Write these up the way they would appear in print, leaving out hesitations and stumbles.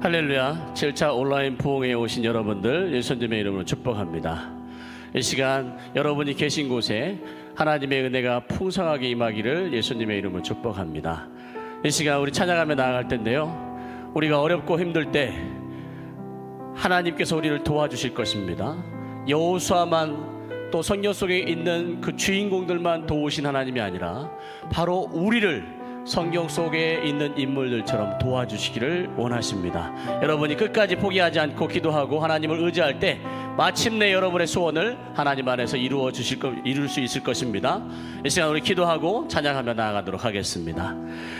할렐루야. 7차 온라인 부흥회에 오신 여러분들 예수님의 이름으로 축복합니다. 이 시간 여러분이 계신 곳에 하나님의 은혜가 풍성하게 임하기를 예수님의 이름으로 축복합니다. 이 시간 우리 찬양하며 나아갈 텐데요, 우리가 어렵고 힘들 때 하나님께서 우리를 도와주실 것입니다. 여호수아만 또 성경 속에 있는 그 주인공들만 도우신 하나님이 아니라 바로 우리를 성경 속에 있는 인물들처럼 도와주시기를 원하십니다. 여러분이 끝까지 포기하지 않고 기도하고 하나님을 의지할 때 마침내 여러분의 소원을 하나님 안에서 이룰 수 있을 것입니다. 이 시간 우리 기도하고 찬양하며 나아가도록 하겠습니다.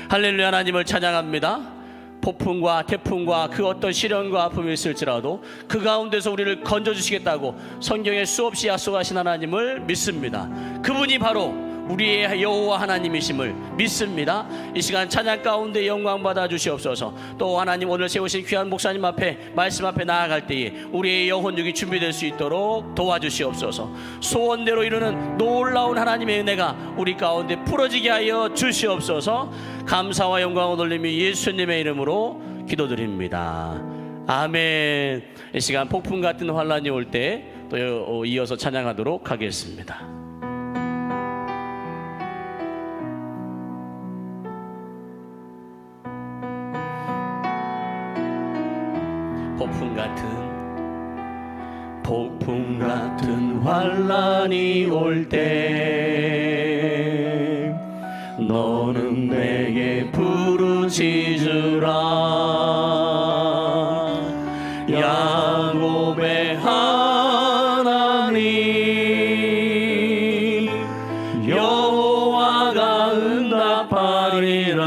할렐루야. 하나님을 찬양합니다. 폭풍과 태풍과 그 어떤 시련과 아픔이 있을지라도 그 가운데서 우리를 건져주시겠다고 성경에 수없이 약속하신 하나님을 믿습니다. 그분이 바로 우리의 여호와 하나님이심을 믿습니다. 이 시간 찬양 가운데 영광 받아 주시옵소서. 또 하나님 오늘 세우신 귀한 목사님 앞에 말씀 앞에 나아갈 때에 우리의 영혼육이 준비될 수 있도록 도와주시옵소서. 소원대로 이루는 놀라운 하나님의 은혜가 우리 가운데 풀어지게 하여 주시옵소서. 감사와 영광을 돌리며 예수님의 이름으로 기도드립니다. 아멘. 이 시간 폭풍 같은 환란이 올 때 또 이어서 찬양하도록 하겠습니다. 폭풍 같은 환란이 올 때 너는 내게 부르짖으라. 야곱의 하나님 여호와가 응답하리라.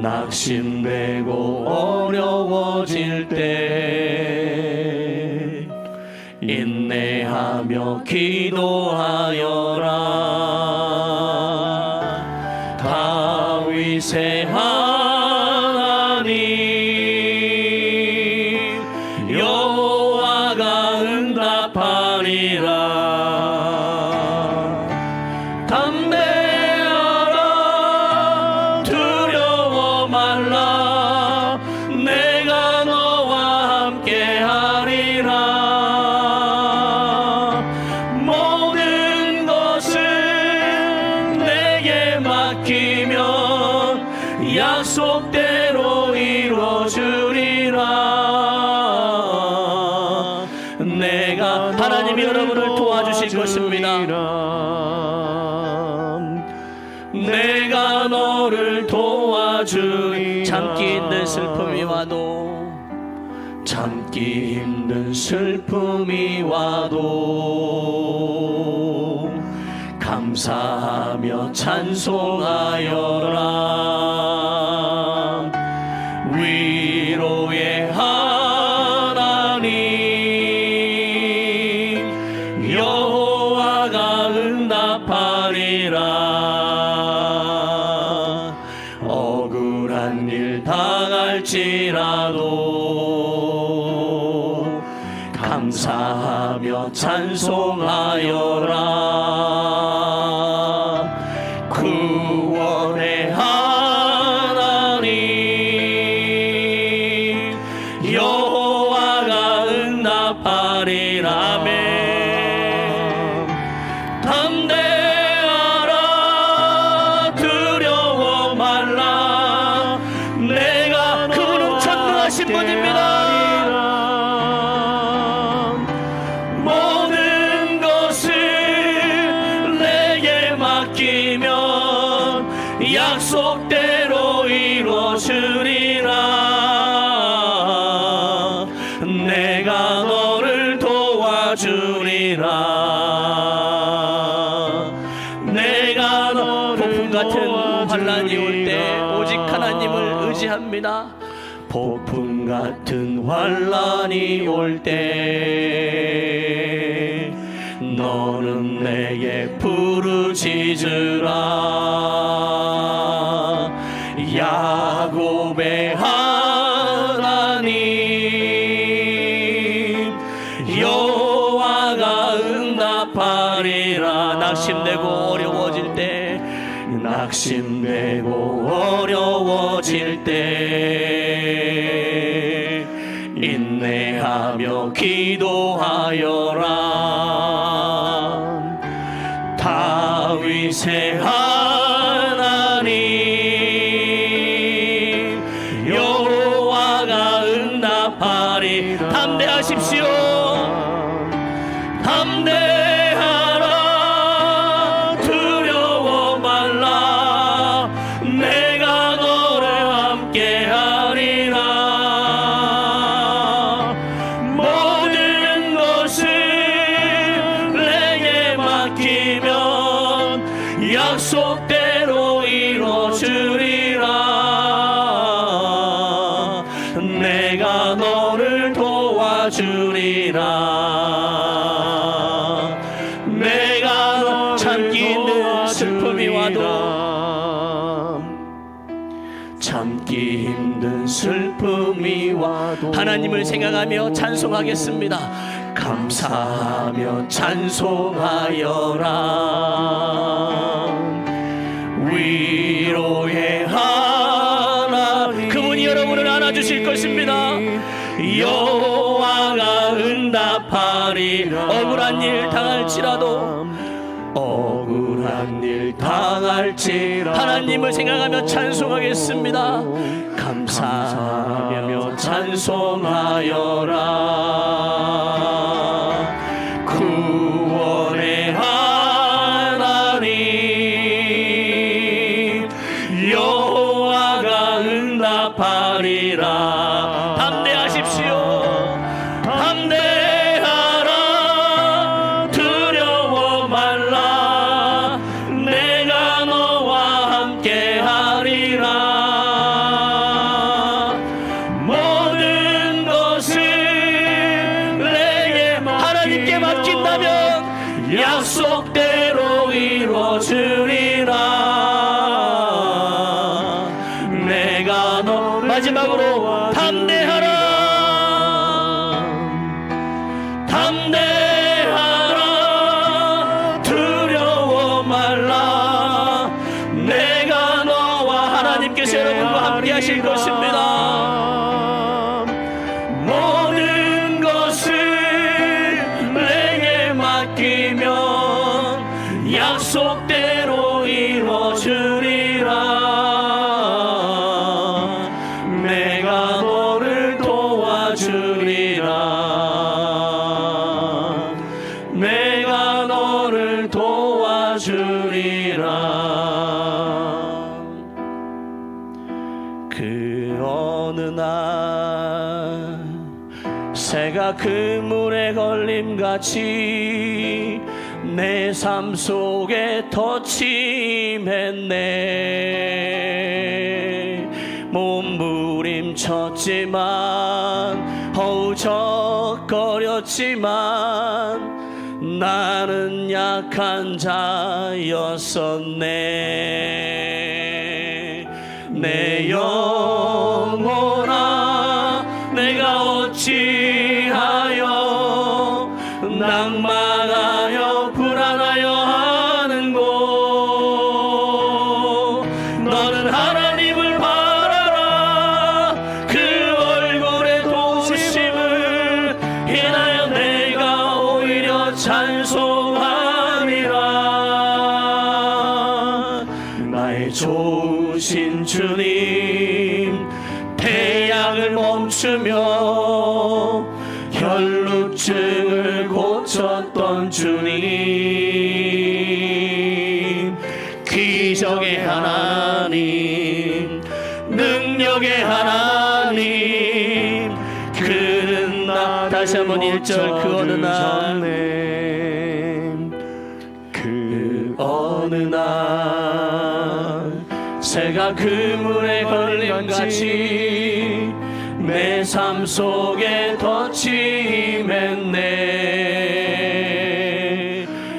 낙심되고 어려워질 때 인내하며 기도하여라. 다윗의 하나님 여호와가 응답하리라. 약속대로 이루어주리라. 내가 하나님이 여러분을 도와주실 것입니다. 내가 너를 도와주리. 참기 힘든 슬픔이 와도 참기 힘든 슬픔이 와도 감사하며 찬송하여라. 위로의 하나님 여호와가 응답하리라. 억울한 일 당할지라도 감사하며 찬송하여라. 구원의 하나님 여호와가 응답하리라. 아멘. 담대하라. 두려워 말라. 내가 그분은 전능하신 분입니다. 모든 것을 내게 맡기면 약속대로 이루어주리라. 내가 너를 도와주리라. 내가 폭풍 같은 환란이 올 때 오직 하나님을 의지합니다. 폭풍 같은 환란이 올 때 너는 내게 부르짖으라. 야곱의 하나님 여호와가 응답하리라. 낙심되고 어려워질 때 낙심되고 어려워질 때 인내하며 기도하여라. 다윗의 하나님 여호와가 응답하리. 담대하십시오. 담대하라. 두려워 말라. 내가 너를 함께하리라. 모든 것을 내게 맡기면 약속대로 이루어주리라. 내가 너를 도와주리라. 내가 참기 힘든 슬픔이 와도 참기 힘든 슬픔이 와도 하나님을 생각하며 찬송하겠습니다. 감사하며 찬송하여라. 위로의 하나님 그분이 여러분을 안아주실 것입니다. 여호와가 응답하리. 억울한 일 당할지라도 하나님을 생각하며 찬송하겠습니다. 감사하며 찬송하여라. 구원의 하나님 여호와가 응답하리라. 담대하십시오. 담대하라. 두려워 말라. 내가 너와 함께하리라. 모든 것을 내게 하나님께 맡긴다면 약속대로 이루어주리라. 내가 너 마지막으로 담대하라. 담대하라. 두려워 말라. 내가 너와 하나님께서 여러분과 함께 하실 것입니다. 모든 것을 내게 맡기면 약속대로 이루어주리라. 내가 너를 도와주리라. 내가 너를 도와주리라. 그 어느 날 새가 그물에 걸림같이 내 삶 속에 덧침했네. 몸부림쳤지만 허우적거렸지만 나는 약한 자였었네. 내 영혼아 내가 어찌하여 낭만하여 불안하여 하는고. 너는 하나님을 바라라. 그 얼굴의 도심을 인하여 내가 오히려 찬송하리라. 나의 좋으신 주님 태양을 멈추며 혈루증을 고쳤던 주님, 기적의 하나님, 능력의 하나님, 그는 나 다시 한번 1절 그 어느 날, 그 어느 날 새가 그물에 걸림같이 내 삶 속에 덧침했네.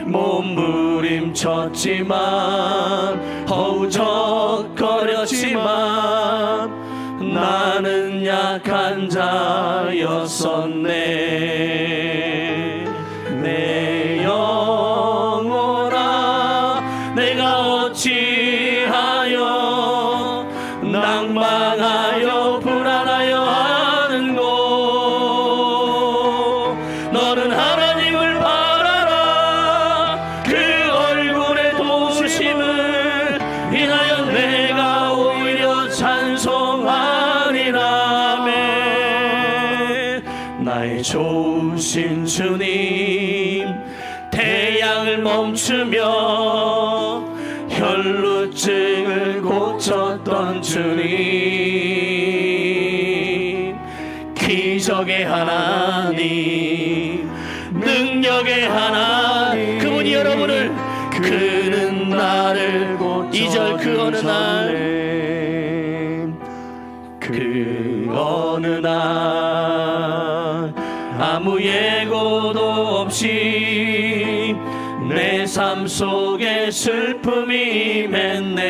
몸부림쳤지만 허우적거렸지만 나는 약한 자였었네. 내 영혼아 내가 어찌 나의 좋으신 주님, 태양을 멈추며 혈루증을 고쳤던 주님, 기적의 하나님, 능력의 하나님, 그분이 여러분을, 그는 나를 2절 그 어느 날, 그 어느 날 아무 예고도 없이 내 삶 속에 슬픔이 맺네.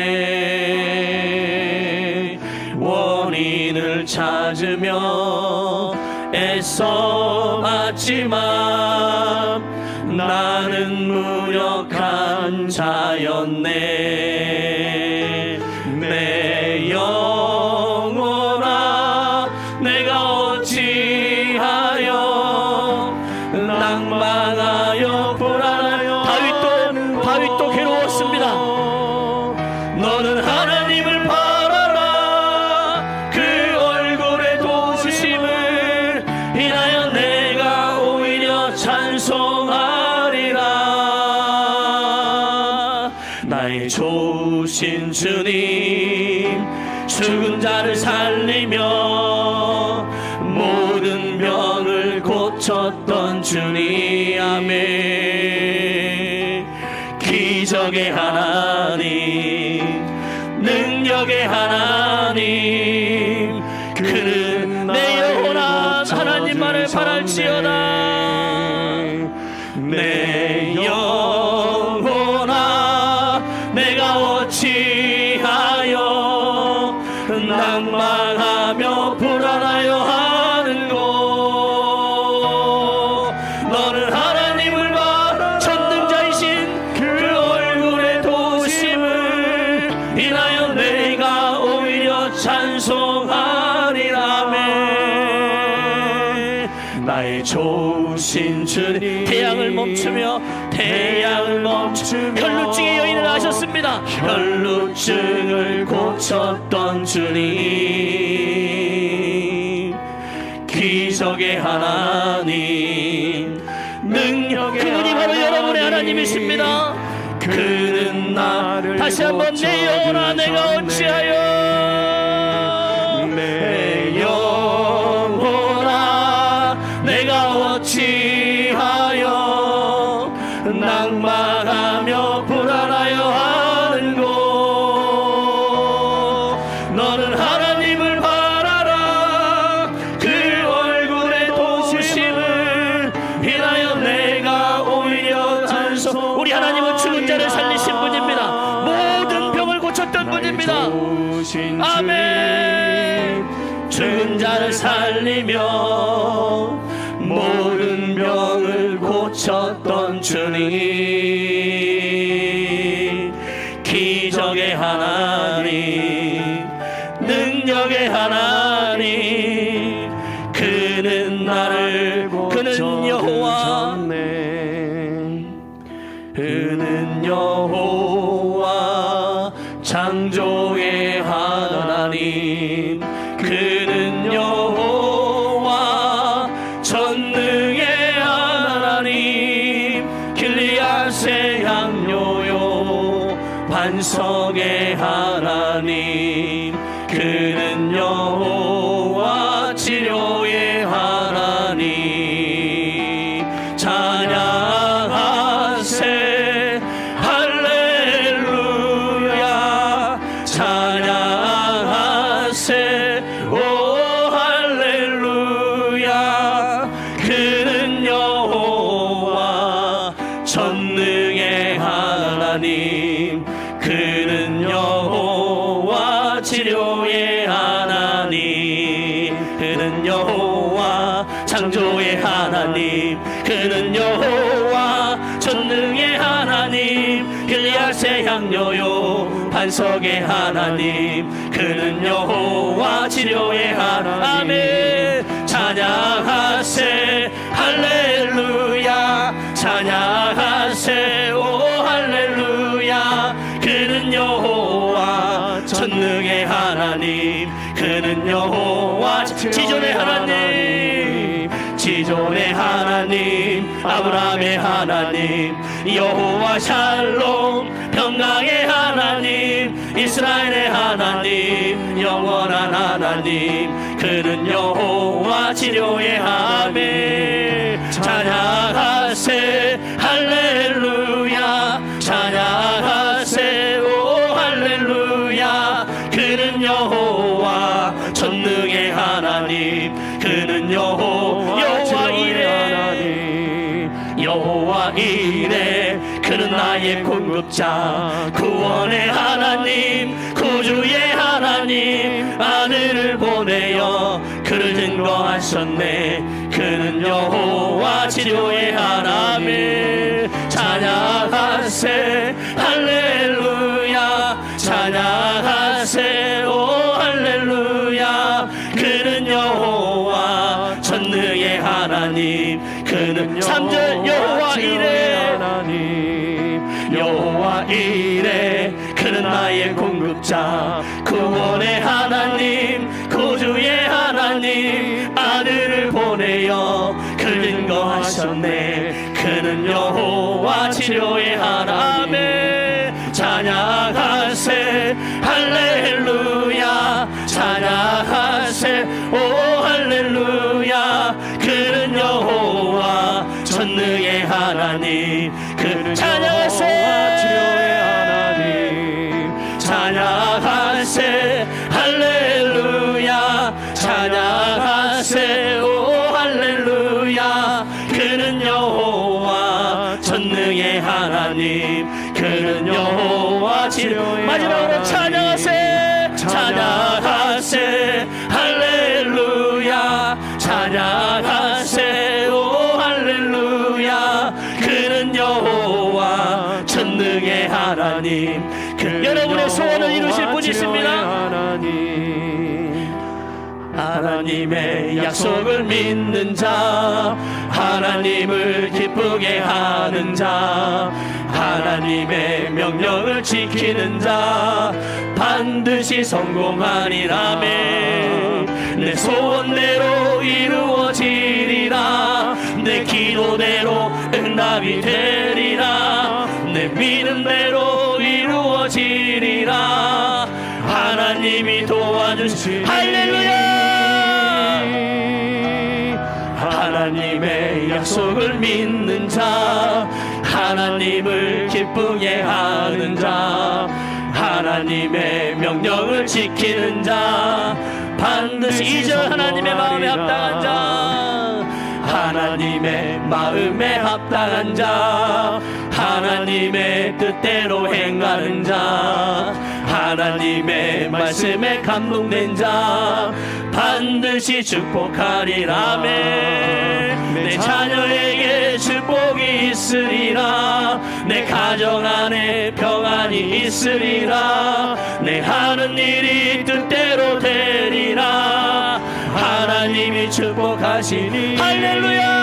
원인을 찾으며 애써 봤지만 나는 무력한 자였네. 내 영혼아, 내가 어찌하여 낭망하여 불안하여. 다윗도 괴로웠습니다. 너는 하나님을 바라라. 그 얼굴의 도우심을 인하여 내가 오히려 찬송하리라. 나의 좋으신 주님, 죽은 자를 살리며 모든 병을 고쳤던 주님, 아멘. 기적의 하나님, 능력의 하나님, 그는 내 영혼아 하나님만을 바랄지어다. 내 영혼아, 내가 어찌하여 낭망하며 불안하여 하는고. 너는 하나님을 봐, 전능자이신 그 얼굴의 도우심을 인하여 내가 오히려 찬송하리라. 나의 좋으신 주님, 태양을 멈추며 혈루증의 여인을 아셨습니다. 혈루증을 고쳤던 주님, 기적의 하나님, 능력의 그분이 바로 여러분의 하나님이십니다. 그는 나를 다시 한번 내 영혼아, 내가 어찌하여, 내 영혼아, 내가 어찌하여 낭망하며 불안하여 하는고. 너는 하나님을 바라라. 그 얼굴의 도우심을 인하여 내가 오히려 찬송. 우리 하나님은 죽은 자를 살리신 분입니다. 모든 병을 고쳤던 분입니다. 아멘. 죽은 자를 살리며 모든 병을 고쳤던 주님, 기적의 하나님, 능력의 하나님, 그는 나를 그는 여호와, 그는 여호와 창조의 하나님, 그는 여호와 전능의 하나님, 길리앗의 향료요 반석의 하나님, 그는 여호와 치료의 하나님. 찬양하세 할렐루야, 찬양하세 오 할렐루야. 그는 여호와 전능의 하나님, 그는 여호와 치료의 하나님, 그는 여호와 창조의 하나님, 그는 여호와 전능의 하나님, 길리앗의 향료요 반석의 하나님, 그는 여호와 치료의 하나님. 아멘. 찬양하세 할렐루야, 찬양하세 오 할렐루야. 그는 여호와 전능의 하나님, 그는 여호와 지존의 하나님, 지존의 생존의 하나님, 아브라함의 하나님, 여호와 샬롬, 평강의 하나님, 이스라엘의 하나님, 영원한 하나님, 그는 여호와 치료의 하나님. 찬양하세 할렐루야, 찬양하세 오 할렐루야. 그는 여호와 전능의 하나님, 그는 여호와 이레, 여호와 이레. 그는 나의 공급자, 구원의 하나님, 구주의 하나님, 아들을 보내어 그를 증거하셨네. 그는 여호와 치료의 하나님. 찬양하세 할렐루야, 찬양하세 오 할렐루야. 그는 여호와 전능의 하나님, 그는 3절 여호와 이레, 여호와 이레. 그는 나의 공급자, 구원의 하나님, 구주의 하나님, 아들을 보내어 그를 증거하셨네. 그는 여호와 치료의 하나님. 찬양하세 할렐루야, 찬양하세 오 할렐루야. 그는 여호와 전능의 하나님, 그 찬양하세 치료의 하나님. 찬양하세 할렐루야, 찬양하세 오 할렐루야. 그는 여호와 전능의 하나님, 그는 여호와 치료의 마지막으로 찬양하세, 찬양하세 할렐루야, 찬양하세 오 할렐루야. 그는 여호와 전능의 하나님. 여러분의 소원을 이루실 분이 있습니다. 하나님의 약속을 믿는 자, 하나님을 기쁘게 하는 자, 하나님의 명령을 지키는 자, 반드시 성공하리라매. 내 소원대로 이루어지리라, 내 기도대로 응답이 되리라, 내 믿음대로 이루어지리라. 하나님이 도와주시 할렐루야. 하나님의 약속을 믿는 자, 하나님을 기쁘게 하는 자, 하나님의 명령을 지키는 자, 반드시 2절 하나님의 마음에 합당한 자, 하나님의 마음에 합당한 자, 하나님의 뜻대로 행하는 자, 하나님의 말씀에 감동된 자, 반드시 축복하리라매. 내 자녀에게 축복이 있으리라, 내 가정 안에 평안이 있으리라, 내 하는 일이 뜻대로 되리라. 하나님이 축복하시니 할렐루야.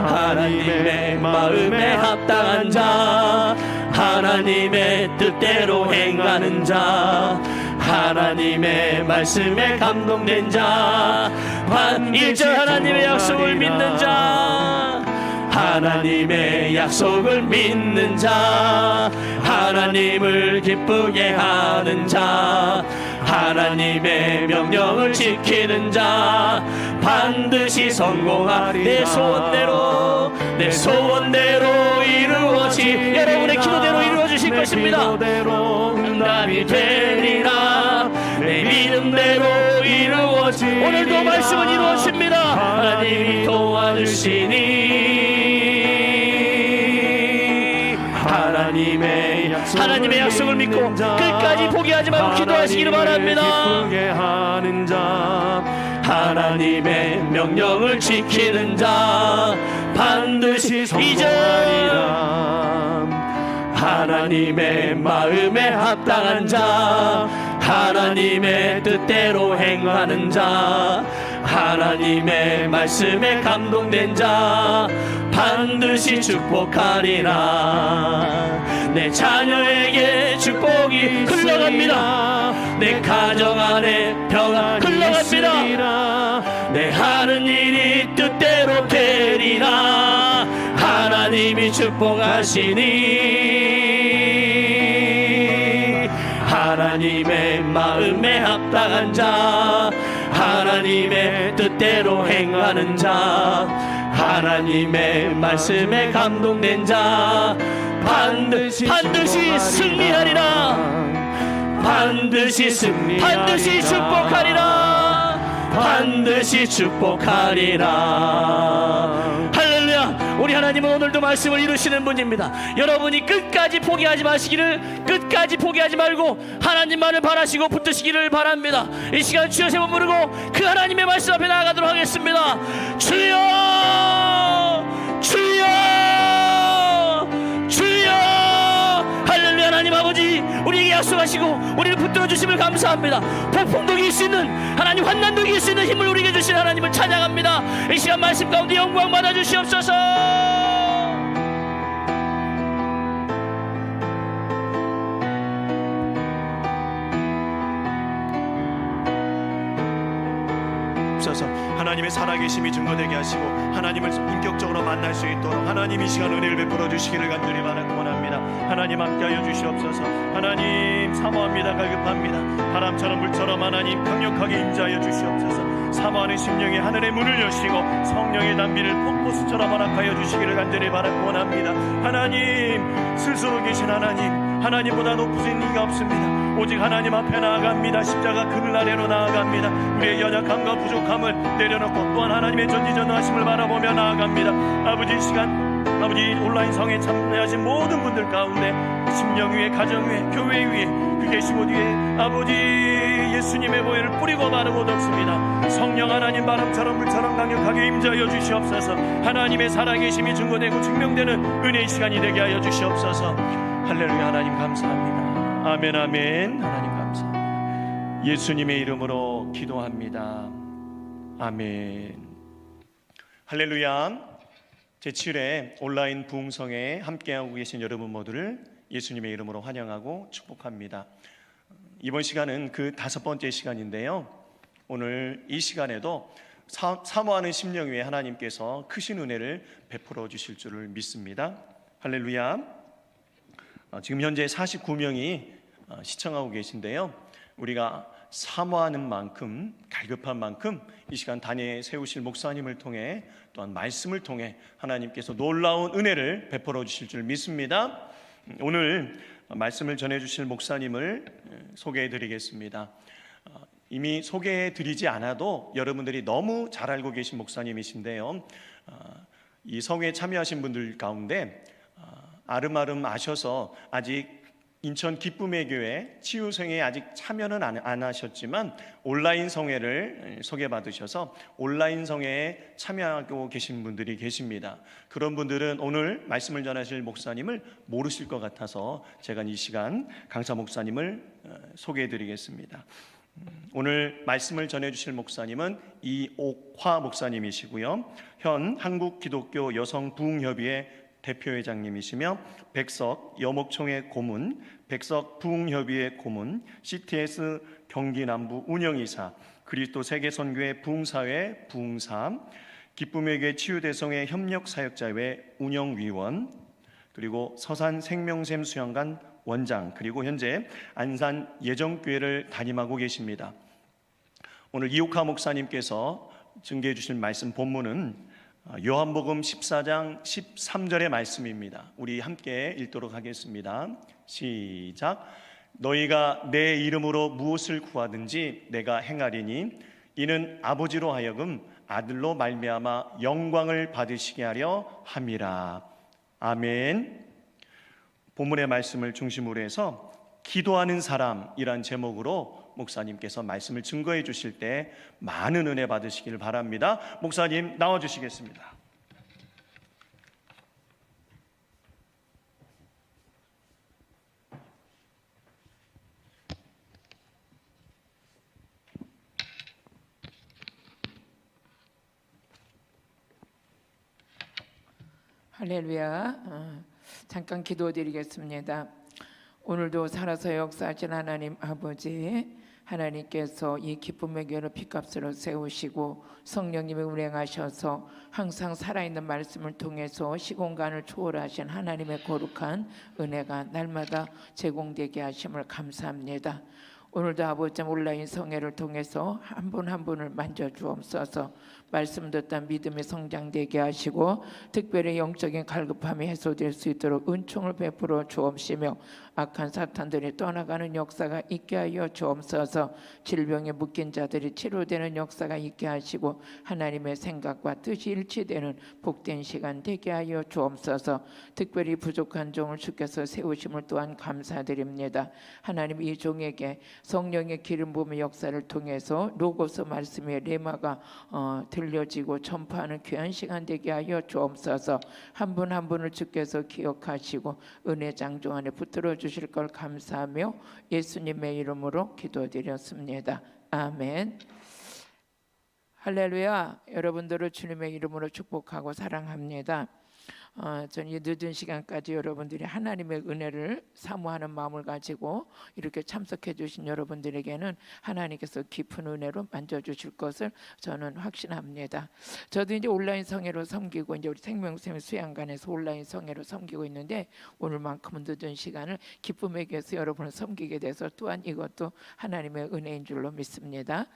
하나님의 마음에 합당한 자, 하나님의 뜻대로 행하는 자, 하나님의 말씀에 감동된 자, 1절 하나님의 약속을 믿는 자, 하나님의 약속을 믿는 자, 하나님을 기쁘게 하는 자, 하나님의 명령을 지키는 자, 반드시 성공하리라. 내 소원대로, 내 소원대로 이루어지, 여러분의 기도대로 이루어지실 것입니다. 응답이 되리라, 내 믿음대로 이루어지. 오늘도 말씀은 이루어집니다. 하나님이 도와주시니 하나님의 약속을 믿고 끝까지 포기하지 말고 기도하시기를 바랍니다. 하나님의 명령을 지키는 자, 반드시 성공하리라. 하나님의 마음에 합당한 자, 하나님의 뜻대로 행하는 자, 하나님의 말씀에 감동된 자, 반드시 축복하리라. 내 자녀에게 축복이 흘러갑니다. 내 가정 안에 평안 흘러갑니다. 내 하는 일이 뜻대로 되리라. 하나님이 축복하시니 하나님의 마음에 합당한 자, 하나님의 뜻대로 행하는 자, 하나님의 말씀에 감동된 자 반드시 승리하리라. 반드시 축복하리라. 반드시 축복하리라. 할렐루야. 우리 하나님은 오늘도 말씀을 이루시는 분입니다. 여러분이 끝까지 포기하지 마시기를, 끝까지 포기하지 말고 하나님만을 바라시고 붙드시기를 바랍니다. 이 시간 주여 세 번 부르고 그 하나님의 말씀 앞에 나아가도록 하겠습니다. 주여, 주여, 주여. 할렐루야. 하나님 아버지, 우리에게 약속하시고 우리를 붙들어 주심을 감사합니다. 폭풍도 이길 수 있는 하나님, 환난도 이길 수 있는 힘을 우리에게 주신 하나님을 찬양합니다. 이 시간 말씀 가운데 영광 받아 주시옵소서. 하나님의 살아계심이 증거되게 하시고 하나님을 인격적으로 만날 수 있도록 하나님 이 시간 은혜를 베풀어 주시기를 간절히 원합니다. 하나님 함께하여 주시옵소서. 하나님 사모합니다. 갈급합니다. 바람처럼 물처럼 하나님 강력하게 임재하여 주시옵소서. 사모하는 심령이 하늘의 문을 여시고 성령의 단비를 폭포수처럼 허락하여 주시기를 간절히 원합니다. 하나님 스스로 계신 하나님, 하나님보다 높으신 이가 없습니다. 오직 하나님 앞에 나아갑니다. 십자가 그늘 아래로 나아갑니다. 우리의 연약함과 부족함을 내려놓고 또한 하나님의 전지전능하심을 바라보며 나아갑니다. 아버지 이 시간, 아버지 온라인 성에 참여하신 모든 분들 가운데 심령 위에, 가정 위에, 교회 위에, 그 계신 곳 위에 아버지 예수님의 보혈을 뿌리고 바르고 덮습니다. 성령 하나님 바람처럼 물처럼 강력하게 임재하여 주시옵소서. 하나님의 살아계심이 증거되고 증명되는 은혜의 시간이 되게 하여 주시옵소서. 할렐루야. 하나님 감사합니다. 아멘, 아멘. 하나님 감사합니다. 예수님의 이름으로 기도합니다. 아멘. 할렐루야. 제7회 온라인 부흥성에 함께하고 계신 여러분 모두를 예수님의 이름으로 환영하고 축복합니다. 이번 시간은 그 5번째 시간인데요, 오늘 이 시간에도 사모하는 심령 위에 하나님께서 크신 은혜를 베풀어 주실 줄을 믿습니다. 할렐루야. 지금 현재 49명이 시청하고 계신데요, 우리가 사모하는 만큼, 갈급한 만큼 이 시간 단위에 세우실 목사님을 통해 또한 말씀을 통해 하나님께서 놀라운 은혜를 베풀어 주실 줄 믿습니다. 오늘 말씀을 전해 주실 목사님을 소개해 드리겠습니다. 이미 소개해 드리지 않아도 여러분들이 너무 잘 알고 계신 목사님이신데요, 이 성회에 참여하신 분들 가운데 아름아름 아셔서 아직 인천 기쁨의 교회 치유성회에 아직 참여는 안 하셨지만 온라인 성회를 소개받으셔서 온라인 성회에 참여하고 계신 분들이 계십니다. 그런 분들은 오늘 말씀을 전하실 목사님을 모르실 것 같아서 제가 이 시간 강사 목사님을 소개해 드리겠습니다. 오늘 말씀을 전해주실 목사님은 이옥화 목사님이시고요, 현 한국기독교 여성부흥협의회 대표회장님이시며 백석 여목총회 고문, 백석 부흥협의회 고문, CTS 경기남부 운영이사, 그리스도 세계선교회 부흥사회 부흥사, 기쁨의 교회 치유대성회 협력사역자회 운영위원, 그리고 서산 생명샘 수양관 원장, 그리고 현재 안산 예정교회를 담임하고 계십니다. 오늘 이옥하 목사님께서 증거해 주실 말씀 본문은 요한복음 14장 13절의 말씀입니다. 우리 함께 읽도록 하겠습니다. 시작. 너희가 내 이름으로 무엇을 구하든지 내가 행하리니 이는 아버지로 하여금 아들로 말미암아 영광을 받으시게 하려 함이라. 아멘. 본문의 말씀을 중심으로 해서 기도하는 사람이란 제목으로 목사님께서 말씀을 증거해 주실 때 많은 은혜 받으시길 바랍니다. 목사님 나와 주시겠습니다. 할렐루야. 잠깐 기도드리겠습니다. 오늘도 살아서 역사하신 하나님 아버지, 하나님께서 이 기쁨의 교회를 핏값으로 세우시고 성령님이 운행하셔서 항상 살아있는 말씀을 통해서 시공간을 초월하신 하나님의 거룩한 은혜가 날마다 제공되게 하심을 감사합니다. 오늘도 아버지 온라인 성회를 통해서 한 분 한 분을 만져주옵소서. 말씀 듣다 믿음이 성장되게 하시고 특별히 영적인 갈급함이 해소될 수 있도록 은총을 베풀어 주옵시며 악한 사탄들이 떠나가는 역사가 있게 하여 주옵소서. 질병에 묶인 자들이 치료되는 역사가 있게 하시고 하나님의 생각과 뜻이 일치되는 복된 시간 되게 하여 주옵소서. 특별히 부족한 종을 주께서 세우심을 또한 감사드립니다. 하나님 이 종에게 성령의 기름 부음의 역사를 통해서 로고스 말씀의 레마가 들려지고 전파하는 귀한 시간 되게 하여 주옵소서. 한 분 한 분을 주께서 기억하시고 은혜 장종 안에 붙들어 주실 걸 감사하며 예수님의 이름으로 기도드렸습니다. 아멘. 할렐루야. 여러분들을 주님의 이름으로 축복하고 사랑합니다. 저는 이 늦은 시간까지 여러분들이 하나님의 은혜를 사모하는 마음을 가지고 이렇게 참석해 주신 여러분들에게는 하나님께서 깊은 은혜로 만져주실 것을 저는 확신합니다. 저도 이제 온라인 성회로 섬기고 이제 우리 생명샘 수양관에서 온라인 성회로 섬기고 있는데 오늘만큼은 늦은 시간을 기쁨의 교회에서 여러분을 섬기게 돼서 또한 이것도 하나님의 은혜인 줄로 믿습니다.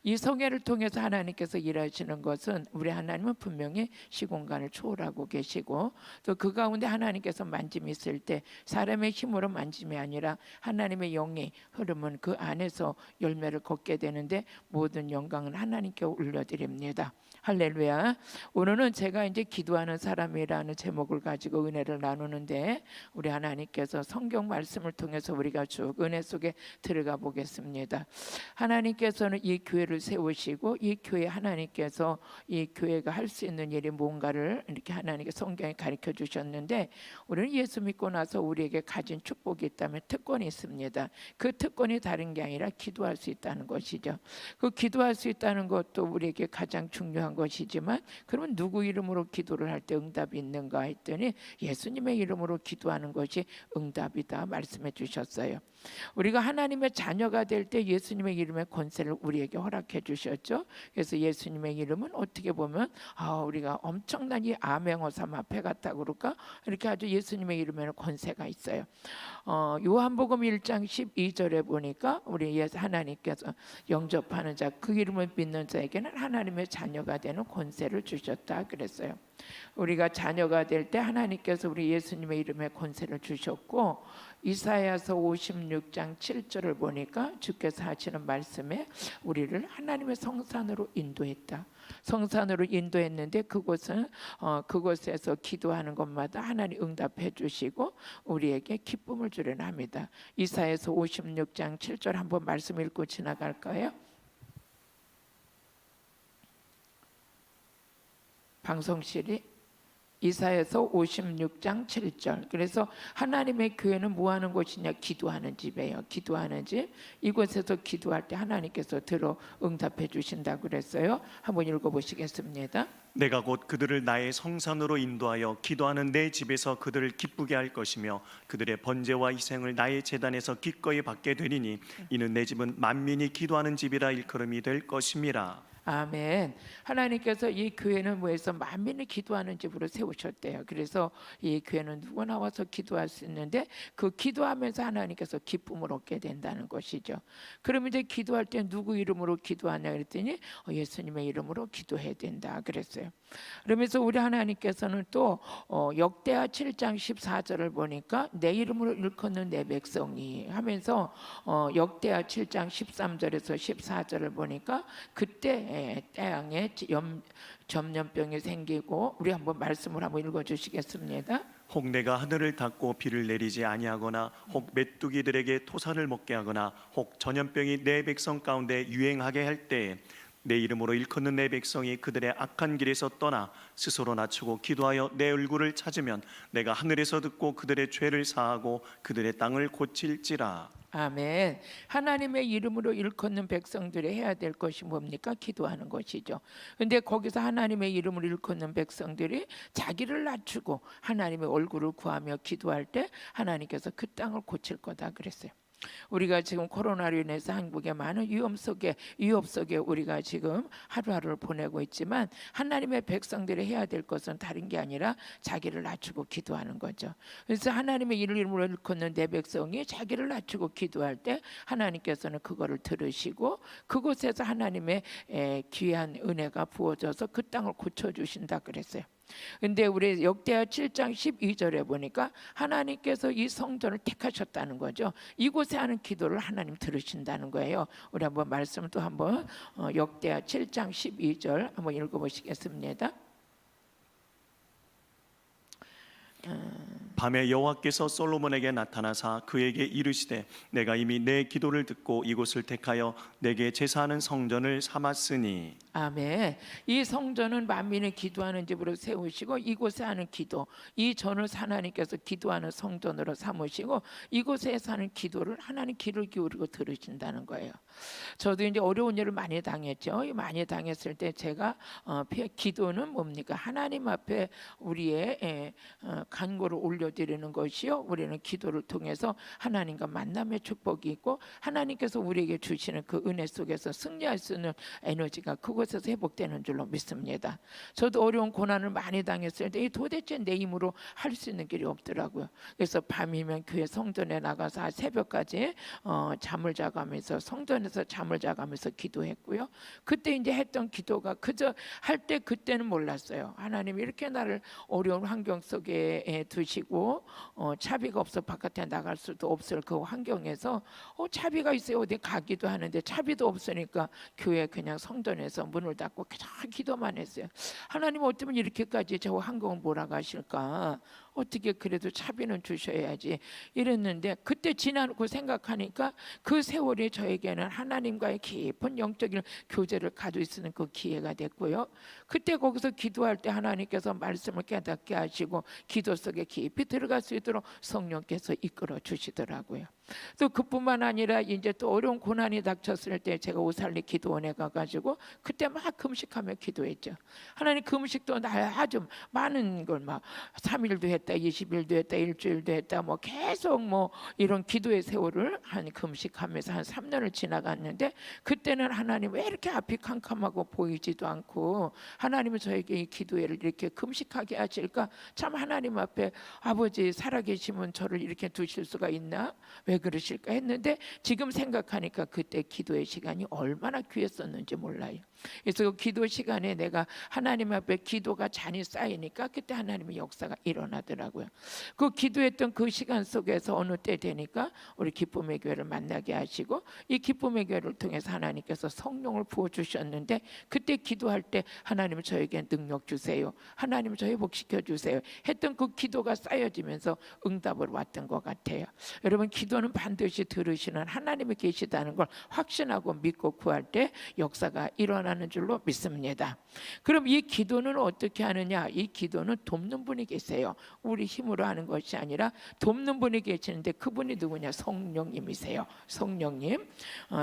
이 성회를 통해서 하나님께서 일하시는 것은 우리 하나님은 분명히 시공간을 초월하고 계시고 또 그 가운데 하나님께서 만짐이 있을 때 사람의 힘으로 만짐이 아니라 하나님의 영의 흐름은 그 안에서 열매를 걷게 되는데 모든 영광은 하나님께 올려드립니다. 할렐루야. 오늘은 제가 이제 기도하는 사람이라는 제목을 가지고 은혜를 나누는데 우리 하나님께서 성경 말씀을 통해서 우리가 쭉 은혜 속에 들어가 보겠습니다. 하나님께서는 이 교회를 세우시고 이 교회 하나님께서 이 교회가 할 수 있는 일이 뭔가를 이렇게 하나님께 성경에 가르쳐 주셨는데 우리는 예수 믿고 나서 우리에게 가진 축복이 있다면 특권이 있습니다. 그 특권이 다른 게 아니라 기도할 수 있다는 것이죠. 그 기도할 수 있다는 것도 우리에게 가장 중요한 것이지만 그러면 누구 이름으로 기도를 할 때 응답이 있는가 했더니 예수님의 이름으로 기도하는 것이 응답이다 말씀해 주셨어요. 우리가 하나님의 자녀가 될 때 예수님의 이름의 권세를 우리에게 허락해 주셨죠. 그래서 예수님의 이름은 어떻게 보면 우리가 엄청난 이 암행어삼 앞에 갔다 그럴까 이렇게 아주 예수님의 이름에는 권세가 있어요. 요한복음 1장 12절에 보니까 우리 하나님께서 영접하는 자 그 이름을 믿는 자에게는 하나님의 자녀가 되는 권세를 주셨다 그랬어요. 우리가 자녀가 될 때 하나님께서 우리 예수님의 이름에 권세를 주셨고 이사야서 56장 7절을 보니까 주께서 하시는 말씀에 우리를 하나님의 성산으로 인도했다. 성산으로 인도했는데 그곳에서 기도하는 것마다 하나님 응답해 주시고 우리에게 기쁨을 주려나 합니다. 이사야서 56장 7절 한번 말씀 읽고 지나갈까요? 방송실이 이사야서 56장 7절. 그래서 하나님의 교회는 뭐 하는 곳이냐? 기도하는 집이에요. 기도하는 집. 이곳에서 기도할 때 하나님께서 들어 응답해 주신다 그랬어요. 한번 읽어보시겠습니다. 내가 곧 그들을 나의 성산으로 인도하여 기도하는 내 집에서 그들을 기쁘게 할 것이며 그들의 번제와 희생을 나의 제단에서 기꺼이 받게 되리니 이는 내 집은 만민이 기도하는 집이라 일컬음이 될 것임이라. 아멘. 하나님께서 이 교회는 뭐해서 만민이 기도하는 집으로 세우셨대요. 그래서 이 교회는 누구나 와서 기도할 수 있는데 그 기도하면서 하나님께서 기쁨을 얻게 된다는 것이죠. 그러면 이제 기도할 때 누구 이름으로 기도하냐 그랬더니 예수님의 이름으로 기도해야 된다 그랬어요. 그러면서 우리 하나님께서는 또 역대하 7장 14절을 보니까 내 이름으로 일컫는 내 백성이 하면서 역대하 7장 13절에서 14절을 보니까 그때 땅에 전염병이 생기고 우리 한번 말씀을 한번 읽어주시겠습니다. 혹 내가 하늘을 닫고 비를 내리지 아니하거나 혹 메뚜기들에게 토사를 먹게 하거나 혹 전염병이 내 백성 가운데 유행하게 할 때에 내 이름으로 일컫는 내 백성이 그들의 악한 길에서 떠나 스스로 낮추고 기도하여 내 얼굴을 찾으면 내가 하늘에서 듣고 그들의 죄를 사하고 그들의 땅을 고칠지라. 아멘. 하나님의 이름으로 일컫는 백성들이 해야 될 것이 뭡니까? 기도하는 것이죠. 근데 거기서 하나님의 이름으로 일컫는 백성들이 자기를 낮추고 하나님의 얼굴을 구하며 기도할 때 하나님께서 그 땅을 고칠 거다 그랬어요. 우리가 지금 코로나로 인해서 한국의 많은 위험 속에 위협 속에 우리가 지금 하루하루를 보내고 있지만 하나님의 백성들이 해야 될 것은 다른 게 아니라 자기를 낮추고 기도하는 거죠. 그래서 하나님의 이름으로 일컫는 내 백성이 자기를 낮추고 기도할 때 하나님께서는 그거를 들으시고 그곳에서 하나님의 귀한 은혜가 부어져서 그 땅을 고쳐주신다 그랬어요. 근데 우리 역대하 7장 12절에 보니까 하나님께서 이 성전을 택하셨다는 거죠. 이곳에 하는 기도를 하나님 들으신다는 거예요. 우리 한번 말씀 또 한번 역대하 7장 12절 한번 읽어보시겠습니다. 밤에 여호와께서 솔로몬에게 나타나사 그에게 이르시되 내가 이미 내 기도를 듣고 이곳을 택하여 내게 제사하는 성전을 삼았으니. 아멘. 이 성전은 만민이 기도하는 집으로 세우시고 이곳에 하는 기도, 이 전을 하나님께서 기도하는 성전으로 삼으시고 이곳에 사는 기도를 하나님 귀를 기울이고 들으신다는 거예요. 저도 이제 어려운 일을 많이 당했죠. 많이 당했을 때 제가 기도는 뭡니까? 하나님 앞에 우리의 간구를 올려드리는 것이요. 우리는 기도를 통해서 하나님과 만남의 축복이 있고 하나님께서 우리에게 주시는 그 은혜 속에서 승리할 수 있는 에너지가 그곳에서 회복되는 줄로 믿습니다. 저도 어려운 고난을 많이 당했을 때 도대체 내 힘으로 할 수 있는 길이 없더라고요. 그래서 밤이면 교회 성전에 나가서 새벽까지 잠을 자가면서 성전에서 잠을 자가면서 기도했고요. 그때 이제 했던 기도가 그저 할 때 그때는 몰랐어요. 하나님 이렇게 나를 어려운 환경 속에 두시고 차비가 없어 바깥에 나갈 수도 없을 그 환경에서 차비가 있어요. 어디 가기도 하는데 차비도 없으니까 교회 그냥 성전에서 문을 닫고 그냥 기도만 했어요. 하나님 어쩌면 이렇게까지 저 환경을 몰아가실까? 어떻게 그래도 차비는 주셔야지 이랬는데 그때 지나고 생각하니까 그 세월이 저에게는 하나님과의 깊은 영적인 교제를 가지고 있는 그 기회가 됐고요. 그때 거기서 기도할 때 하나님께서 말씀을 깨닫게 하시고 기도 속에 깊이 들어갈 수 있도록 성령께서 이끌어 주시더라고요. 또 그뿐만 아니라 이제 또 어려운 고난이 닥쳤을 때 제가 오살리 기도원에 가가지고 그때 막 금식하며 기도했죠. 하나님 금식도 아주 많은 걸 막 3일도 했다, 20일도 했다, 일주일도 했다, 뭐 계속 뭐 이런 기도의 세월을 한 금식하면서 한 3년을 지나갔는데 그때는 하나님 왜 이렇게 앞이 캄캄하고 보이지도 않고 하나님은 저에게 이 기도회를 이렇게 금식하게 하실까? 참 하나님 앞에 아버지 살아계시면 저를 이렇게 두실 수가 있나? 왜 그러실까 했는데 지금 생각하니까 그때 기도의 시간이 얼마나 귀했었는지 몰라요. 그래서 그 기도 시간에 내가 하나님 앞에 기도가 잔이 쌓이니까 그때 하나님의 역사가 일어나더라고요. 그 기도했던 그 시간 속에서 어느 때 되니까 우리 기쁨의 교회를 만나게 하시고 이 기쁨의 교회를 통해서 하나님께서 성령을 부어주셨는데 그때 기도할 때 하나님 저에게 능력 주세요, 하나님 저 회복시켜 주세요 했던 그 기도가 쌓여지면서 응답을 왔던 것 같아요. 여러분 기도는 반드시 들으시는 하나님이 계시다는 걸 확신하고 믿고 구할 때 역사가 일어나는 줄로 믿습니다. 그럼 이 기도는 어떻게 하느냐? 이 기도는 돕는 분이 계세요. 우리 힘으로 하는 것이 아니라 돕는 분이 계시는데 그분이 누구냐? 성령님이세요. 성령님.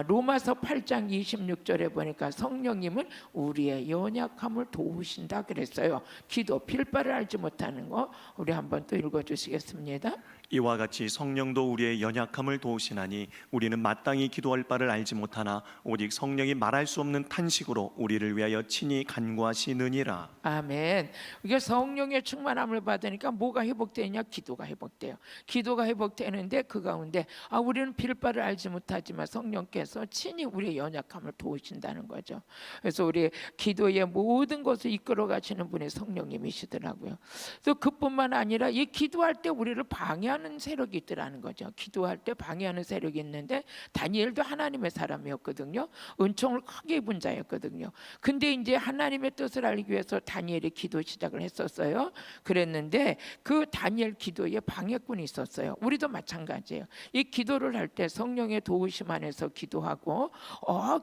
로마서 8장 26절에 보니까 성령님은 우리의 연약함을 도우신다 그랬어요. 기도 빌 바를 알지 못하는 거 우리 한번 또 읽어주시겠습니다. 이와 같이 성령도 우리의 연약함을 도우시나니 우리는 마땅히 기도할 바를 알지 못하나 오직 성령이 말할 수 없는 탄식으로 우리를 위하여 친히 간구하시느니라. 아멘. 이게 성령의 충만함을 받으니까 뭐가 회복되냐? 기도가 회복돼요. 기도가 회복되는데 그 가운데 우리는 빌 바를 알지 못하지만 성령께서 친히 우리의 연약함을 도우신다는 거죠. 그래서 우리 기도의 모든 것을 이끌어 가시는 분이 성령님이시더라고요. 또 그뿐만 아니라 이 기도할 때 우리를 방해하는 세력이 있더라는 거죠. 기도할 때 방해하는 세력이 있는데 다니엘도 하나님의 사람이었거든요. 은총을 크게 입은 자였거든요. 근데 이제 하나님의 뜻을 알기 위해서 다니엘이 기도 시작을 했었어요. 그랬는데 그 다니엘 기도에 방해꾼이 있었어요. 우리도 마찬가지예요. 이 기도를 할 때 성령의 도우심 안에서 기도하고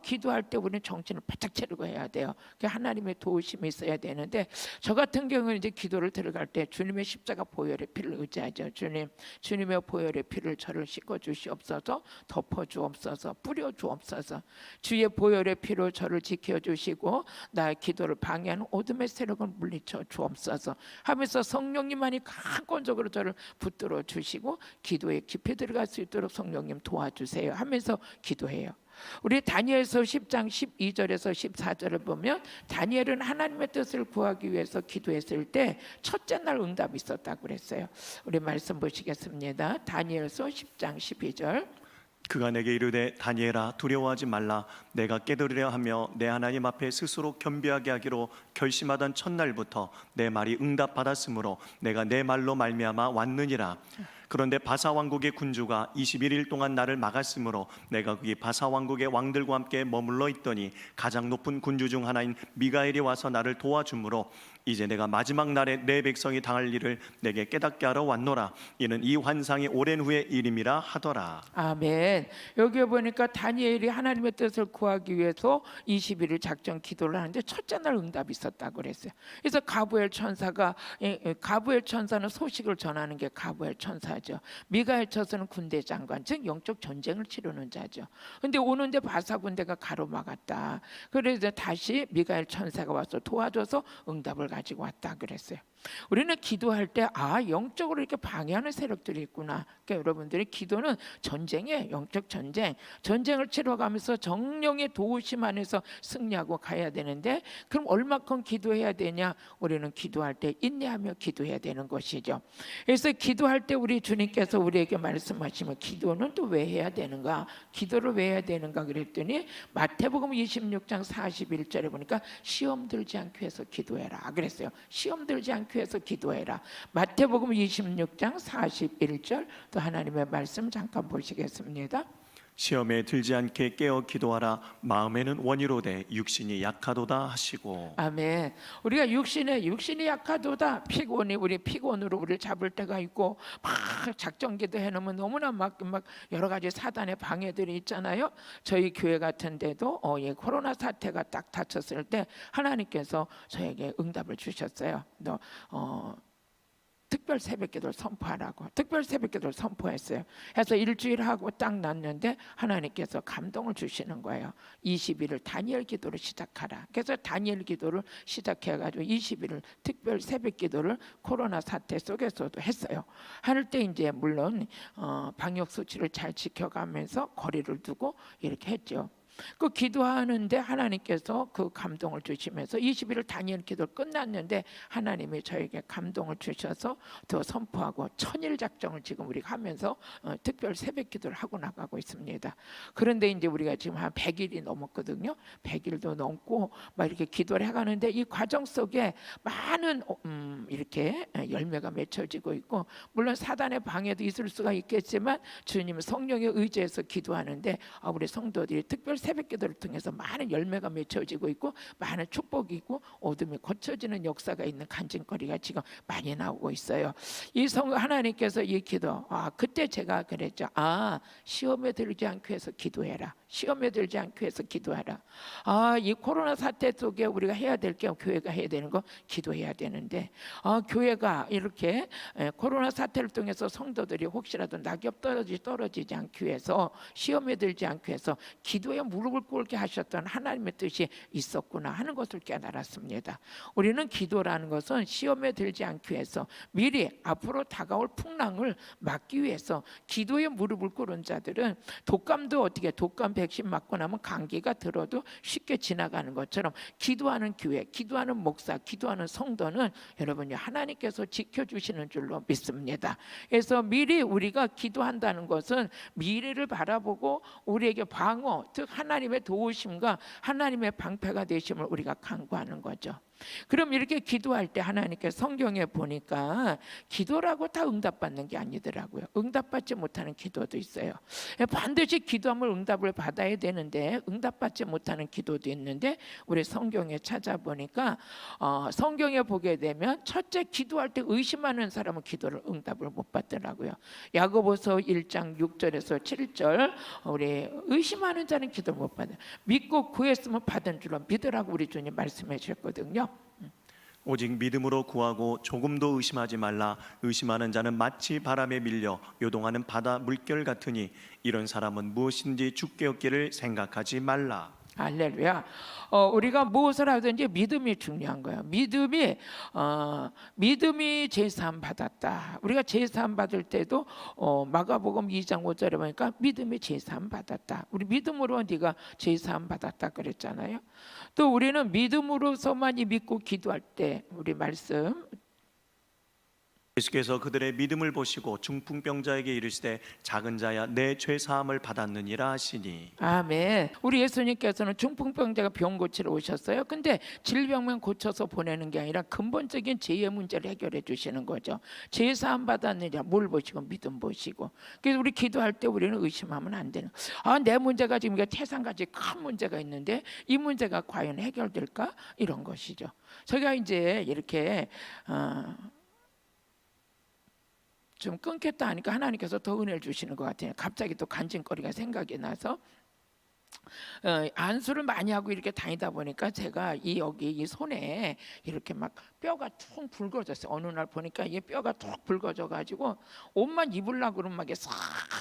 기도할 때 우리는 정신을 바짝 차리고 해야 돼요. 하나님의 도우심이 있어야 되는데 저 같은 경우는 이제 기도를 들어갈 때 주님의 십자가 보혈의 피를 의지하죠. 주님 주님의 보혈의 피를 저를 씻어 주시옵소서. 덮어 주옵소서. 뿌려 주옵소서. 주의 보혈의 피로 저를 지켜 주시고 나의 기도를 방해하는 어둠의 세력을 물리쳐 주옵소서 하면서 성령님만이 강권적으로 저를 붙들어 주시고 기도에 깊이 들어갈 수 있도록 성령님 도와주세요 하면서 기도해요. 우리 다니엘서 10장 12절에서 14절을 보면 다니엘은 하나님의 뜻을 구하기 위해서 기도했을 때 첫째 날 응답이 있었다고 그랬어요. 우리 말씀 보시겠습니다. 다니엘서 10장 12절. 그가 내게 이르되 다니엘아 두려워하지 말라. 내가 깨달으려 하며 내 하나님 앞에 스스로 겸비하게 하기로 결심하던 첫날부터 내 말이 응답받았으므로 내가 내 말로 말미암아 왔느니라. 그런데 바사 왕국의 군주가 21일 동안 나를 막았으므로 내가 거기 바사 왕국의 왕들과 함께 머물러 있더니 가장 높은 군주 중 하나인 미가엘이 와서 나를 도와주므로 이제 내가 마지막 날에 내 백성이 당할 일을 내게 깨닫게 하러 왔노라. 이는 이 환상이 오랜 후의 일임이라 하더라. 아멘. 여기 보니까 다니엘이 하나님의 뜻을 구하기 위해서 21일 작전 기도를 하는데 첫째 날 응답이 있었다고 그랬어요. 그래서 가브엘 천사는 소식을 전하는 게 가브엘 천사죠. 미가엘 천사는 군대 장관, 즉 영적 전쟁을 치르는 자죠. 근데 오는데 바사 군대가 가로막았다. 그래서 다시 미가엘 천사가 와서 도와줘서 응답을 가지고 왔다 그랬어요. 우리는 기도할 때 영적으로 이렇게 방해하는 세력들이 있구나. 그러니까 여러분들이 기도는 전쟁이에요. 영적 전쟁을 치러가면서 정령의 도우심 안에서 승리하고 가야 되는데 그럼 얼마큼 기도해야 되냐? 우리는 기도할 때 인내하며 기도해야 되는 것이죠. 그래서 기도할 때 우리 주님께서 우리에게 말씀하시면 기도는 또 왜 해야 되는가? 기도를 왜 해야 되는가 그랬더니 마태복음 26장 41절에 보니까 시험 들지 않기 위해서 기도해라 그랬어요. 시험 들지 않기 위해서 기도해라. 마태복음 26장 41절 또 하나님의 말씀 잠깐 보시겠습니다. 시험에 들지 않게 깨어 기도하라. 마음에는 원이로되 육신이 약하도다 하시고. 아멘. 우리가 육신이 약하도다. 우리 피곤으로 우리를 잡을 때가 있고 막 작전기도 해놓으면 너무나 막 여러 가지 사단의 방해들이 있잖아요. 저희 교회 같은 데도 코로나 사태가 딱 닥쳤을 때 하나님께서 저에게 응답을 주셨어요. 특별 새벽기도를 선포하라고 특별 새벽기도를 선포했어요. 해서 일주일 하고 딱 났는데 하나님께서 감동을 주시는 거예요. 21일 다니엘 기도를 시작하라. 그래서 다니엘 기도를 시작해가지고 21일 특별 새벽기도를 코로나 사태 속에서도 했어요. 할 때 이제 물론 방역 수치를 잘 지켜가면서 거리를 두고 이렇게 했죠. 그 기도하는데 하나님께서 그 감동을 주시면서 21일 다니엘 기도 끝났는데 하나님이 저에게 감동을 주셔서 더 선포하고 천일 작정을 지금 우리가 하면서 특별 새벽 기도를 하고 나가고 있습니다. 그런데 이제 우리가 지금 한 100일이 넘었거든요. 100일도 넘고 막 이렇게 기도를 해가는데 이 과정 속에 많은 이렇게 열매가 맺혀지고 있고 물론 사단의 방해도 있을 수가 있겠지만 주님 성령의 의지에서 기도하는데 우리 성도들이 특별 새벽기도를 통해서 많은 열매가 맺혀지고 있고 많은 축복이 있고 어둠이 고쳐지는 역사가 있는 간증거리가 지금 많이 나오고 있어요. 이 하나님께서 이 기도 그때 제가 그랬죠. 시험에 들지 않기 위해서 기도해라. 시험에 들지 않기 위해서 기도하라. 이 코로나 사태 속에 우리가 해야 될 게 교회가 해야 되는 거 기도해야 되는데 교회가 이렇게 코로나 사태를 통해서 성도들이 혹시라도 낙엽 떨어지지 않기 위해서 시험에 들지 않기 위해서 기도에 무릎을 꿇게 하셨던 하나님의 뜻이 있었구나 하는 것을 깨달았습니다. 우리는 기도라는 것은 시험에 들지 않기 위해서 미리 앞으로 다가올 풍랑을 막기 위해서 기도에 무릎을 꿇은 자들은 독감 백신 맞고 나면 감기가 들어도 쉽게 지나가는 것처럼 기도하는 교회, 기도하는 목사, 기도하는 성도는 여러분이 하나님께서 지켜주시는 줄로 믿습니다. 그래서 미리 우리가 기도한다는 것은 미래를 바라보고 우리에게 방어, 즉 하나님의 도우심과 하나님의 방패가 되심을 우리가 간구하는 거죠. 그럼 이렇게 기도할 때 하나님께 성경에 보니까 기도라고 다 응답받는 게 아니더라고요. 응답받지 못하는 기도도 있어요. 반드시 기도하면 응답을 받아야 되는데 응답받지 못하는 기도도 있는데 우리 성경에 찾아보니까 성경에 보게 되면 첫째 기도할 때 의심하는 사람은 기도를 응답을 못 받더라고요. 야고보서 1장 6절에서 7절 우리 의심하는 자는 기도를 못 받아요. 믿고 구했으면 받은 줄로 믿으라고 우리 주님 말씀해 주셨거든요. 오직 믿음으로 구하고 조금도 의심하지 말라. 의심하는 자는 마치 바람에 밀려 요동하는 바다 물결 같으니 이런 사람은 무엇인지 주께 얻기를 생각하지 말라. 할렐루야. 우리가 무엇을 하든지 믿음이 중요한 거예요. 믿음이 제사함 받았다. 우리가 제사함 받을 때도 마가복음 2장 5절에 보니까 믿음이 제사함 받았다. 우리 믿음으로 네가 제사함 받았다 그랬잖아요. 또 우리는 믿음으로서만 믿고 기도할 때 우리 말씀 예수께서 그들의 믿음을 보시고 중풍병자에게 이르시되 작은 자야 내 죄 사함을 받았느니라 하시니. 아멘. 우리 예수님께서는 중풍병자가 병 고치러 오셨어요. 근데 질병만 고쳐서 보내는 게 아니라 근본적인 죄의 문제를 해결해 주시는 거죠. 죄 사함 받았느냐 뭘 보시고 믿음 보시고. 그래서 우리 기도할 때 우리는 의심하면 안 되는. 내 문제가 지금 태산같이 큰 문제가 있는데 이 문제가 과연 해결될까? 이런 것이죠. 저희가 이제 이렇게 좀 끊겠다 하니까 하나님께서 더 은혜를 주시는 것 같아요. 갑자기 또 간증거리가 생각이 나서 안수를 많이 하고 이렇게 다니다 보니까 제가 여기 이 손에 이렇게 막 뼈가 툭 붉어졌어요. 어느 날 보니까 이게 뼈가 툭 붉어져 가지고 옷만 입으려고 그러면 막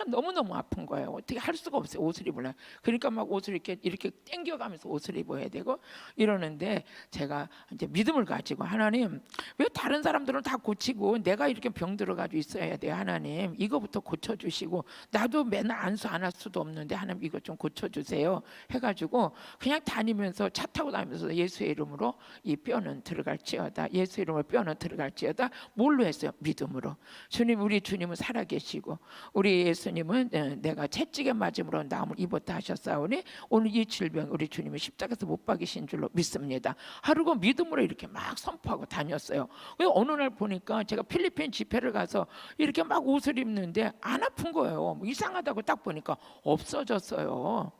너무너무 아픈 거예요. 어떻게 할 수가 없어요. 옷을 입으려. 그러니까 막 옷을 이렇게 당겨가면서 옷을 입어야 되고 이러는데 제가 이제 믿음을 가지고 하나님 왜 다른 사람들은 다 고치고 내가 이렇게 병 들어가지고 있어야 돼요. 하나님 이거부터 고쳐주시고 나도 맨날 안수 안 할 수도 없는데 하나님 이거 좀 고쳐주세요. 해가지고 그냥 다니면서 차 타고 다니면서 예수의 이름으로 이 뼈는 들어갈지어다. 예수의 이름으로 뼈는 들어갈지어다. 뭘로 했어요? 믿음으로. 주님 우리 주님은 살아계시고 우리 예수님은 내가 채찍에 맞음으로 나음을 입었다 하셨사오니 오늘 이 질병 우리 주님이 십자가에서 못 박이신 줄로 믿습니다. 하루고 믿음으로 이렇게 막 선포하고 다녔어요. 어느 날 보니까 제가 필리핀 집회를 가서 이렇게 막 옷을 입는데 안 아픈 거예요. 이상하다고 딱 보니까 없어졌어요.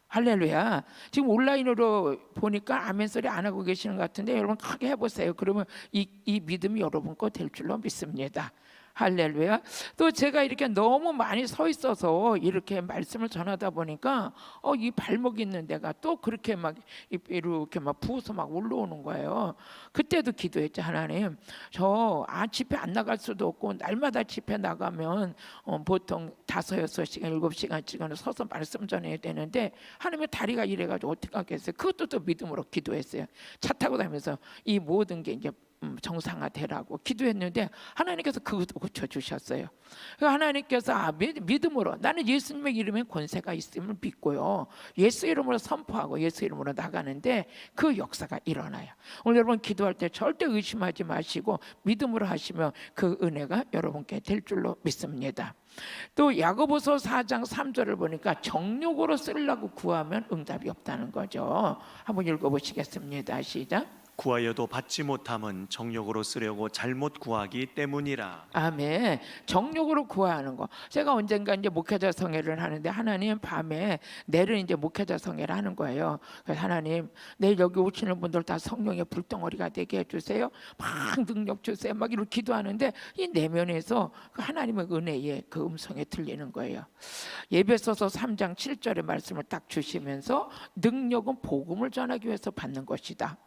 할렐루야. 지금 온라인으로 보니까 아멘 소리 안 하고 계시는 것 같은데 여러분 크게 해보세요. 그러면 이 믿음이 여러분 거 될 줄로 믿습니다. 할렐루야. 또 제가 이렇게 너무 많이 서 있어서 이렇게 말씀을 전하다 보니까 이 발목 있는 데가 또 그렇게 막 이렇게 막 부어서 막 올라오는 거예요. 그때도 기도했죠. 하나님 저 집회 안 나갈 수도 없고 날마다 집회 나가면 보통 5, 6시간 7시간씩은 서서 말씀 전해야 되는데 하나님의 다리가 이래가지고 어떻게 하겠어요. 그것도 또 믿음으로 기도했어요. 차 타고 다니면서 이 모든 게 이제 정상화되라고 기도했는데 하나님께서 그것도 고쳐주셨어요. 하나님께서 믿음으로 나는 예수님의 이름에 권세가 있음을 믿고요 예수 이름으로 선포하고 예수 이름으로 나가는데 그 역사가 일어나요. 오늘 여러분 기도할 때 절대 의심하지 마시고 믿음으로 하시면 그 은혜가 여러분께 될 줄로 믿습니다. 또 야고보서 4장 3절을 보니까 정욕으로 쓰려고 구하면 응답이 없다는 거죠. 한번 읽어보시겠습니다. 시작. 구하여도 받지 못함은 정욕으로 쓰려고 잘못 구하기 때문이라. 아멘. 정욕으로 구하는 거. 제가 언젠가 이제 목회자 성회를 하는데 하나님 밤에 내일은 이제 목회자 성회를 하는 거예요. 그래서 하나님 내일 여기 오시는 분들 다 성령의 불덩어리가 되게 해주세요. 막 능력 주세요. 막 이렇게 기도하는데 이 내면에서 그 하나님의 은혜에 그 음성에 들리는 거예요. 에베소서 3장 7절의 말씀을 딱 주시면서 능력은 복음을 전하기 위해서 받는 것이다.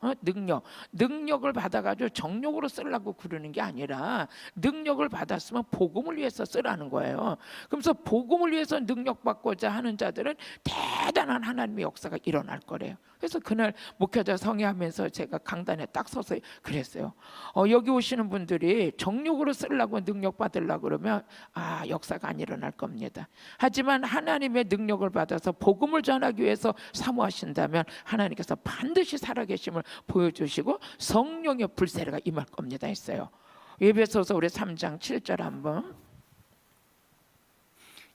능력을 받아가지고 정욕으로 쓰려고 그러는 게 아니라 능력을 받았으면 복음을 위해서 쓰라는 거예요. 그래서 복음을 위해서 능력 받고자 하는 자들은 대단한 하나님의 역사가 일어날 거래요. 그래서 그날 목회자 성회하면서 제가 강단에 딱 서서 그랬어요. 여기 오시는 분들이 정욕으로 쓰려고 능력 받으려고 그러면 역사가 안 일어날 겁니다. 하지만 하나님의 능력을 받아서 복음을 전하기 위해서 사모하신다면 하나님께서 반드시 살아계심을 보여주시고 성령의 불세례가 임할 겁니다 했어요. 에베소서 우리 3장 7절 한번.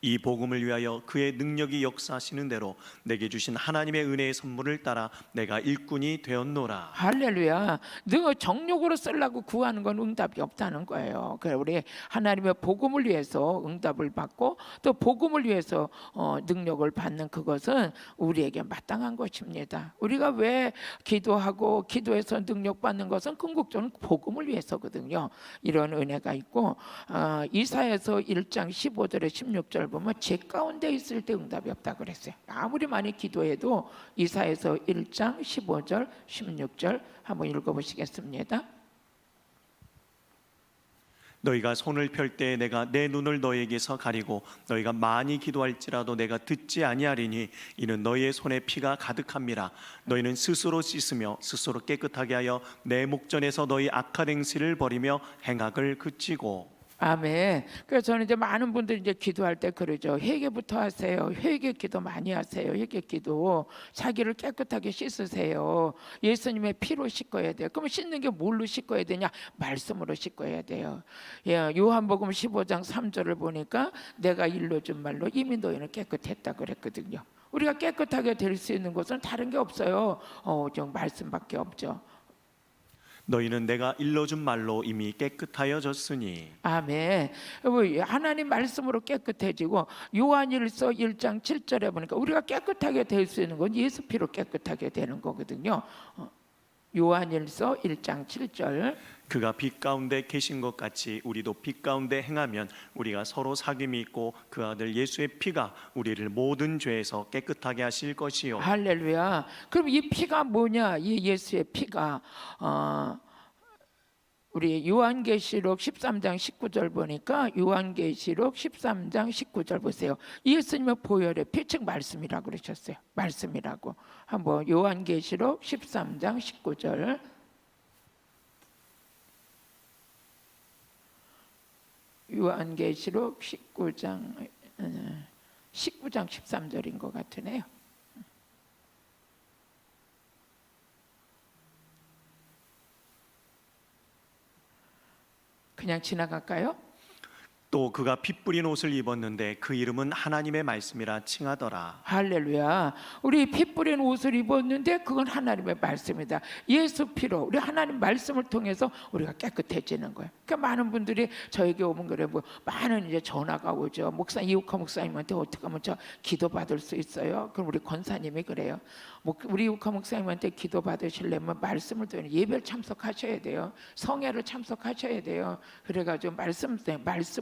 이 복음을 위하여 그의 능력이 역사하시는 대로 내게 주신 하나님의 은혜의 선물을 따라 내가 일꾼이 되었노라. 할렐루야. 정욕으로 쓰려고 구하는 건 응답이 없다는 거예요. 그래 우리 하나님의 복음을 위해서 응답을 받고 또 복음을 위해서 능력을 받는 그것은 우리에게 마땅한 것입니다. 우리가 왜 기도하고 기도해서 능력 받는 것은 궁극적으로 복음을 위해서거든요. 이런 은혜가 있고 이사야서 1장 15절에 16절 보면 제 가운데 있을 때 응답이 없다 그랬어요. 아무리 많이 기도해도 이사야서 1장 15절 16절 한번 읽어보시겠습니다. 너희가 손을 펼 때 내가 내 눈을 너희에게서 가리고 너희가 많이 기도할지라도 내가 듣지 아니하리니 이는 너희의 손에 피가 가득함이라. 너희는 스스로 씻으며 스스로 깨끗하게 하여 내 목전에서 너희 악한 행실을 버리며 행악을 그치고. 아멘. 그래서 저는 이제 많은 분들이 이제 기도할 때 그러죠. 회개부터 하세요. 회개 기도 많이 하세요. 회개 기도. 자기를 깨끗하게 씻으세요. 예수님의 피로 씻어야 돼요. 그럼 씻는 게 뭘로 씻어야 되냐? 말씀으로 씻어야 돼요. 예, 요한복음 15장 3절을 보니까 내가 일러준 말로 이미 너희는 깨끗했다 그랬거든요. 우리가 깨끗하게 될 수 있는 것은 다른 게 없어요. 좀 말씀밖에 없죠. 너희는 내가 일러준 말로 이미 깨끗하여졌으니. 아멘. 하나님 말씀으로 깨끗해지고 요한일서 1장 7절에 보니까 우리가 깨끗하게 될 수 있는 건 예수 피로 깨끗하게 되는 거거든요. 요한일서 1장 7절. 그가 빛 가운데 계신 것 같이 우리도 빛 가운데 행하면 우리가 서로 사귐이 있고 그 아들 예수의 피가 우리를 모든 죄에서 깨끗하게 하실 것이요. 할렐루야. 그럼 이 피가 뭐냐? 이 예수의 피가 우리 요한계시록 13장 19절 보니까 요한계시록 13장 19절 보세요. 예수님의 보혈의 피, 즉 말씀이라고 그러셨어요. 말씀이라고. 한번 요한계시록 13장 19절. 요한계시록 19장 13절인 것 같으네요. 그냥 지나갈까요? 또 그가 피 뿌린 옷을 입었는데 그 이름은 하나님의 말씀이라 칭하더라. 할렐루야. 우리 피 뿌린 옷을 입었는데 그건 하나님의 말씀이다. 예수 피로 우리 하나님 말씀을 통해서 우리가 깨끗해지는 거예요. 그러니까 많은 분들이 저에게 오면 그래 뭐 많은 이제 전화가 오죠. 목사 이욱하 목사님한테 어떻게 하면 저 기도 받을 수 있어요? 그럼 우리 권사님이 그래요. 우리 이욱하 목사님한테 기도 받으시려면 말씀을 듣는 예배를 참석하셔야 돼요. 성회를 참석하셔야 돼요. 그래가지고 말씀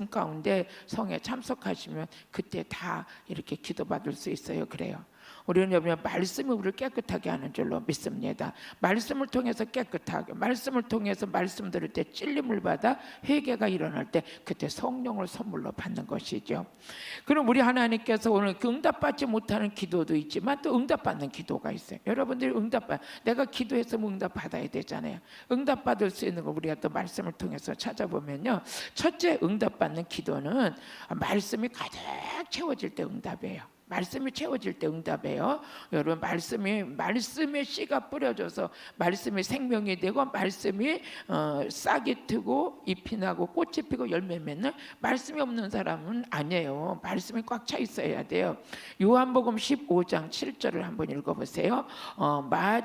가운데 성에 참석하시면 그때 다 이렇게 기도받을 수 있어요. 그래요. 우리는 여러분 말씀이 우리를 깨끗하게 하는 줄로 믿습니다. 말씀을 통해서 깨끗하게, 말씀을 통해서 말씀 들을 때 찔림을 받아 회개가 일어날 때 그때 성령을 선물로 받는 것이죠. 그럼 우리 하나님께서 오늘 응답받지 못하는 기도도 있지만 또 응답받는 기도가 있어요. 여러분들이 내가 기도해서 응답받아야 되잖아요. 응답받을 수 있는 거 우리가 또 말씀을 통해서 찾아보면요. 첫째 응답받는 기도는 말씀이 가득 채워질 때 응답이에요. 말씀이 채워질 때 응답해요. 여러분 말씀의 씨가 뿌려져서 말씀이 생명이 되고 말씀이 싹이 트고 잎이 나고 꽃이 피고 열매 맺는 말씀이 없는 사람은 아니에요. 말씀이 꽉 차 있어야 돼요. 요한복음 15장 7절을 한번 읽어보세요.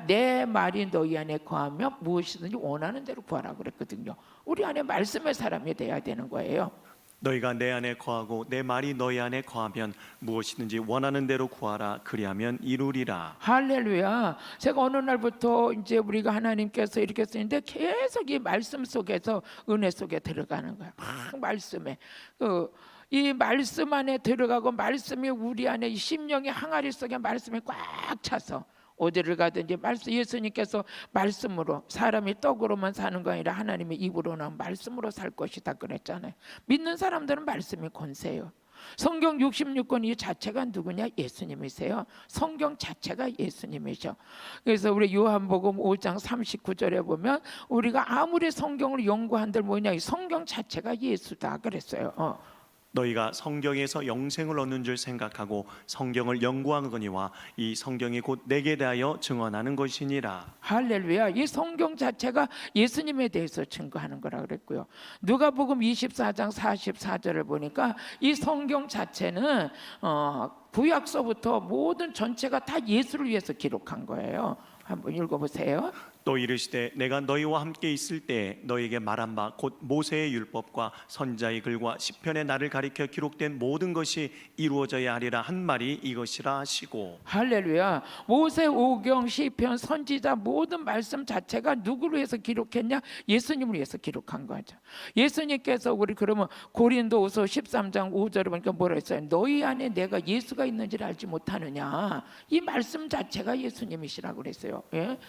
내 말이 너희 안에 거하며 무엇이든지 원하는 대로 구하라 그랬거든요. 우리 안에 말씀의 사람이 돼야 되는 거예요. 너희가 내 안에 거하고 내 말이 너희 안에 거하면 무엇이든지 원하는 대로 구하라. 그리하면 이루리라. 할렐루야. 제가 어느 날부터 이제 우리가 하나님께서 이렇게 쓰는데 계속 이 말씀 속에서 은혜 속에 들어가는 거야. 막 말씀에 이 말씀 안에 들어가고 말씀이 우리 안에 이 심령의 항아리 속에 말씀이 꽉 차서 어디를 가든지 말씀 예수님께서 말씀으로 사람이 떡으로만 사는 거 아니라 하나님의 입으로 나온 말씀으로 살 것이다 그랬잖아요. 믿는 사람들은 말씀이 권세예요. 성경 66권 이 자체가 누구냐? 예수님이세요. 성경 자체가 예수님이죠. 그래서 우리 요한복음 5장 39절에 보면 우리가 아무리 성경을 연구한들 뭐냐? 이 성경 자체가 예수다 그랬어요. 너희가 성경에서 영생을 얻는 줄 생각하고 성경을 연구하거니와 이 성경이 곧 내게 대하여 증언하는 것이니라. 할렐루야. 이 성경 자체가 예수님에 대해서 증거하는 거라 그랬고요. 누가복음 24장 44절을 보니까 이 성경 자체는 구약서부터 모든 전체가 다 예수를 위해서 기록한 거예요. 한번 읽어보세요. 또 이르시되 내가 너희와 함께 있을 때 너희에게 말한 바 곧 모세의 율법과 선지자의 글과 시편의 나를 가리켜 기록된 모든 것이 이루어져야 하리라 한 말이 이것이라 하시고. 할렐루야. 모세 오경 시편 선지자 모든 말씀 자체가 누구를 위해서 기록했냐? 예수님을 위해서 기록한 거죠. 예수님께서 우리 그러면 고린도후서 13장 5절에 보니까 뭐라 했어요? 너희 안에 내가 예수가 있는지를 알지 못하느냐? 이 말씀 자체가 예수님이시라고 그랬어요. 예?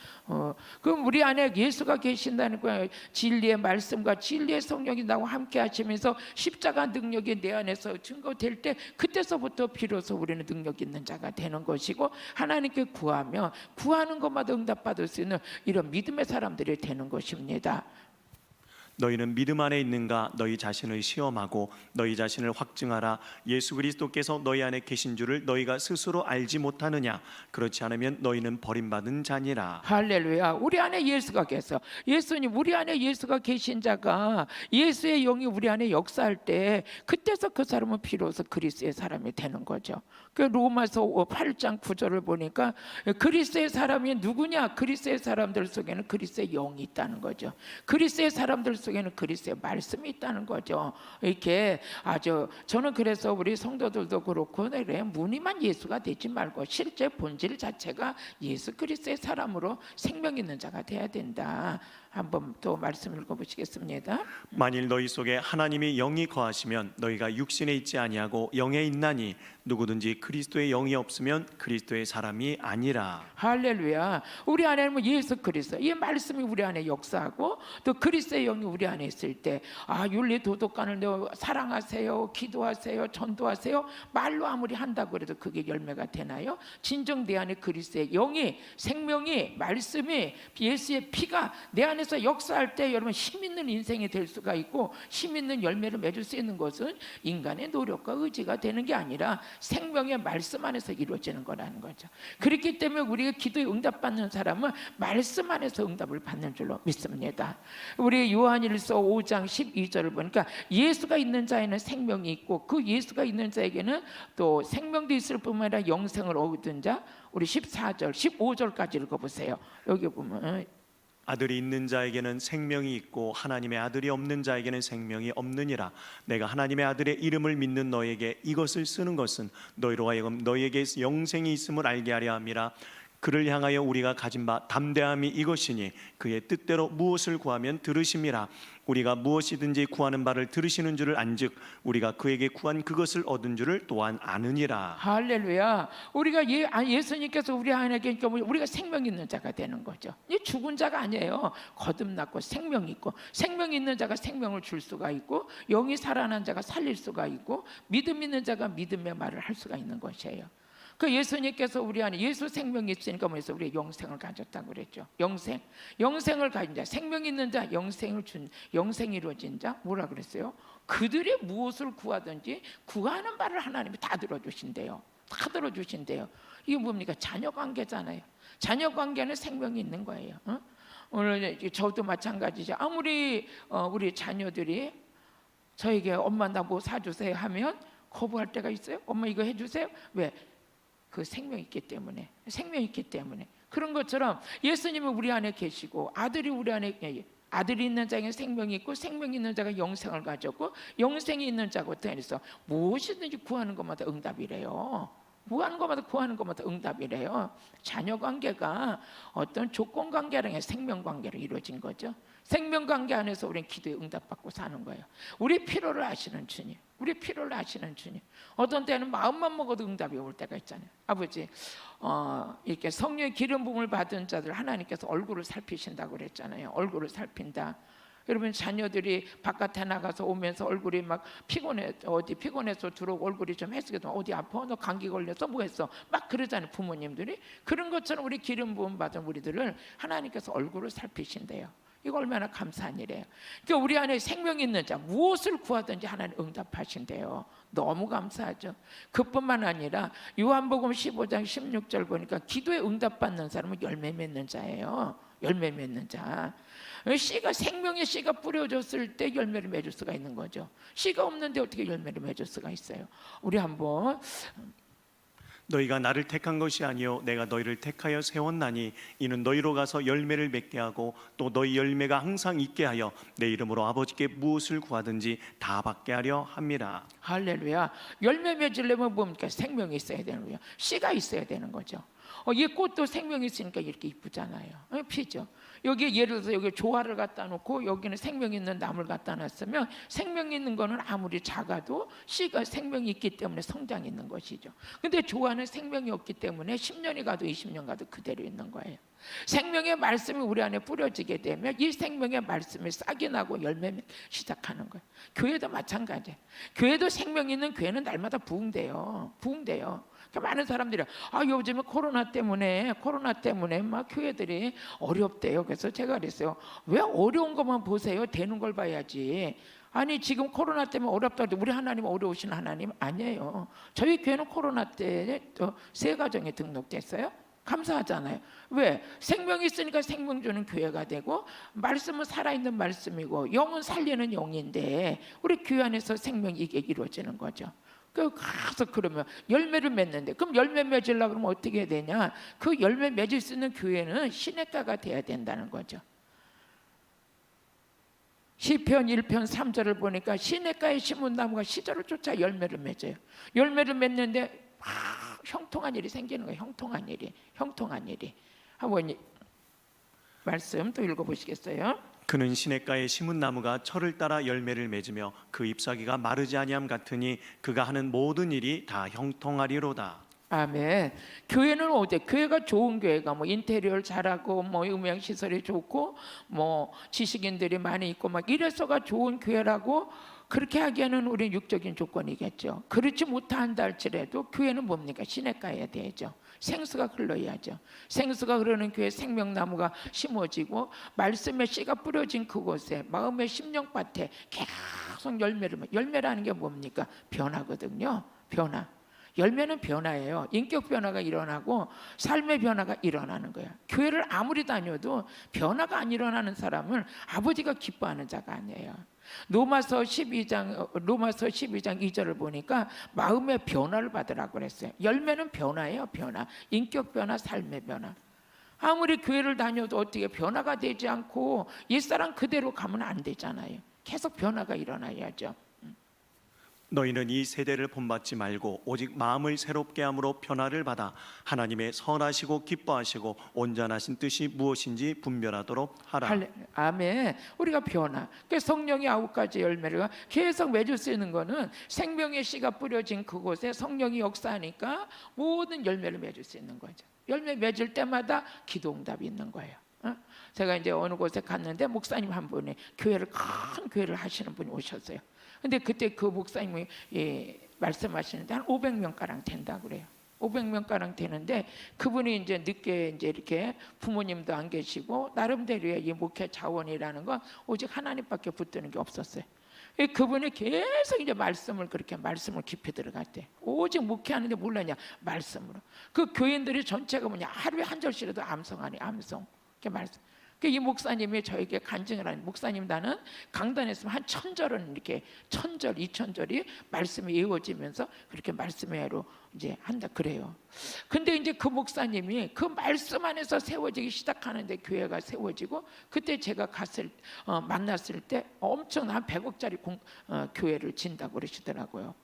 그럼 우리 안에 예수가 계신다는 거예요. 진리의 말씀과 진리의 성령이 나와 함께 하시면서 십자가 능력이 내 안에서 증거될 때 그때서부터 비로소 우리는 능력 있는 자가 되는 것이고 하나님께 구하며 구하는 것마다 응답받을 수 있는 이런 믿음의 사람들이 되는 것입니다. 너희는 믿음 안에 있는가? 너희 자신을 시험하고 너희 자신을 확증하라. 예수 그리스도께서 너희 안에 계신 줄을 너희가 스스로 알지 못하느냐? 그렇지 않으면 너희는 버림받은 자니라. 할렐루야. 우리 안에 예수가 계셔. 예수님, 우리 안에 예수가 계신 자가 예수의 영이 우리 안에 역사할 때 그때서 그 사람은 비로소 그리스도의 사람이 되는 거죠. 그 로마서 8장 9절을 보니까 그리스도의 사람이 누구냐? 그리스도의 사람들 속에는 그리스도의 영이 있다는 거죠. 그리스도의 사람들 속에는 그리스도의 말씀이 있다는 거죠. 이렇게 아주 저는 그래서 우리 성도들도 그렇고 그래 무늬만 예수가 되지 말고 실제 본질 자체가 예수 그리스도의 사람으로 생명 있는 자가 돼야 된다. 한번 또 말씀 읽어보시겠습니다. 만일 너희 속에 하나님의 영이 거하시면 너희가 육신에 있지 아니하고 영에 있나니 누구든지 그리스도의 영이 없으면 그리스도의 사람이 아니라. 할렐루야. 우리 안에는 예수 그리스도 이 말씀이 우리 안에 역사하고 또 그리스도의 영이 우리 안에 있을 때 윤리 도덕관을 사랑하세요, 기도하세요, 전도하세요 말로 아무리 한다고 해도 그게 열매가 되나요? 진정 내 안에 그리스도의 영이 생명이 말씀이 예수의 피가 내 안에서 역사할 때 여러분 힘 있는 인생이 될 수가 있고 힘 있는 열매를 맺을 수 있는 것은 인간의 노력과 의지가 되는 게 아니라 생명의 말씀 안에서 이루어지는 거라는 거죠. 그렇기 때문에 우리가 기도에 응답받는 사람은 말씀 안에서 응답을 받는 줄로 믿습니다. 우리 요한일서 5장 12절을 보니까 예수가 있는 자에는 생명이 있고 그 예수가 있는 자에게는 또 생명도 있을 뿐만 아니라 영생을 얻은 자. 우리 14절 15절까지 읽어보세요. 여기 보면 아들이 있는 자에게는 생명이 있고 하나님의 아들이 없는 자에게는 생명이 없느니라. 내가 하나님의 아들의 이름을 믿는 너에게 이것을 쓰는 것은 너희로 하여금 너희에게 영생이 있음을 알게 하려 함이라. 그를 향하여 우리가 가진 바 담대함이 이것이니 그의 뜻대로 무엇을 구하면 들으심이라. 우리가 무엇이든지 구하는 바를 들으시는 줄을 안즉 우리가 그에게 구한 그것을 얻은 줄을 또한 아느니라. 할렐루야. 우리가 예수님께서 우리 안에 계니까 우리가 생명 있는 자가 되는 거죠. 이 죽은 자가 아니에요. 거듭났고 생명 있고 생명 있는 자가 생명을 줄 수가 있고 영이 살아난 자가 살릴 수가 있고 믿음 있는 자가 믿음의 말을 할 수가 있는 것이에요. 그 예수님께서 우리 안에 예수 생명이 있으니까 뭐해서 우리 영생을 가졌다고 그랬죠. 영생을 가진 자, 생명 있는 자, 영생이 이루어진 자 뭐라 그랬어요? 그들이 무엇을 구하든지 구하는 바를 하나님이 다 들어주신대요. 다 들어주신대요. 이게 뭡니까? 자녀 관계잖아요. 자녀 관계는 생명이 있는 거예요. 오늘 저도 마찬가지죠. 아무리 우리 자녀들이 저에게 엄마 나 뭐 사주세요 하면 거부할 때가 있어요. 엄마 이거 해주세요. 왜? 그 생명이 있기 때문에 그런 것처럼 예수님은 우리 안에 계시고 아들이 우리 안에 아들이 있는 자에게 생명이 있고 생명이 있는 자가 영생을 가졌고 영생이 있는 자가 해서 무엇이든지 구하는 것마다 응답이래요. 구하는 것마다 응답이래요. 자녀 관계가 어떤 조건 관계랑 생명 관계로 이루어진 거죠. 생명 관계 안에서 우리는 기도에 응답받고 사는 거예요. 우리 필요를 아시는 주님. 어떤 때는 마음만 먹어도 응답이 올 때가 있잖아요. 아버지, 이렇게 성령의 기름 부음을 받은 자들 하나님께서 얼굴을 살피신다고 그랬잖아요. 얼굴을 살핀다. 여러분 자녀들이 바깥에 나가서 오면서 얼굴이 막 피곤해서 들어오고 얼굴이 좀 헬스게도 어디 아파? 너 감기 걸려서 뭐 했어? 막 그러잖아요. 부모님들이. 그런 것처럼 우리 기름 부음 받은 우리들을 하나님께서 얼굴을 살피신대요. 이거 얼마나 감사한 일이에요. 그러니까 우리 안에 생명이 있는 자 무엇을 구하든지 하나님 응답하신대요. 너무 감사하죠. 그뿐만 아니라 요한복음 15장 16절 보니까 기도에 응답받는 사람은 열매 맺는 자예요. 열매 맺는 자. 생명의 씨가 뿌려졌을 때 열매를 맺을 수가 있는 거죠. 씨가 없는데 어떻게 열매를 맺을 수가 있어요? 우리 한번 너희가 나를 택한 것이 아니요 내가 너희를 택하여 세웠나니 이는 너희로 가서 열매를 맺게 하고 또 너희 열매가 항상 있게 하여 내 이름으로 아버지께 무엇을 구하든지 다 받게 하려 함이라. 할렐루야. 열매 맺으려면 뭡니까? 생명이 있어야 되는 거예요. 씨가 있어야 되는 거죠. 이 꽃도 생명이 있으니까 이렇게 이쁘잖아요. 피죠. 여기 예를 들어서 여기 조화를 갖다 놓고 여기는 생명 있는 나무를 갖다 놨으면 생명 있는 거는 아무리 작아도 씨가 생명이 있기 때문에 성장이 있는 것이죠. 근데 조화는 안에 생명이 없기 때문에 10년이 가도 20년 가도 그대로 있는 거예요. 생명의 말씀이 우리 안에 뿌려지게 되면 이 생명의 말씀이 싹이 나고 열매 시작하는 거예요. 교회도 마찬가지예요. 교회도 생명 있는 교회는 날마다 부흥돼요. 그러니까 많은 사람들이 요즘에 코로나 때문에 막 교회들이 어렵대요. 그래서 제가 그랬어요. 왜 어려운 것만 보세요? 되는 걸 봐야지. 아니 지금 코로나 때문에 어렵다고 우리 하나님 어려우신 하나님 아니에요. 저희 교회는 코로나 때 새 가정에 등록됐어요. 감사하잖아요. 왜? 생명이 있으니까 생명 주는 교회가 되고, 말씀은 살아있는 말씀이고 영은 살리는 영인데 우리 교회 안에서 생명이 이게 이루어지는 거죠. 가서 그러면 열매를 맺는데, 그럼 열매 맺으려고 그러면 어떻게 해야 되냐? 그 열매 맺을 수 있는 교회는 시냇가가 돼야 된다는 거죠. 시편 1편 3절을 보니까 시냇가에 심은 나무가 시절을 쫓아 열매를 맺어요. 열매를 맺는데 형통한 일이 생기는 거예요. 형통한 일이. 한번 말씀 또 읽어보시겠어요? 그는 시냇가에 심은 나무가 철을 따라 열매를 맺으며 그 잎사귀가 마르지 아니함 같으니 그가 하는 모든 일이 다 형통하리로다. 아멘. 교회는 어때? 교회가 좋은 교회가 뭐 인테리어를 잘하고 뭐 음향 시설이 좋고 뭐 지식인들이 많이 있고 막 이래서가 좋은 교회라고 그렇게 하기에는 우리 육적인 조건이겠죠. 그렇지 못한다 할지라도 교회는 뭡니까? 시냇가에 되죠. 생수가 흘러야죠. 생수가 흐르는 교회 생명나무가 심어지고 말씀의 씨가 뿌려진 그곳에 마음의 심령밭에 계속 열매라는 게 뭡니까? 변화거든요. 변화. 열매는 변화예요. 인격 변화가 일어나고 삶의 변화가 일어나는 거예요. 교회를 아무리 다녀도 변화가 안 일어나는 사람은 아버지가 기뻐하는 자가 아니에요. 로마서 12장 2절을 보니까 마음의 변화를 받으라고 그랬어요. 열매는 변화예요. 변화. 인격 변화, 삶의 변화. 아무리 교회를 다녀도 어떻게 변화가 되지 않고 옛사람 그대로 가면 안 되잖아요. 계속 변화가 일어나야죠. 너희는 이 세대를 본받지 말고 오직 마음을 새롭게 함으로 변화를 받아 하나님의 선하시고 기뻐하시고 온전하신 뜻이 무엇인지 분별하도록 하라. 아멘. 우리가 변화. 그 성령의 9가지 열매를 계속 맺을 수 있는 거는 생명의 씨가 뿌려진 그곳에 성령이 역사하니까 모든 열매를 맺을 수 있는 거죠. 열매 맺을 때마다 기도응답이 있는 거예요. 제가 이제 어느 곳에 갔는데 목사님 한 분이 큰 교회를 하시는 분이 오셨어요. 근데 그때 그 목사님이 말씀하시는데 한 500명 가량 된다 그래요. 500명 가량 되는데 그분이 이제 늦게 이제 이렇게 부모님도 안 계시고 나름대로의 이 목회 자원이라는 건 오직 하나님밖에 붙드는 게 없었어요. 그분이 계속 이제 말씀을 깊이 들어갔대. 오직 목회하는데 몰랐냐? 말씀으로. 그 교인들이 전체가 뭐냐? 하루에 한 절씩이라도 암송하니 암송. 이렇게 말씀. 이 목사님이 저에게 간증을 하는 목사님 나는 강단에 있으면 한 1000절은 이렇게 1000절, 2000절이 말씀이 이어지면서 그렇게 말씀회로 이제 한다 그래요. 근데 이제 그 목사님이 그 말씀 안에서 세워지기 시작하는데 교회가 세워지고 그때 제가 만났을 때 엄청난 100억짜리 교회를 진다고 그러시더라고요.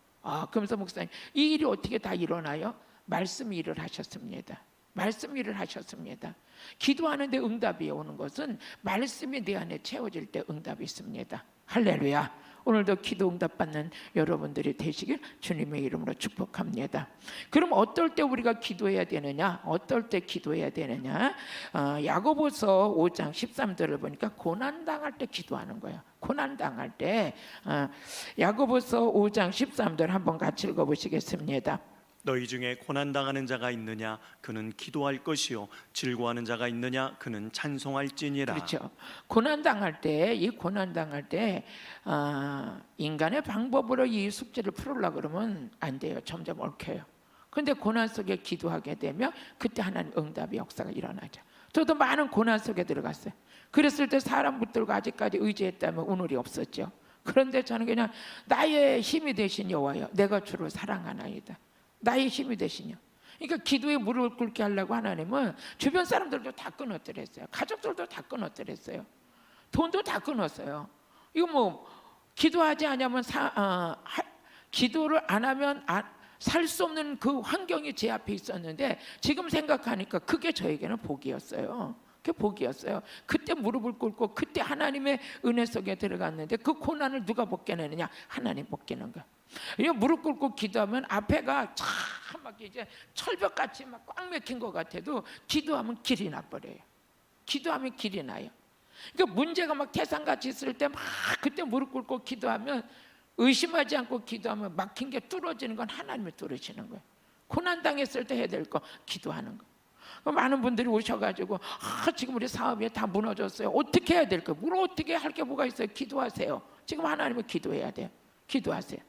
그러면서 목사님 이 일이 어떻게 다 일어나요? 말씀 일을 하셨습니다. 말씀 일을 하셨습니다. 기도하는데 응답이 오는 것은 말씀이 내 안에 채워질 때 응답이 있습니다. 할렐루야. 오늘도 기도 응답 받는 여러분들이 되시길 주님의 이름으로 축복합니다. 그럼 어떨 때 우리가 기도해야 되느냐? 야고보서 5장 13절을 보니까 고난당할 때 기도하는 거예요. 고난당할 때 야고보서 5장 13절 한번 같이 읽어보시겠습니다. 너희 중에 고난당하는 자가 있느냐? 그는 기도할 것이요 즐거워하는 자가 있느냐? 그는 찬송할지니라. 그렇죠. 고난당할 때 인간의 방법으로 이 숙제를 풀으려고 그러면 안 돼요. 점점 얽혀요. 그런데 고난 속에 기도하게 되면 그때 하나님 응답의 역사가 일어나죠. 저도 많은 고난 속에 들어갔어요. 그랬을 때 사람 붙들고 아직까지 의지했다면 운울이 없었죠. 그런데 저는 그냥 나의 힘이 되신 여호와여 내가 주를 사랑하나이다. 나의 힘이 되시냐. 그러니까 기도에 무릎을 꿇게 하려고 하나님은 주변 사람들도 다 끊어뜨렸어요. 가족들도 다 끊어뜨렸어요. 돈도 다 끊었어요. 이거 뭐 기도하지 않으면 기도를 안 하면 살 수 없는 그 환경이 제 앞에 있었는데 지금 생각하니까 그게 저에게는 복이었어요. 그게 복이었어요. 그때 무릎을 꿇고 그때 하나님의 은혜 속에 들어갔는데 그 고난을 누가 벗겨내느냐? 하나님 벗기는 거야. 무릎 꿇고 기도하면 앞에가 참 막 막 이제 철벽같이 막 꽉 막힌 것 같아도 기도하면 길이 나버려요. 기도하면 길이 나요. 그러니까 문제가 막 태산같이 있을 때 막 그때 무릎 꿇고 기도하면, 의심하지 않고 기도하면 막힌 게 뚫어지는 건 하나님이 뚫으시는 거예요. 고난 당했을 때 해야 될 거 기도하는 거. 많은 분들이 오셔가지고 지금 우리 사업이 다 무너졌어요. 어떻게 해야 될까? 뭘 어떻게 할 게 뭐가 있어요? 기도하세요. 지금 하나님은 기도해야 돼요. 기도하세요.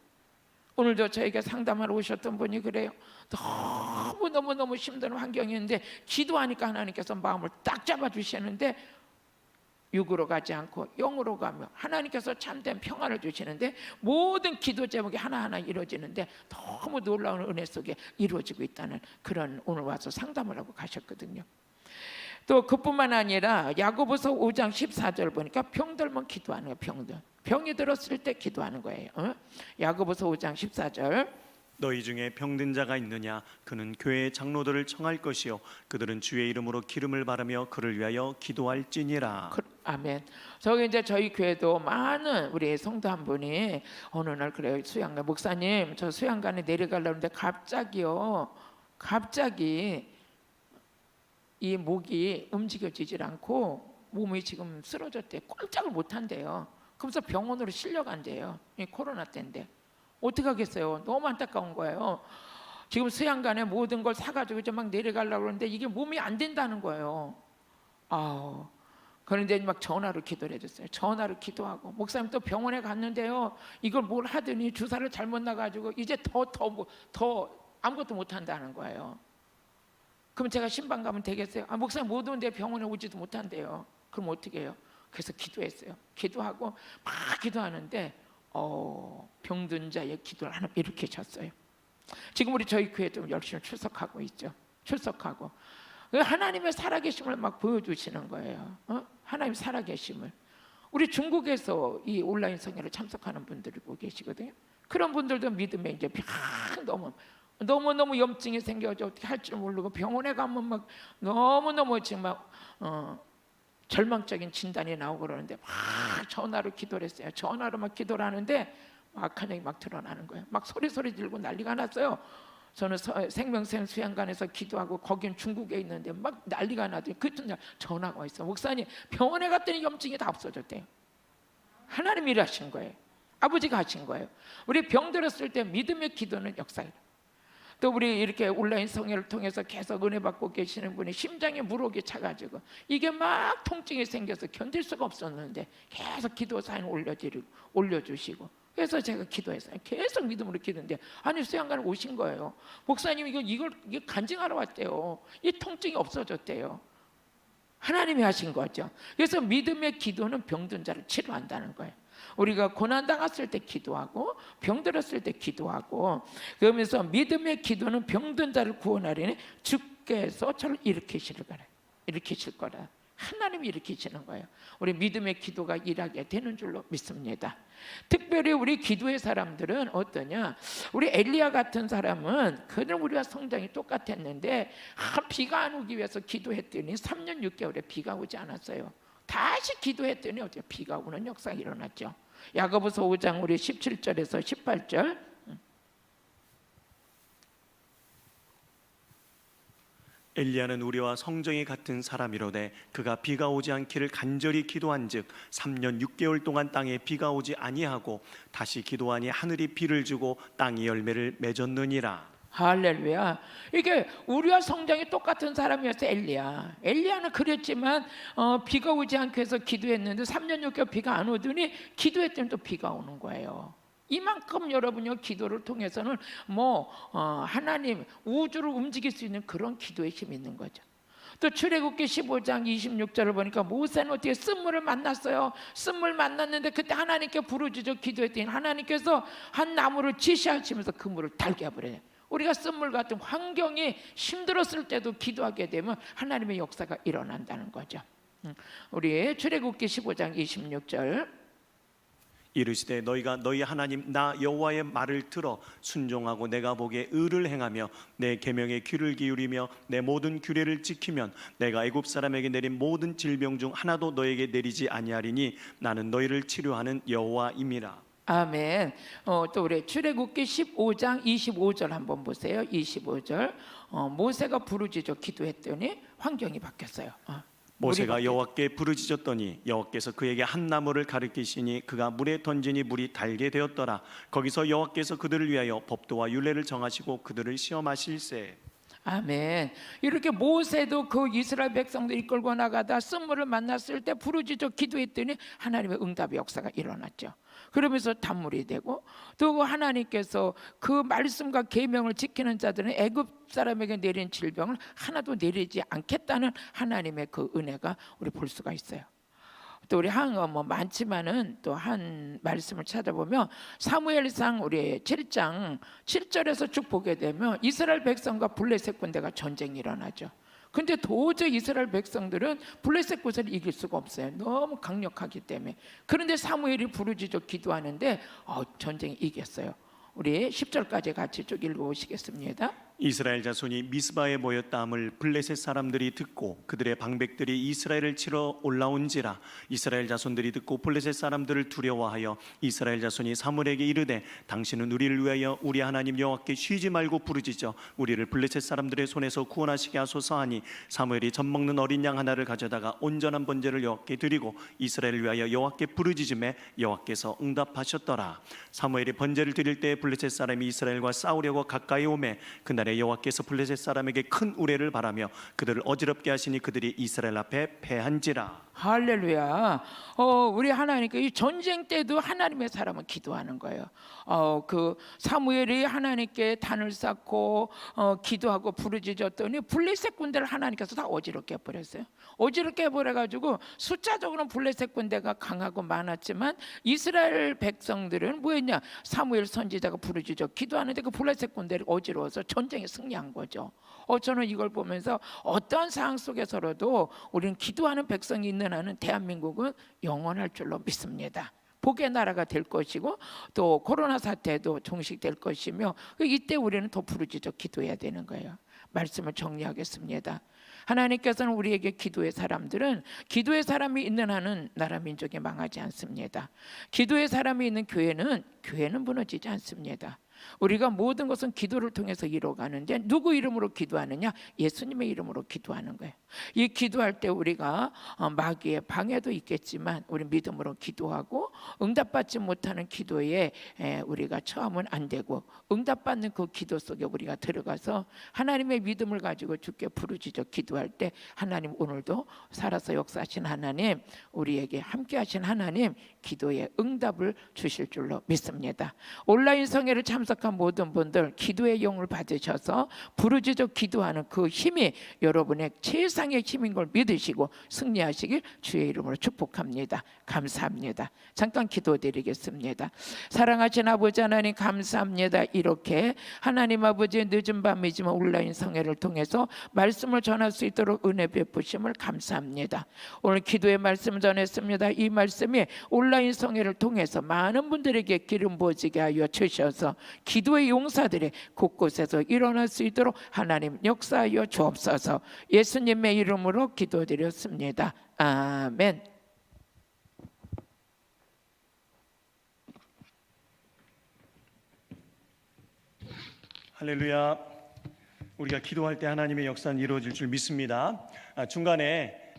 오늘도 저에게 상담하러 오셨던 분이 그래요. 너무 힘든 환경이었는데 기도하니까 하나님께서 마음을 딱 잡아주시는데 육으로 가지 않고 영으로 가며 하나님께서 참된 평안을 주시는데 모든 기도 제목이 하나하나 이루어지는데 너무 놀라운 은혜 속에 이루어지고 있다는 그런, 오늘 와서 상담을 하고 가셨거든요. 또 그뿐만 아니라 야고보서 5장 14절 보니까 병들면 기도하는 거예요. 병이 들었을 때 기도하는 거예요. 야고보서 5장 14절, 너희 중에 병든 자가 있느냐? 그는 교회의 장로들을 청할 것이요 그들은 주의 이름으로 기름을 바르며 그를 위하여 기도할지니라. 아멘. 저기 이제 저희 교회도 많은 우리 성도 한 분이 어느 날 그래요. 수양관 목사님, 저 수양관에 내려가려는데 갑자기 이 목이 움직여지질 않고 몸이 지금 쓰러졌대. 꼼짝을 못 한대요. 그래서 병원으로 실려간대요. 이 코로나 때인데 어떻게 하겠어요? 너무 안타까운 거예요. 지금 수양관에 모든 걸 사가지고 이제 막 내려가려고 그러는데 이게 몸이 안 된다는 거예요. 그런데 막 전화로 기도를 해줬어요. 전화로 기도하고 목사님 또 병원에 갔는데요. 이걸 뭘 하더니 주사를 잘못 놔가지고 이제 더 아무것도 못 한다는 거예요. 그럼 제가 신방 가면 되겠어요? 목사님 못 오는데 병원에 오지도 못한대요. 그럼 어떻게 해요? 그래서 기도했어요. 기도하고 막 기도하는데 병든 자의 기도를 하나님 일으키셨어요. 지금 우리 저희 교회도 열심히 출석하고 있죠. 출석하고 하나님의 살아계심을 막 보여주시는 거예요. 하나님 살아계심을. 우리 중국에서 이 온라인 성회를 참석하는 분들이 보고 계시거든요. 그런 분들도 믿음에 이제 너무 염증이 생겨서 어떻게 할 줄 모르고 병원에 가면 막 너무 정말 절망적인 진단이 나오고 그러는데 막 전화로 기도를 했어요. 전화로 막 기도를 하는데 악한 영이 막 드러나는 거예요. 막 소리 지르고 난리가 났어요. 저는 생명샘 수양관에서 기도하고 거긴 중국에 있는데 막 난리가 나더니 그날 전화가 와 있어. 목사님 병원에 갔더니 염증이 다 없어졌대요. 하나님이 일하신 거예요. 아버지가 하신 거예요. 우리 병 들었을 때 믿음의 기도는 역사예요. 또 우리 이렇게 온라인 성회를 통해서 계속 은혜 받고 계시는 분이 심장에 물혹이 차가지고 이게 막 통증이 생겨서 견딜 수가 없었는데 계속 기도 사연 올려주시고 그래서 제가 기도했어요. 계속 믿음으로 기도했는데 수양관에 오신 거예요. 목사님 이걸 간증하러 왔대요. 이 통증이 없어졌대요. 하나님이 하신 거죠. 그래서 믿음의 기도는 병든 자를 치료한다는 거예요. 우리가 고난 당했을 때 기도하고 병 들었을 때 기도하고 그러면서 믿음의 기도는 병든 자를 구원하려니 주께서 저를 일으키실 거라. 하나님이 일으키시는 거예요. 우리 믿음의 기도가 일하게 되는 줄로 믿습니다. 특별히 우리 기도의 사람들은 어떠냐? 우리 엘리야 같은 사람은 그는 우리와 성장이 똑같았는데 비가 안 오기 위해서 기도했더니 3년 6개월에 비가 오지 않았어요. 다시 기도했더니 어떻게 비가 오는 역사가 일어났죠. 야고보서 5장 우리 17절에서 18절. 엘리야는 우리와 성정이 같은 사람이로되 그가 비가 오지 않기를 간절히 기도한즉 3년 6개월 동안 땅에 비가 오지 아니하고 다시 기도하니 하늘이 비를 주고 땅이 열매를 맺었느니라. 할렐루야. 이게 우리와 성장이 똑같은 사람이었어요. 엘리야는 그랬지만 비가 오지 않게 해서 기도했는데 3년 6개월 비가 안 오더니 기도했더니 또 비가 오는 거예요. 이만큼 여러분의 기도를 통해서는 하나님 우주를 움직일 수 있는 그런 기도의 힘이 있는 거죠. 또 출애굽기 15장 26절을 보니까 모세는 어떻게 쓴물을 만났어요. 쓴물 만났는데 그때 하나님께 부르짖어 기도했더니 하나님께서 한 나무를 지시하시면서 그 물을 달게 해버려요. 우리가 쓴물 같은 환경이 힘들었을 때도 기도하게 되면 하나님의 역사가 일어난다는 거죠. 우리 출애굽기 15장 26절. 이르시되 너희가 너희 하나님 나 여호와의 말을 들어 순종하고 내가 보기에 의를 행하며 내 계명에 귀를 기울이며 내 모든 규례를 지키면 내가 애굽 사람에게 내린 모든 질병 중 하나도 너에게 내리지 아니하리니 나는 너희를 치료하는 여호와임이라. 아멘. 또 우리 출애굽기 15장 25절 한번 보세요. 25절. 모세가 부르짖어 기도했더니 환경이 바뀌었어요. 모세가 여호와께 부르짖었더니 여호와께서 그에게 한 나무를 가리키시니 그가 물에 던지니 물이 달게 되었더라. 거기서 여호와께서 그들을 위하여 법도와 율례를 정하시고 그들을 시험하실세. 아멘. 이렇게 모세도 그 이스라엘 백성들 이끌고 나가다 쓴물을 만났을 때 부르짖어 기도했더니 하나님의 응답의 역사가 일어났죠. 그러면서 단물이 되고, 또 하나님께서 그 말씀과 계명을 지키는 자들은 애굽 사람에게 내린 질병을 하나도 내리지 않겠다는 하나님의 그 은혜가 우리 볼 수가 있어요. 또 우리 많지만은 또 한 말씀을 찾아보면 사무엘상 우리 7장 7절에서 쭉 보게 되면 이스라엘 백성과 블레셋 군대가 전쟁이 일어나죠. 근데 도저히 이스라엘 백성들은 블레셋 군대를 이길 수가 없어요. 너무 강력하기 때문에. 그런데 사무엘이 부르짖어 기도하는데 전쟁이 이겼어요. 우리 10절까지 같이 쭉 읽어보시겠습니다. 이스라엘 자손이 미스바에 모였다함을 블레셋 사람들이 듣고 그들의 방백들이 이스라엘을 치러 올라온지라. 이스라엘 자손들이 듣고 블레셋 사람들을 두려워하여 이스라엘 자손이 사무엘에게 이르되 당신은 우리를 위하여 우리 하나님 여호와께 쉬지 말고 부르짖어 우리를 블레셋 사람들의 손에서 구원하시게 하소서 하니, 사무엘이 젖 먹는 어린 양 하나를 가져다가 온전한 번제를 여호와께 드리고 이스라엘을 위하여 여호와께 부르짖음에 여호와께서 응답하셨더라. 사무엘이 번제를 드릴 때 블레셋 사람이 이스라엘과 싸우려고 가까이 오매 그날에 여호와께서 블레셋 사람에게 큰 우레를 바라며 그들을 어지럽게 하시니 그들이 이스라엘 앞에 패한지라. 할렐루야. 우리 하나님께 이 전쟁 때도 하나님의 사람은 기도하는 거예요. 그 사무엘이 하나님께 단을 쌓고 기도하고 부르짖었더니 블레셋 군대를 하나님께서 다 어지럽게 해버렸어요. 어지럽게 해버려가지고 숫자적으로는 블레셋 군대가 강하고 많았지만 이스라엘 백성들은 뭐였냐? 사무엘 선지자가 부르짖어 기도하는데 그 블레셋 군대를 어지러워서 전쟁에 승리한 거죠. 저는 이걸 보면서 어떠한 상황 속에서라도 우리는 기도하는 백성이 있는 한은 대한민국은 영원할 줄로 믿습니다. 복의 나라가 될 것이고 또 코로나 사태도 종식될 것이며, 이때 우리는 더 부르짖어 기도해야 되는 거예요. 말씀을 정리하겠습니다. 하나님께서는 우리에게 기도의 기도의 사람이 있는 한은 나라 민족이 망하지 않습니다. 기도의 사람이 있는 교회는 무너지지 않습니다. 우리가 모든 것은 기도를 통해서 이루어가는데 누구 이름으로 기도하느냐? 예수님의 이름으로 기도하는 거예요. 이 기도할 때 우리가 마귀의 방해도 있겠지만 우리 믿음으로 기도하고, 응답받지 못하는 기도에 우리가 처하면 안 되고, 응답받는 그 기도 속에 우리가 들어가서 하나님의 믿음을 가지고 주께 부르짖어 기도할 때 하나님 오늘도 살아서 역사하신 하나님, 우리에게 함께 하신 하나님, 기도에 응답을 주실 줄로 믿습니다. 온라인 성회를 참석한 모든 분들 기도의 영을 받으셔서 부르짖어 기도하는 그 힘이 여러분의 최상의 힘인 걸 믿으시고 승리하시길 주의 이름으로 축복합니다. 감사합니다. 잠깐 기도드리겠습니다. 사랑하신 아버지 하나님, 감사합니다. 이렇게 하나님 아버지의 늦은 밤이지만 온라인 성회를 통해서 말씀을 전할 수 있도록 은혜 베푸심을 감사합니다. 오늘 기도의 말씀 전했습니다. 이 말씀이 온라인 성회를 통해서 많은 분들에게 기름 부어지게 하여 주셔서 기도의 용사들이 곳곳에서 일어날 수 있도록 하나님 역사하여 주옵소서. 예수님의 이름으로 기도드렸습니다. 아멘. 할렐루야. 우리가 기도할 때 하나님의 역사는 이루어질 줄 믿습니다. 중간에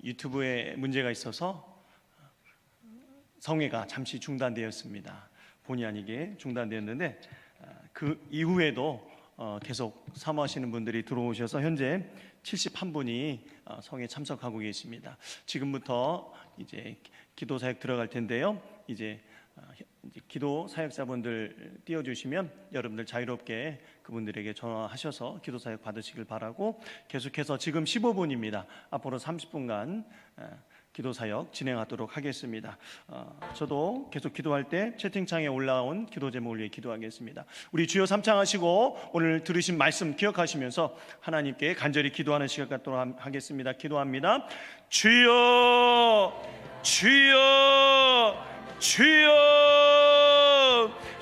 유튜브에 문제가 있어서 성회가 잠시 중단되었습니다. 본의 아니게 중단되었는데 그 이후에도 계속 사모하시는 분들이 들어오셔서 현재 71분이 성회에 참석하고 계십니다. 지금부터 이제 기도 사역 들어갈 텐데요. 이제 기도 사역자분들 띄워주시면 여러분들 자유롭게 그분들에게 전화하셔서 기도 사역 받으시길 바라고, 계속해서 지금 15분입니다. 앞으로 30분간 기도 사역 진행하도록 하겠습니다. 저도 계속 기도할 때 채팅창에 올라온 기도 제목을 위해 기도하겠습니다. 우리 주여 삼창하시고 오늘 들으신 말씀 기억하시면서 하나님께 간절히 기도하는 시간 갖도록 하겠습니다. 기도합니다. 주여, 주여, 주여,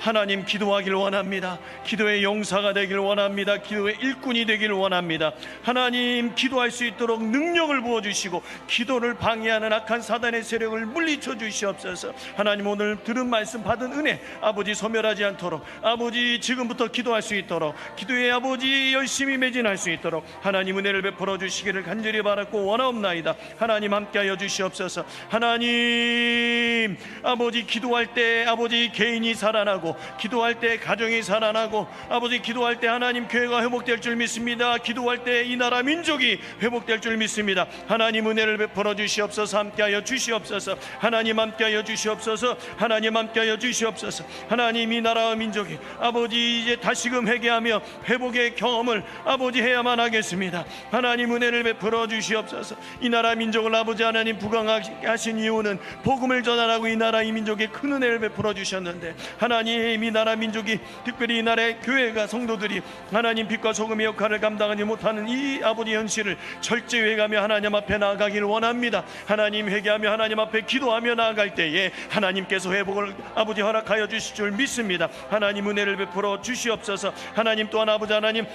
하나님 기도하길 원합니다. 기도의 용사가 되길 원합니다. 기도의 일꾼이 되길 원합니다. 하나님 기도할 수 있도록 능력을 부어주시고 기도를 방해하는 악한 사단의 세력을 물리쳐 주시옵소서. 하나님 오늘 들은 말씀 받은 은혜 아버지 소멸하지 않도록, 아버지 지금부터 기도할 수 있도록, 기도에 아버지 열심히 매진할 수 있도록 하나님 은혜를 베풀어 주시기를 간절히 바랐고 원하옵나이다. 하나님 함께하여 주시옵소서. 하나님 아버지 기도할 때 아버지 개인이 살아나고, 기도할 때 가정이 살아나고, 아버지 기도할 때 하나님 교회가 회복될 줄 믿습니다. 기도할 때 이 나라 민족이 회복될 줄 믿습니다. 하나님 은혜를 베풀어 주시옵소서. 함께하여 주시옵소서. 하나님 함께하여 주시옵소서. 하나님 함께하여 주시옵소서. 하나님 이 나라와 민족이 아버지 이제 다시금 회개하며 회복의 경험을 아버지 해야만 하겠습니다. 하나님 은혜를 베풀어 주시옵소서. 이 나라 민족을 아버지 하나님 부강하신 이유는 복음을 전하라고 이 나라 이 민족에 큰 은혜를 베풀어 주셨는데, 하나님 이 나라 민족이 특별히 이 나라의 교회가 성도들이 하나님 빛과 소금의 역할을 감당하지 못하는 이 아버지 현실을 철저히 회개하며 하나님 앞에 나아가기를 원합니다. 하나님 회개하며 하나님 앞에 기도하며 나아갈 때에 하나님께서 회복을 아버지 허락하여 주실 줄 믿습니다. 하나님 은혜를 베풀어 주시옵소서. 하나님 또한 아버지 하나님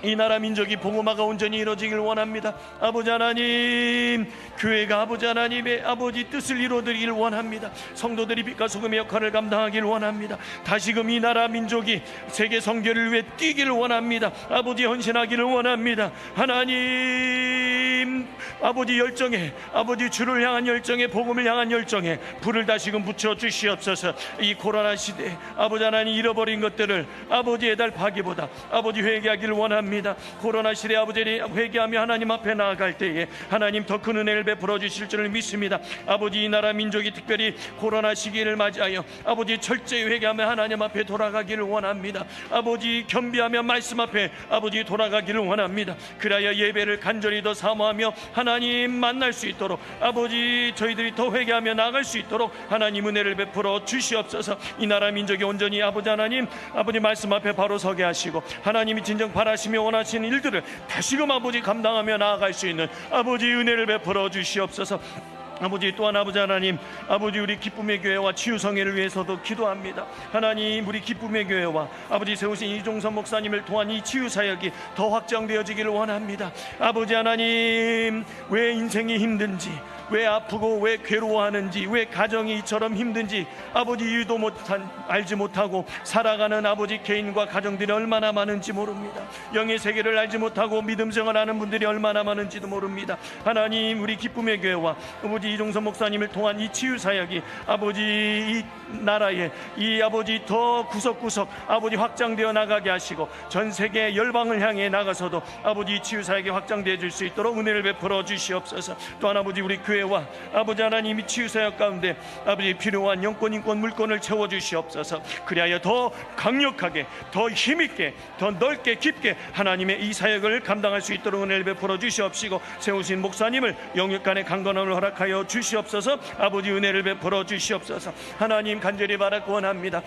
이 나라 민족이 복음화가 온전히 이루어지길 원합니다. 아버지 하나님 교회가 아버지 하나님의 아버지 뜻을 이루어드리길 원합니다. 성도들이 빛과 소금의 역할을 감당하길 원합니다. 다시금 이 나라 민족이 세계 선교를 위해 뛰기를 원합니다. 아버지 헌신하기를 원합니다. 하나님 아버지 열정에, 아버지 주를 향한 열정에, 복음을 향한 열정에 불을 다시금 붙여 주시옵소서. 이 코로나 시대에 아버지 하나님 잃어버린 것들을 아버지의 달 파기보다 아버지 회개하기를 원합니다. 코로나 시대 아버지 회개하며 하나님 앞에 나아갈 때에 하나님 더 큰 은혜를 베풀어 주실 줄을 믿습니다. 아버지 이 나라 민족이 특별히 코로나 시기를 맞이하여 아버지 철저히 회개하며 하나님 앞에 돌아가기를 원합니다. 아버지 겸비하며 말씀 앞에 아버지 돌아가기를 원합니다. 그래야 예배를 간절히 더 사모하며 하나님 만날 수 있도록 아버지 저희들이 더 회개하며 나아갈 수 있도록 하나님 은혜를 베풀어 주시옵소서. 이 나라 민족이 온전히 아버지 하나님 아버지 말씀 앞에 바로 서게 하시고 하나님이 진정 바라시며 원하시는 일들을 다시금 아버지 감당하며 나아갈 수 있는 아버지 은혜를 베풀어 주시옵소서. 아버지 또한 아버지 하나님 아버지 우리 기쁨의 교회와 치유성회를 위해서도 기도합니다. 하나님 우리 기쁨의 교회와 아버지 세우신 이종선 목사님을 통한 이 치유사역이 더 확장되어지기를 원합니다. 아버지 하나님 왜 인생이 힘든지, 왜 아프고 왜 괴로워하는지, 왜 가정이 이처럼 힘든지 아버지 이유도 알지 못하고 살아가는 아버지 개인과 가정들이 얼마나 많은지 모릅니다. 영의 세계를 알지 못하고 믿음 생활하는 분들이 얼마나 많은지도 모릅니다. 하나님 우리 기쁨의 교회와 아버지 이종선 목사님을 통한 이 치유사역이 아버지 이 나라에 이 아버지 더 구석구석 아버지 확장되어 나가게 하시고 전 세계 열방을 향해 나가서도 아버지 치유사역이 확장되어 줄 수 있도록 은혜를 베풀어 주시옵소서. 또한 아버지 우리 교회와 아버지 하나님이 치유사역 가운데 아버지 필요한 영권 인권 물권을 채워주시옵소서. 그리하여 더 강력하게 더 힘있게 더 넓게 깊게 하나님의 이 사역을 감당할 수 있도록 은혜를 베풀어 주시옵시고 세우신 목사님을 영육간의 강건함을 허락하여 주시옵소서. 아버지 은혜를 베풀어 주시옵소서. 하나님 간절히 바라고 원합니다.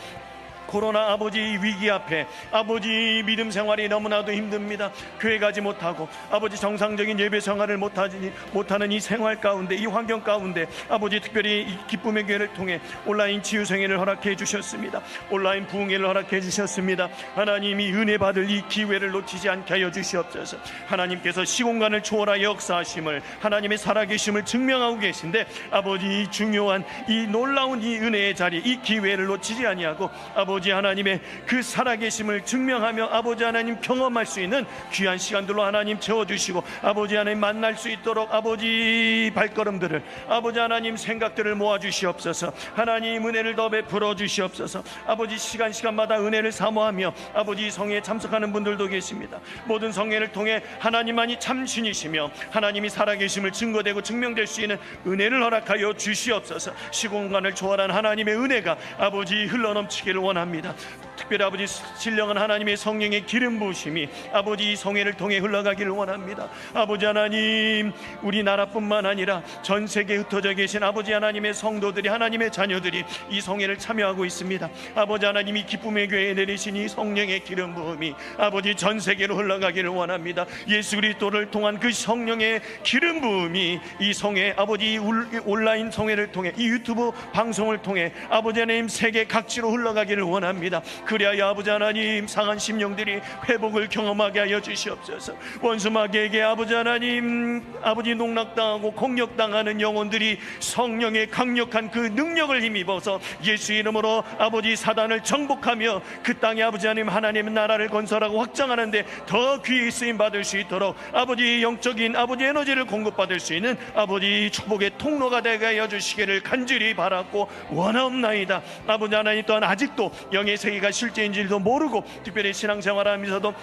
코로나 아버지 위기 앞에 아버지 믿음 생활이 너무나도 힘듭니다. 교회 가지 못하고 아버지 정상적인 예배 생활을 못하는 이 생활 가운데, 이 환경 가운데 아버지 특별히 이 기쁨의 교회를 통해 온라인 치유생회를 허락해 주셨습니다. 온라인 부흥회를 허락해 주셨습니다. 하나님이 은혜 받을 이 기회를 놓치지 않게 하여 주시옵소서. 하나님께서 시공간을 초월하여 역사하심을, 하나님의 살아계심을 증명하고 계신데 아버지 이 중요한 이 놀라운 이 은혜의 자리, 이 기회를 놓치지 아니하고 아버지 하나님의 그 살아계심을 증명하며 아버지 하나님 경험할 수 있는 귀한 시간들로 하나님 채워주시고 아버지 하나님 만날 수 있도록 아버지 발걸음들을 아버지 하나님 생각들을 모아주시옵소서. 하나님 은혜를 더 베풀어 주시옵소서. 아버지 시간마다 은혜를 사모하며 아버지 성회에 참석하는 분들도 계십니다. 모든 성회를 통해 하나님만이 참신이시며 하나님이 살아계심을 증거되고 증명될 수 있는 은혜를 허락하여 주시옵소서. 시공간을 초월한 하나님의 은혜가 아버지 흘러넘치기를 원합니다. 특별히 아버지 신령한 하나님의 성령의 기름 부으심이 아버지 이 성회를 통해 흘러가기를 원합니다. 아버지 하나님, 우리나라뿐만 아니라 전 세계에 흩어져 계신 아버지 하나님의 성도들이, 하나님의 자녀들이 이 성회를 참여하고 있습니다. 아버지 하나님이 기쁨의 교회에 내리신 이 성령의 기름 부음이 아버지 전 세계로 흘러가기를 원합니다. 예수 그리스도를 통한 그 성령의 기름 부음이 이 성회, 아버지 온라인 성회를 통해, 이 유튜브 방송을 통해 아버지 하나님 세계 각지로 흘러가기를 원합니다. 그리하여 아버지 하나님 상한 심령들이 회복을 경험하게 하여 주시옵소서. 원수 마귀에게 아버지 하나님, 아버지 농락당하고 공격당하는 영혼들이 성령의 강력한 그 능력을 힘입어서 예수 이름으로 아버지 사단을 정복하며 그 땅에 아버지 하나님, 하나님의 나라를 건설하고 확장하는데 더 귀히 쓰임 받을 수 있도록 아버지 영적인 아버지 에너지를 공급받을 수 있는 아버지 축복의 통로가 되게 하여 주시기를 간절히 바랐고 원하옵나이다. 아버지 하나님, 또한 아직도 영의 세계가 실제인지도 모르고 특별히 신앙생활하면서도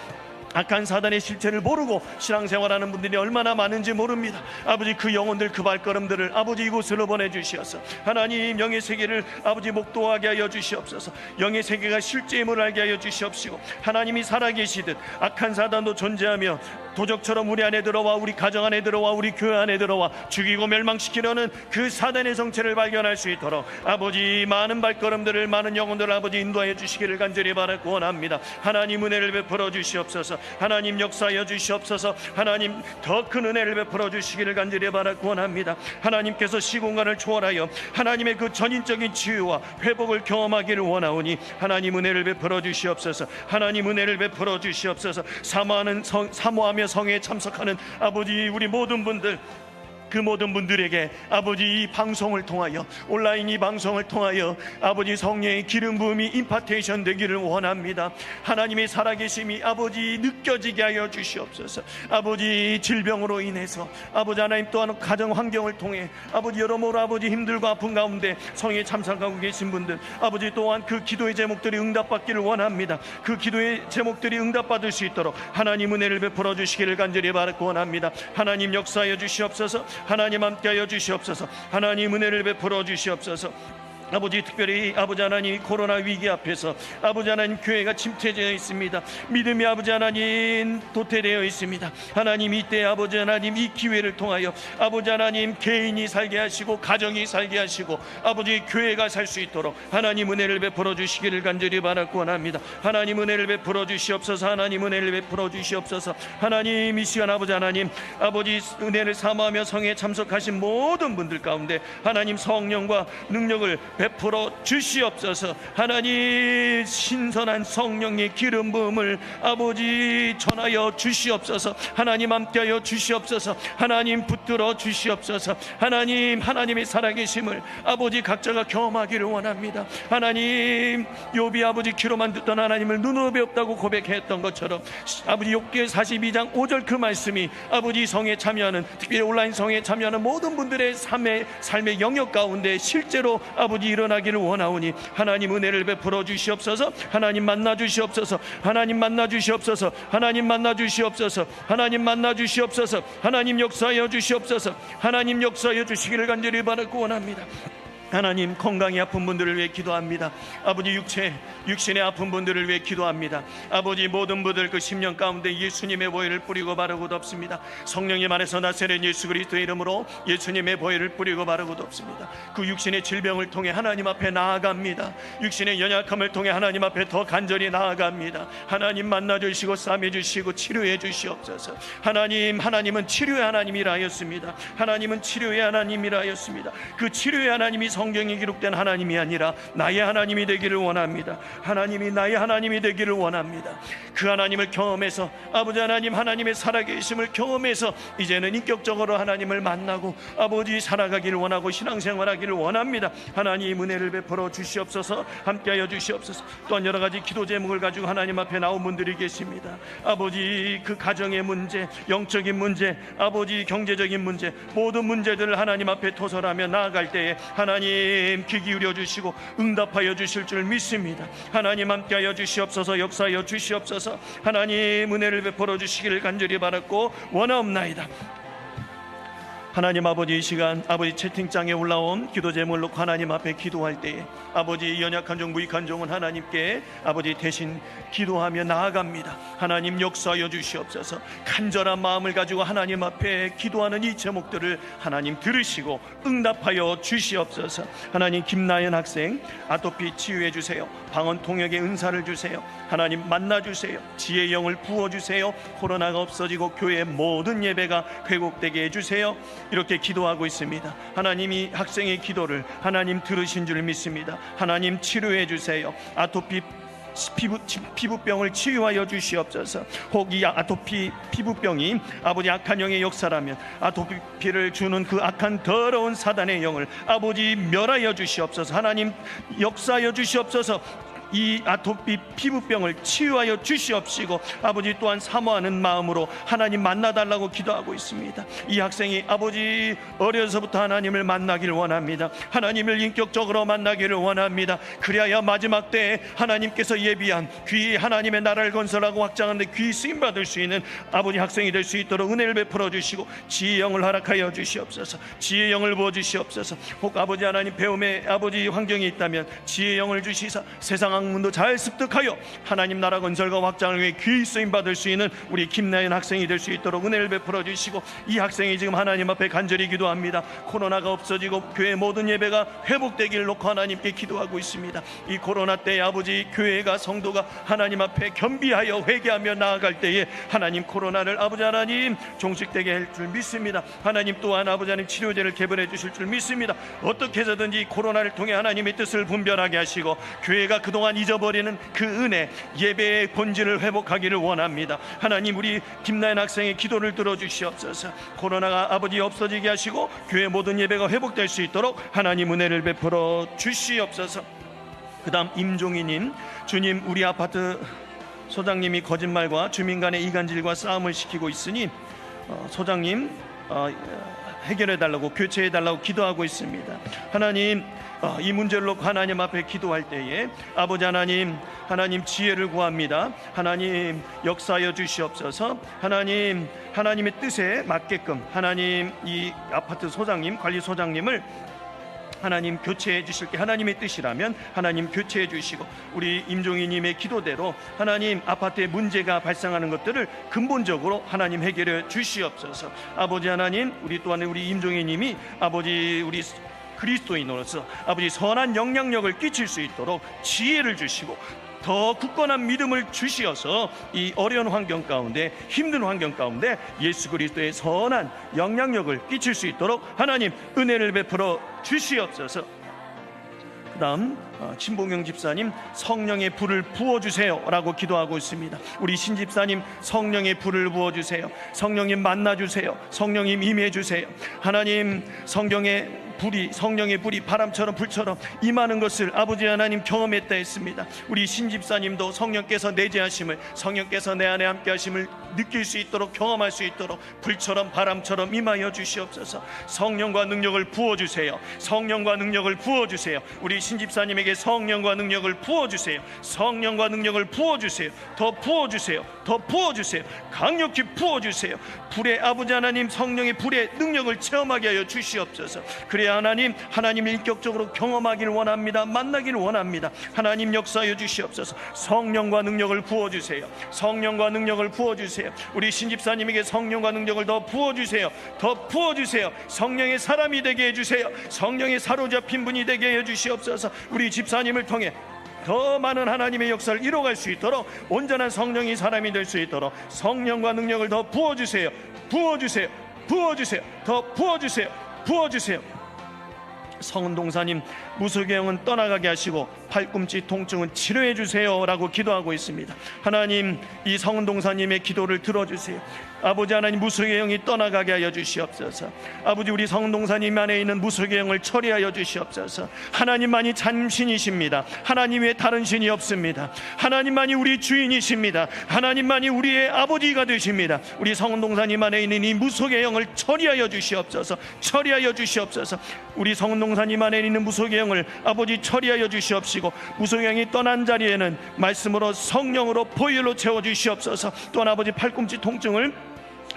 악한 사단의 실체를 모르고 신앙생활하는 분들이 얼마나 많은지 모릅니다. 아버지 그 영혼들, 그 발걸음들을 아버지 이곳으로 보내주시옵소서. 하나님, 영의 세계를 아버지 목도하게 하여 주시옵소서. 영의 세계가 실제임을 알게 하여 주시옵시고, 하나님이 살아계시듯 악한 사단도 존재하며 도적처럼 우리 안에 들어와, 우리 가정 안에 들어와, 우리 교회 안에 들어와 죽이고 멸망시키려는 그 사단의 정체를 발견할 수 있도록 아버지 많은 발걸음들을, 많은 영혼들을 아버지 인도하여 주시기를 간절히 바라고 원합니다. 하나님 은혜를 베풀어 주시옵소서. 하나님 역사하여 주시옵소서. 하나님 더 큰 은혜를 베풀어 주시기를 간절히 바라고 원합니다. 하나님께서 시공간을 초월하여 하나님의 그 전인적인 치유와 회복을 경험하기를 원하오니 하나님 은혜를 베풀어 주시옵소서. 하나님 은혜를 베풀어 주시옵소서. 사모하며 성회에 참석하는 아버지 우리 모든 분들, 그 모든 분들에게 아버지 이 방송을 통하여, 온라인 이 방송을 통하여 아버지 성령의 기름 부음이 임파테이션 되기를 원합니다. 하나님의 살아계심이 아버지 느껴지게 하여 주시옵소서. 아버지 질병으로 인해서 아버지 하나님, 또한 가정 환경을 통해 아버지 여러모로 아버지 힘들고 아픈 가운데 성회에 참석하고 계신 분들, 아버지 또한 그 기도의 제목들이 응답받기를 원합니다. 그 기도의 제목들이 응답받을 수 있도록 하나님 은혜를 베풀어 주시기를 간절히 바라고 원합니다. 하나님 역사하여 주시옵소서. 하나님 함께하여 주시옵소서. 하나님 은혜를 베풀어 주시옵소서. 아버지 특별히 아버지 하나님 코로나 위기 앞에서 아버지 하나님 교회가 침체되어 있습니다. 믿음이 아버지 하나님 도태되어 있습니다. 하나님 이때 아버지 하나님 이 기회를 통하여 아버지 하나님 개인이 살게 하시고 가정이 살게 하시고 아버지 교회가 살 수 있도록 하나님 은혜를 베풀어 주시기를 간절히 바라고 원합니다. 하나님 은혜를 베풀어 주시옵소서. 하나님 은혜를 베풀어 주시옵소서. 하나님 이 시간 아버지 하나님, 아버지 은혜를 사모하며 성회에 참석하신 모든 분들 가운데 하나님 성령과 능력을 베풀어 주시옵소서. 하나님 신선한 성령의 기름 부음을 아버지 전하여 주시옵소서. 하나님 함께하여 주시옵소서. 하나님 붙들어 주시옵소서. 하나님, 하나님의 살아계심을 아버지 각자가 경험하기를 원합니다. 하나님, 욥이 아버지 귀로만 듣던 하나님을 눈으로 배웠다고 고백했던 것처럼 아버지 욥기 42장 5절 그 말씀이 아버지 성에 참여하는, 특별히 온라인 성에 참여하는 모든 분들의 삶의 영역 가운데 실제로 아버지 일어나기를 원하오니 하나님 은혜를 베풀어 주시옵소서. 하나님 만나 주시옵소서. 하나님 만나 주시옵소서. 하나님 만나 주시옵소서. 하나님 만나 주시옵소서. 하나님 역사하여 주시옵소서. 하나님 역사하여 주시기를 간절히 바라고 원합니다. 하나님 건강이 아픈 분들을 위해 기도합니다. 아버지 육신의 아픈 분들을 위해 기도합니다. 아버지 모든 분들 그 10년 가운데 예수님의 보혈을 뿌리고 바르고 덮습니다. 성령님 안에서 나세는 예수 그리스도의 이름으로 예수님의 보혈을 뿌리고 바르고 덮습니다. 그 육신의 질병을 통해 하나님 앞에 나아갑니다. 육신의 연약함을 통해 하나님 앞에 더 간절히 나아갑니다. 하나님 만나주시고 싸매주시고 치료해 주시옵소서. 하나님은 치료의 하나님이라 하였습니다. 하나님은 치료의 하나님이라 하였습니다. 그 치료의 하나님이 성경에 기록된 하나님이 아니라 나의 하나님이 되기를 원합니다. 하나님이 나의 하나님이 되기를 원합니다. 그 하나님을 경험해서 아버지 하나님, 하나님의 살아계심을 경험해서 이제는 인격적으로 하나님을 만나고 아버지 살아가기를 원하고 신앙생활하기를 원합니다. 하나님 은혜를 베풀어 주시옵소서. 함께하여 주시옵소서. 또한 여러 가지 기도 제목을 가지고 하나님 앞에 나온 분들이 계십니다. 아버지 그 가정의 문제, 영적인 문제, 아버지 경제적인 문제, 모든 문제들을 하나님 앞에 토설하며 나아갈 때에 하나님 귀 기울여 주시고 응답하여 주실 줄 믿습니다. 하나님 함께하여 주시옵소서. 역사하여 주시옵소서. 하나님 은혜를 베풀어 주시기를 간절히 바랐고 원하옵나이다. 하나님 아버지, 이 시간 아버지 채팅창에 올라온 기도 제목을 놓고 하나님 앞에 기도할 때에 아버지 연약한 종 무익한 종은 하나님께 아버지 대신 기도하며 나아갑니다. 하나님 역사하여 주시옵소서. 간절한 마음을 가지고 하나님 앞에 기도하는 이 제목들을 하나님 들으시고 응답하여 주시옵소서. 하나님 김나연 학생 아토피 치유해 주세요. 방언 통역의 은사를 주세요. 하나님 만나 주세요. 지혜의 영을 부어 주세요. 코로나가 없어지고 교회 모든 예배가 회복되게 해 주세요. 이렇게 기도하고 있습니다. 하나님이 학생의 기도를 하나님 들으신 줄 믿습니다. 하나님 치료해 주세요. 아토피 피부병을 치유하여 주시옵소서. 혹 이 아토피 피부병이 아버지 악한 영의 역사라면 아토피를 주는 그 악한 더러운 사단의 영을 아버지 멸하여 주시옵소서. 하나님 역사하여 주시옵소서. 이 아토피 피부병을 치유하여 주시옵시고 아버지 또한 사모하는 마음으로 하나님 만나달라고 기도하고 있습니다. 이 학생이 아버지 어려서부터 하나님을 만나기를 원합니다. 하나님을 인격적으로 만나기를 원합니다. 그래야 마지막 때에 하나님께서 예비한 귀 하나님의 나라를 건설하고 확장하는 데 귀 쓰임받을 수 있는 아버지 학생이 될 수 있도록 은혜를 베풀어 주시고 지혜의 영을 허락하여 주시옵소서. 지혜의 영을 부어 주시옵소서. 혹 아버지 하나님 배움의 아버지 환경이 있다면 지혜의 영을 주시사 세상 학문도 잘 습득하여 하나님 나라 건설과 확장을 위해 귀 쓰임 받을 수 있는 우리 김나연 학생이 될 수 있도록 은혜를 베풀어 주시고 이 학생이 지금 하나님 앞에 간절히 기도합니다. 코로나가 없어지고 교회 모든 예배가 회복되기를 놓고 하나님께 기도하고 있습니다. 이 코로나 때에 아버지 교회가 성도가 하나님 앞에 겸비하여 회개하며 나아갈 때에 하나님 코로나를 아버지 하나님 종식되게 할 줄 믿습니다. 하나님 또한 아버지 하나님 치료제를 개발해 주실 줄 믿습니다. 어떻게 해서든지 코로나를 통해 하나님의 뜻을 분별하게 하시고 교회가 그동안 잊어버리는 그 은혜 예배의 본질을 회복하기를 원합니다. 하나님 우리 김나연 학생의 기도를 들어주시옵소서. 코로나가 아버지 없어지게 하시고 교회 모든 예배가 회복될 수 있도록 하나님 은혜를 베풀어 주시옵소서. 그 다음 임종희님, 주님 우리 아파트 소장님이 거짓말과 주민 간의 이간질과 싸움을 시키고 있으니 소장님 해결해달라고 교체해달라고 기도하고 있습니다. 하나님 이 문제를 놓고 하나님 앞에 기도할 때에 아버지 하나님 지혜를 구합니다. 하나님 역사하여 주시옵소서. 하나님의 뜻에 맞게끔 하나님 이 아파트 소장님 관리소장님을 하나님 교체해 주실 게 하나님의 뜻이라면 하나님 교체해 주시고 우리 임종희님의 기도대로 하나님 아파트에 문제가 발생하는 것들을 근본적으로 하나님 해결해 주시옵소서. 아버지 하나님 우리 또한 우리 임종희님이 아버지 우리 그리스도인으로서 아버지 선한 영향력을 끼칠 수 있도록 지혜를 주시고 더 굳건한 믿음을 주시어서 이 어려운 환경 가운데 힘든 환경 가운데 예수 그리스도의 선한 영향력을 끼칠 수 있도록 하나님 은혜를 베풀어 주시옵소서. 그 다음 신봉영 집사님 성령의 불을 부어주세요 라고 기도하고 있습니다. 우리 신 집사님 성령의 불을 부어주세요. 성령님 만나주세요. 성령님 임해주세요. 하나님 성령의 불이 바람처럼 불처럼 임하는 것을 아버지 하나님 경험했다 했습니다. 우리 신 집사님도 성령께서 내재하심을 성령께서 내 안에 함께 하심을 느낄 수 있도록 경험할 수 있도록 불처럼 바람처럼 임하여 주시옵소서. 성령과 능력을 부어주세요. 성령과 능력을 부어주세요. 우리 신 집사님에게 성령과 능력을 부어주세요. 성령과 능력을 부어주세요. 더 부어주세요. 더 부어주세요. 강력히 부어주세요. 불의 아버지 하나님 성령의 불의 능력을 체험하게 하여 주시옵소서. 그래야 하나님을 인격적으로 경험하기를 원합니다. 만나기를 원합니다. 하나님 역사하여 주시옵소서. 성령과 능력을 부어주세요. 성령과 능력을 부어주세요. 우리 신집사님에게 성령과 능력을 더 부어주세요. 더 부어주세요. 성령의 사람이 되게 해주세요. 성령의 사로잡힌 분이 되게 해주시옵소서. 우리 집사님을 통해 더 많은 하나님의 역사를 이뤄갈 수 있도록 온전한 성령이 사람이 될 수 있도록 성령과 능력을 더 부어주세요. 부어주세요. 부어주세요. 더 부어주세요. 부어주세요. 성은동사님 무술경은 떠나가게 하시고 팔꿈치 통증은 치료해 주세요 라고 기도하고 있습니다. 하나님 이 성은동사님의 기도를 들어주세요. 아버지 하나님 무술경이 떠나가게 하여 주시옵소서. 아버지 우리 성은동사님 안에 있는 무술경을 처리하여 주시옵소서. 하나님만이 참신이십니다. 하나님 외에 다른 신이 없습니다. 하나님만이 우리 주인이십니다. 하나님만이 우리의 아버지가 되십니다. 우리 성은동사님 안에 있는 이 무속의 영을 처리하여 주시옵소서. 처리하여 주시옵소서. 우리 성은동사님 안에 있는 무속의 영을 아버지 처리하여 주시옵시고 무속의 영이 떠난 자리에는 말씀으로 성령으로 보혈로 채워 주시옵소서. 또한 아버지 팔꿈치 통증을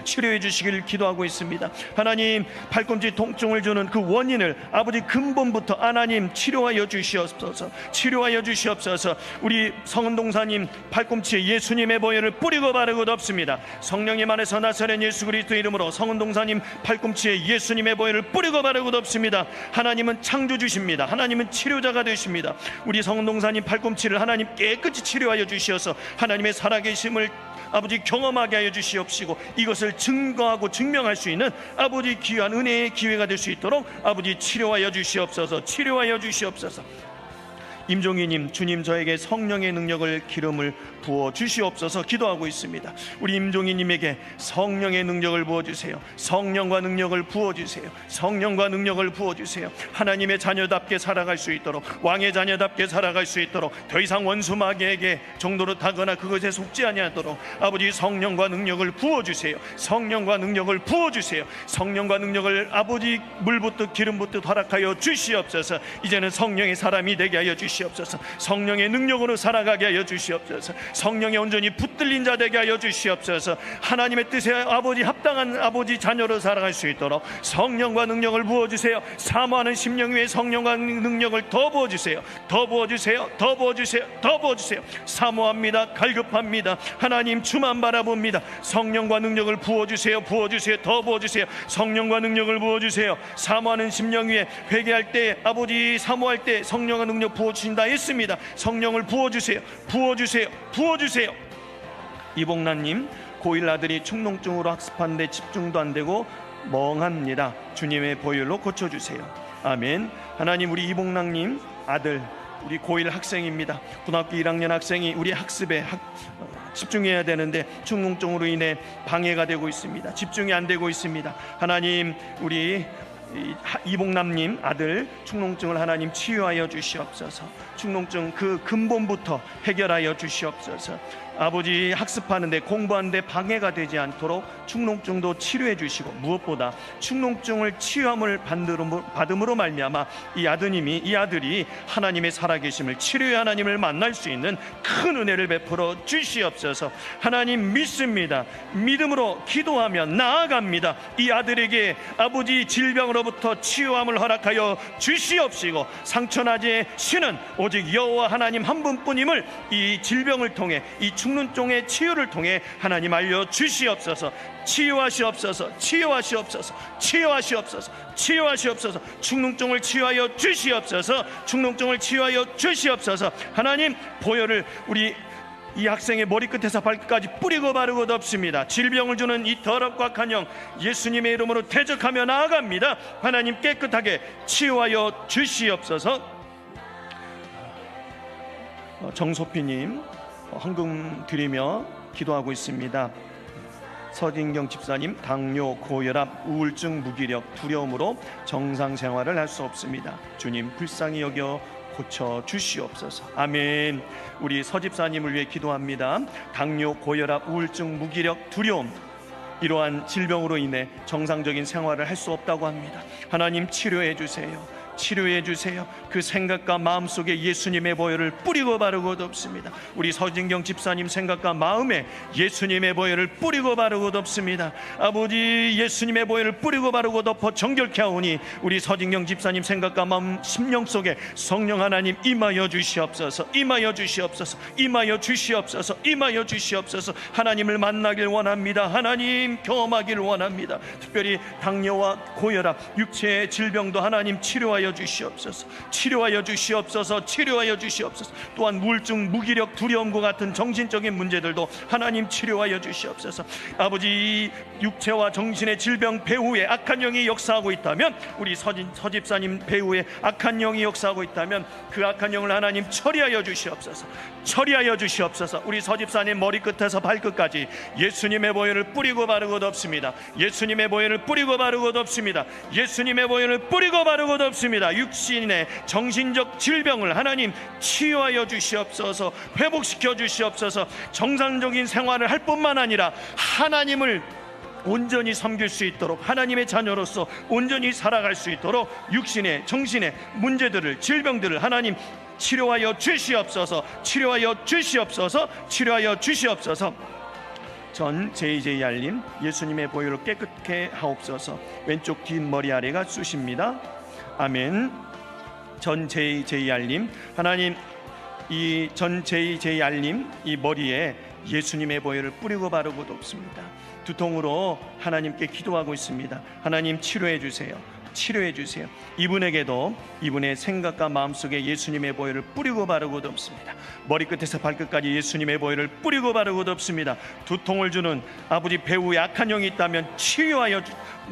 치료해 주시기를 기도하고 있습니다. 하나님, 팔꿈치 통증을 주는 그 원인을 아버지 근본부터 하나님 치료하여 주시옵소서. 치료하여 주시옵소서. 우리 성은동사님 팔꿈치에 예수님의 보혈을 뿌리고 바르고 덮습니다. 성령님 안에서 나사렛 예수 그리스도 이름으로 성은동사님 팔꿈치에 예수님의 보혈을 뿌리고 바르고 덮습니다. 하나님은 창조주십니다. 하나님은 치료자가 되십니다. 우리 성은동사님 팔꿈치를 하나님 깨끗이 치료하여 주시어서 하나님의 살아계심을 아버지 경험하게 하여 주시옵시고 이것을 증거하고 증명할 수 있는 아버지 귀한 은혜의 기회가 될 수 있도록 아버지 치료하여 주시옵소서. 치료하여 주시옵소서. 임종희님, 주님 저에게 성령의 능력을 기름을 부어 주시옵소서 기도하고 있습니다. 우리 임종희님에게 성령의 능력을 부어주세요. 성령과 능력을 부어주세요. 성령과 능력을 부어주세요. 하나님의 자녀답게 살아갈 수 있도록, 왕의 자녀답게 살아갈 수 있도록, 더 이상 원수 마귀에게 정도로 타거나 그것에 속지 아니하도록 아버지 성령과 능력을 부어주세요. 성령과 능력을 부어주세요. 성령과 능력을 아버지 물 붓듯 기름 붓듯 허락하여 주시옵소서. 이제는 성령의 사람이 되게 하여 주시옵소서. 성령의 능력으로 살아가게 하여 주시옵소서. 성령에 온전히 붙들린 자 되게 하여 주시옵소서. 하나님의 뜻에 아버지 합당한 아버지 자녀로 살아갈 수 있도록 성령과 능력을 부어주세요. 사모하는 심령 위에 성령과 능력을 더 부어주세요. 더 부어주세요. 더 부어주세요. 더 부어주세요. 사모합니다. 갈급합니다. 하나님 주만 바라봅니다. 성령과 능력을 부어주세요. 부어주세요. 더 부어주세요. 성령과 능력을 부어주세요. 사모하는 심령 위에 회개할 때 아버지 사모할 때 성령과 능력 부어주신다 했습니다. 성령을 부어주세요. 부어주세요. 부어주세요. 이복란님, 고1 아들이 축농증으로 학습하는데 집중도 안 되고 멍합니다. 주님의 보혈로 고쳐주세요. 아멘. 하나님, 우리 이복란님 아들 우리 고1 학생입니다. 고등학교 1학년 학생이 우리 학습에 집중해야 되는데 축농증으로 인해 방해가 되고 있습니다. 집중이 안 되고 있습니다. 하나님, 우리 이복남님 아들 축농증을 하나님 치유하여 주시옵소서. 축농증 그 근본부터 해결하여 주시옵소서. 아버지 학습하는데 공부하는데 방해가 되지 않도록 축농증도 치료해 주시고 무엇보다 축농증을 치유함을 받음으로 말미암아 이 아들이 하나님의 살아계심을 치료의 하나님을 만날 수 있는 큰 은혜를 베풀어 주시옵소서. 하나님 믿습니다. 믿음으로 기도하며 나아갑니다. 이 아들에게 아버지 질병으로부터 치유함을 허락하여 주시옵시고 상처나지의 신은 오직 여호와 하나님 한 분뿐임을 이 질병을 통해 이 축농증의 치유를 통해 하나님 알려 주시옵소서. 치유하시옵소서. 치유하시옵소서. 치유하시옵소서. 치유하시옵소서. 축농증을 치유하여 주시옵소서. 축농증을 치유하여 주시옵소서. 하나님 보혈을 우리 이 학생의 머리끝에서 발끝까지 뿌리고 바르고 덮습니다. 질병을 주는 이 더럽고 악한 영 예수님의 이름으로 대적하며 나아갑니다. 하나님 깨끗하게 치유하여 주시옵소서. 정소피님 헌금 드리며 기도하고 있습니다. 서진경 집사님, 당뇨, 고혈압, 우울증, 무기력, 두려움으로 정상 생활을 할 수 없습니다. 주님 불쌍히 여겨 고쳐 주시옵소서. 아멘. 우리 서집사님을 위해 기도합니다. 당뇨, 고혈압, 우울증, 무기력, 두려움, 이러한 질병으로 인해 정상적인 생활을 할 수 없다고 합니다. 하나님 치료해 주세요. 치료해 주세요. 그 생각과 마음 속에 예수님의 보혈을 뿌리고 바르고 덮습니다. 우리 서진경 집사님 생각과 마음에 예수님의 보혈을 뿌리고 바르고 덮습니다. 아버지 예수님의 보혈을 뿌리고 바르고 덮어 정결케 하오니 우리 서진경 집사님 생각과 마음 심령 속에 성령 하나님 임하여 주시옵소서. 임하여 주시옵소서. 임하여 주시옵소서. 임하여 주시옵소서. 하나님을 만나길 원합니다. 하나님 경험하기를 원합니다. 특별히 당뇨와 고혈압, 육체의 질병도 하나님 치료하여 주시옵소서. 치료하여 주시옵소서. 치료하여 주시옵소서. 또한 우울증, 무기력, 두려움과 같은 정신적인 문제들도 하나님 치료하여 주시옵소서. 아버지 육체와 정신의 질병 배후에 악한 영이 역사하고 있다면 우리 서집사님 배후에 악한 영이 역사하고 있다면 그 악한 영을 하나님 처리하여 주시옵소서. 처리하여 주시옵소서. 우리 서집사님 머리끝에서 발끝까지 예수님의 보혈을 뿌리고 바르고 덮습니다. 예수님의 보혈을 뿌리고 바르고 덮습니다. 예수님의 보혈을 뿌리고 바르고 덮습니다. 육신의 정신적 질병을 하나님 치유하여 주시옵소서. 회복시켜 주시옵소서. 정상적인 생활을 할 뿐만 아니라 하나님을 온전히 섬길 수 있도록 하나님의 자녀로서 온전히 살아갈 수 있도록 육신의 정신의 문제들을 질병들을 하나님 치료하여 주시옵소서. 치료하여 주시옵소서. 치료하여 주시옵소서. 전 JJR님, 예수님의 보혈로 깨끗게 하옵소서. 왼쪽 뒷머리 아래가 쑤십니다. 아멘. 전 JJR님, 하나님 이 전 JJR님 이 머리에 예수님의 보혈을 뿌리고 바르고 돕습니다. 두통으로 하나님께 기도하고 있습니다. 하나님 치료해 주세요. 치료해 주세요. 이분에게도 이분의 생각과 마음속에 예수님의 보혈을 뿌리고 바르고 덮습니다. 머리끝에서 발끝까지 예수님의 보혈을 뿌리고 바르고 덮습니다. 두통을 주는 아버지 배우 약한 영이 있다면 치유하여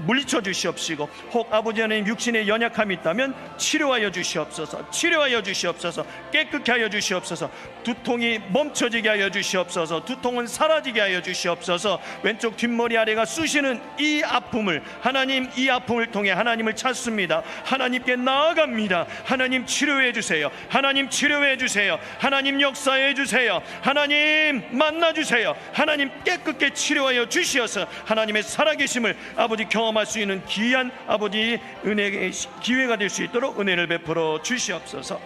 물리쳐 주시옵시고, 혹 아버지 하나님 육신에 연약함이 있다면 치료하여 주시옵소서. 치료하여 주시옵소서. 깨끗게 하여 주시옵소서. 두통이 멈춰지게 하여 주시옵소서. 두통은 사라지게 하여 주시옵소서. 왼쪽 뒷머리 아래가 쑤시는 이 아픔을, 하나님 이 아픔을 통해 하나님을 찾습니다. 하나님께 나아갑니다. 하나님 치료해 주세요. 하나님 치료해 주세요. 하나님 역사해 주세요. 하나님 만나 주세요. 하나님 깨끗게 치료하여 주시어서 하나님의 살아계심을 아버지 경험할 수 있는 귀한 아버지 은혜의 기회가 될 수 있도록 은혜를 베풀어 주시옵소서.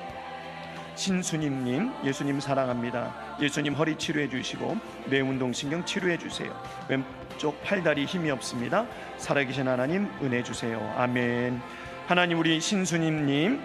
신수님님, 예수님 사랑합니다. 예수님 허리 치료해 주시고 뇌운동신경 치료해 주세요. 왼쪽 팔다리 힘이 없습니다. 살아계신 하나님 은혜 주세요. 아멘. 하나님, 우리 신수님님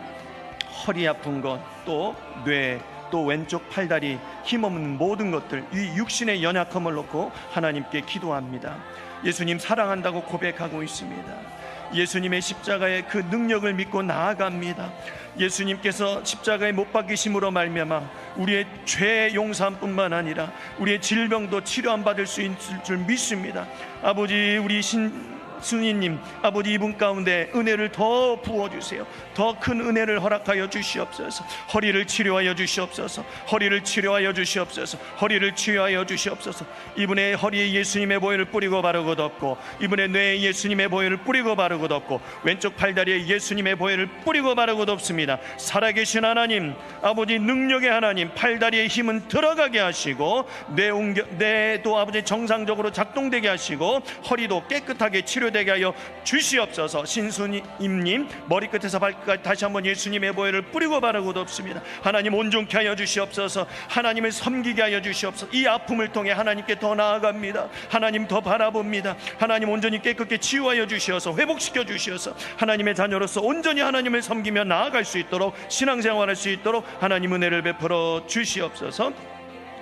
허리 아픈 것, 또 뇌, 또 왼쪽 팔다리 힘없는 모든 것들, 이 육신의 연약함을 놓고 하나님께 기도합니다. 예수님 사랑한다고 고백하고 있습니다. 예수님의 십자가의 그 능력을 믿고 나아갑니다. 예수님께서 십자가에 못 박히심으로 말미암아 우리의 죄 용서뿐만 아니라 우리의 질병도 치료함 받을 수 있을 줄 믿습니다. 아버지, 우리 신순이님 아버지 이분 가운데 은혜를 더 부어주세요. 더 큰 은혜를 허락하여 주시옵소서. 허리를 치료하여 주시옵소서. 허리를 치료하여 주시옵소서. 허리를 치유하여 주시옵소서. 이분의 허리에 예수님의 보혈을 뿌리고 바르고 덮고, 이분의 뇌에 예수님의 보혈을 뿌리고 바르고 덮고, 왼쪽 팔다리에 예수님의 보혈을 뿌리고 바르고 덮습니다. 살아계신 하나님, 아버지 능력의 하나님, 팔다리의 힘은 들어가게 하시고 뇌도 아버지 정상적으로 작동되게 하시고 허리도 깨끗하게 치료되게 하여 주시옵소서. 신수님님 머리끝에서 발끝까지 다시 한번 예수님의 보혈을 뿌리고 바르고 덮습니다. 하나님 온전케 하여 주시옵소서. 하나님을 섬기게 하여 주시옵소서. 이 아픔을 통해 하나님께 더 나아갑니다. 하나님 더 바라봅니다. 하나님 온전히 깨끗게 치유하여 주시어서 회복시켜 주시어서 하나님의 자녀로서 온전히 하나님을 섬기며 나아갈 수 있도록, 신앙생활할 수 있도록 하나님 은혜를 베풀어 주시옵소서.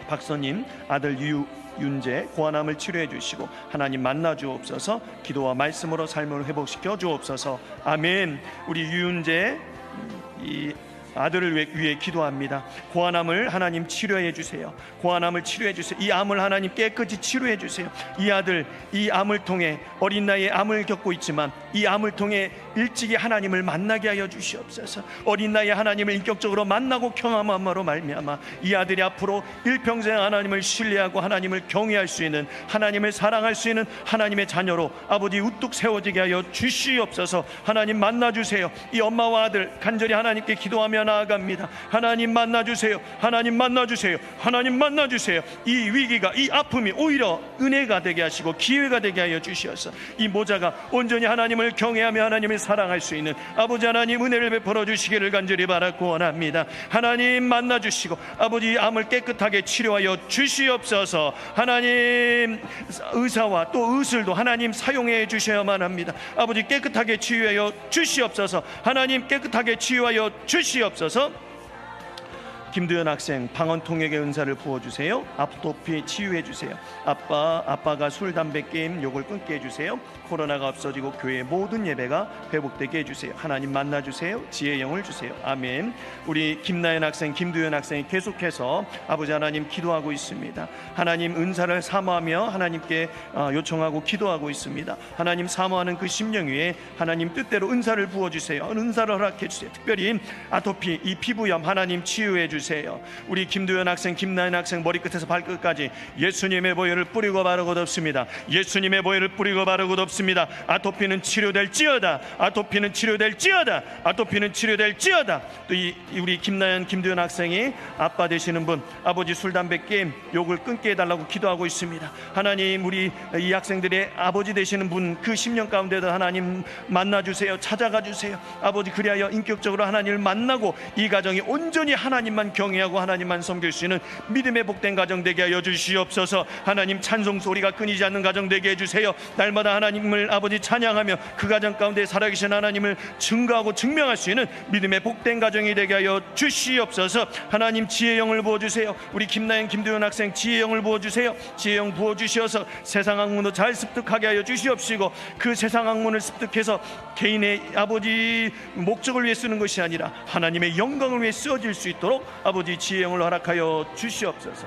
박서님 아들 윤재 고아남을 치료해 주시고 하나님 만나 주옵소서. 기도와 말씀으로 삶을 회복시켜 주옵소서. 아멘. 우리 유윤재 이 아들을 위해 기도합니다. 고아남을 하나님 치료해 주세요. 고아남을 치료해 주세요. 이 암을 하나님 깨끗이 치료해 주세요. 이 아들 이 암을 통해 어린 나이에 암을 겪고 있지만 이 암을 통해 일찍이 하나님을 만나게 하여 주시옵소서. 어린 나이에 하나님을 인격적으로 만나고 경험함으로 말미암아 이 아들이 앞으로 일평생 하나님을 신뢰하고 하나님을 경외할 수 있는, 하나님을 사랑할 수 있는 하나님의 자녀로 아버지 우뚝 세워지게 하여 주시옵소서. 하나님 만나 주세요. 이 엄마와 아들 간절히 하나님께 기도하며 나아갑니다. 하나님 만나 주세요. 하나님 만나 주세요. 하나님 만나 주세요. 이 위기가, 이 아픔이 오히려 은혜가 되게 하시고 기회가 되게 하여 주시옵소서. 이 모자가 온전히 하나님을 경외하며 하나님을 사랑할 수 있는 아버지 하나님 은혜를 베풀어 주시기를 간절히 바라고 원합니다. 하나님 만나 주시고 아버지 암을 깨끗하게 치료하여 주시옵소서. 하나님 의사와 또 의술도 하나님 사용해 주셔야만 합니다. 아버지 깨끗하게 치유하여 주시옵소서. 하나님 깨끗하게 치유하여 주시옵소서. 김두현 학생 방언 통역의 은사를 부어주세요. 아토피 치유해주세요. 아빠가 술 담배 게임 요걸 끊게 해주세요. 코로나가 없어지고 교회의 모든 예배가 회복되게 해주세요. 하나님 만나주세요. 지혜의 영을 주세요. 아멘. 우리 김나연 학생 김두현 학생이 계속해서 아버지 하나님 기도하고 있습니다. 하나님 은사를 사모하며 하나님께 요청하고 기도하고 있습니다. 하나님 사모하는 그 심령 위에 하나님 뜻대로 은사를 부어주세요. 은사를 허락해주세요. 특별히 아토피 이 피부염 하나님 치유해주세요. 우리 김두현 학생 김나연 학생 머리끝에서 발끝까지 예수님의 보혈을 뿌리고 바르고 덮습니다. 예수님의 보혈을 뿌리고 바르고 덮습니다. 있습니다. 아토피는 치료될지어다. 아토피는 치료될지어다. 아토피는 치료될지어다. 또 우리 김나연 김두현 학생이 아빠 되시는 분, 아버지 술 담배 게임 욕을 끊게 해달라고 기도하고 있습니다. 하나님, 우리 이 학생들의 아버지 되시는 분, 그 10년 가운데도 하나님 만나주세요. 찾아가 주세요. 아버지, 그리하여 인격적으로 하나님을 만나고 이 가정이 온전히 하나님만 경외하고 하나님만 섬길 수 있는 믿음의 복된 가정 되게 하여 주시옵소서. 하나님, 찬송 소리가 끊이지 않는 가정 되게 해주세요. 날마다 하나님을 아버지 찬양하며 그 가정 가운데 살아계신 하나님을 증거하고 증명할 수 있는 믿음의 복된 가정이 되게 하여 주시옵소서. 하나님, 지혜의 영을 부어주세요. 우리 김나연 김두현 학생 지혜의 영을 부어주세요. 지혜의 영 부어주시어서 세상 학문도 잘 습득하게 하여 주시옵시고, 그 세상 학문을 습득해서 개인의 아버지 목적을 위해 쓰는 것이 아니라 하나님의 영광을 위해 쓰어질 수 있도록 아버지 지혜의 영을 허락하여 주시옵소서.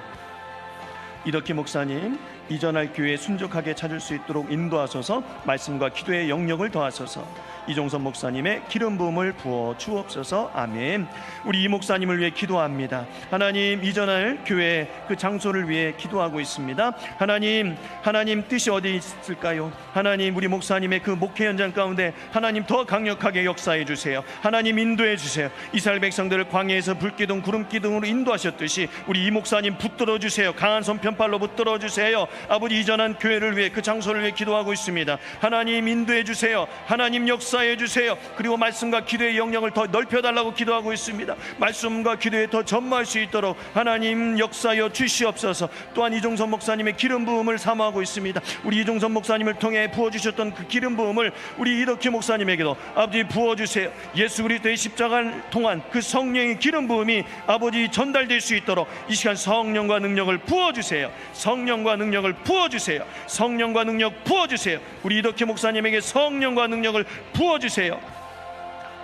이덕희 목사님, 이전할 교회에 순종하게 찾을 수 있도록 인도하소서. 말씀과 기도의 영역을 더하소서. 이종선 목사님의 기름 부음을 부어 주옵소서. 아멘. 우리 이 목사님을 위해 기도합니다. 하나님, 이전할 교회 그 장소를 위해 기도하고 있습니다. 하나님 뜻이 어디 있을까요? 하나님, 우리 목사님의 그 목회 현장 가운데 하나님 더 강력하게 역사해 주세요. 하나님, 인도해 주세요. 이스라엘 백성들을 광야에서 불기둥 구름기둥으로 인도하셨듯이 우리 이 목사님 붙들어 주세요. 강한 손 편팔로 붙들어 주세요. 아버지, 이전한 교회를 위해 그 장소를 위해 기도하고 있습니다. 하나님, 인도해 주세요. 하나님, 역사해 주세요. 그리고 말씀과 기도의 영역을 더 넓혀달라고 기도하고 있습니다. 말씀과 기도에 더 전무할 수 있도록 하나님 역사하여 주시옵소서. 또한 이종선 목사님의 기름 부음을 사모하고 있습니다. 우리 이종선 목사님을 통해 부어주셨던 그 기름 부음을 우리 이덕희 목사님에게도 아버지 부어주세요. 예수 그리스도의 십자가를 통한 그 성령의 기름 부음이 아버지 전달될 수 있도록 이 시간 성령과 능력을 부어주세요. 성령과 능력을 부어주세요. 성령과 능력 부어주세요. 우리 이덕희 목사님에게 성령과 능력을 부어주세요.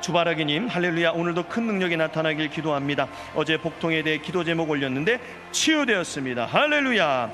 주바라기님, 할렐루야. 오늘도 큰 능력이 나타나길 기도합니다. 어제 복통에 대해 기도 제목 올렸는데 치유되었습니다. 할렐루야.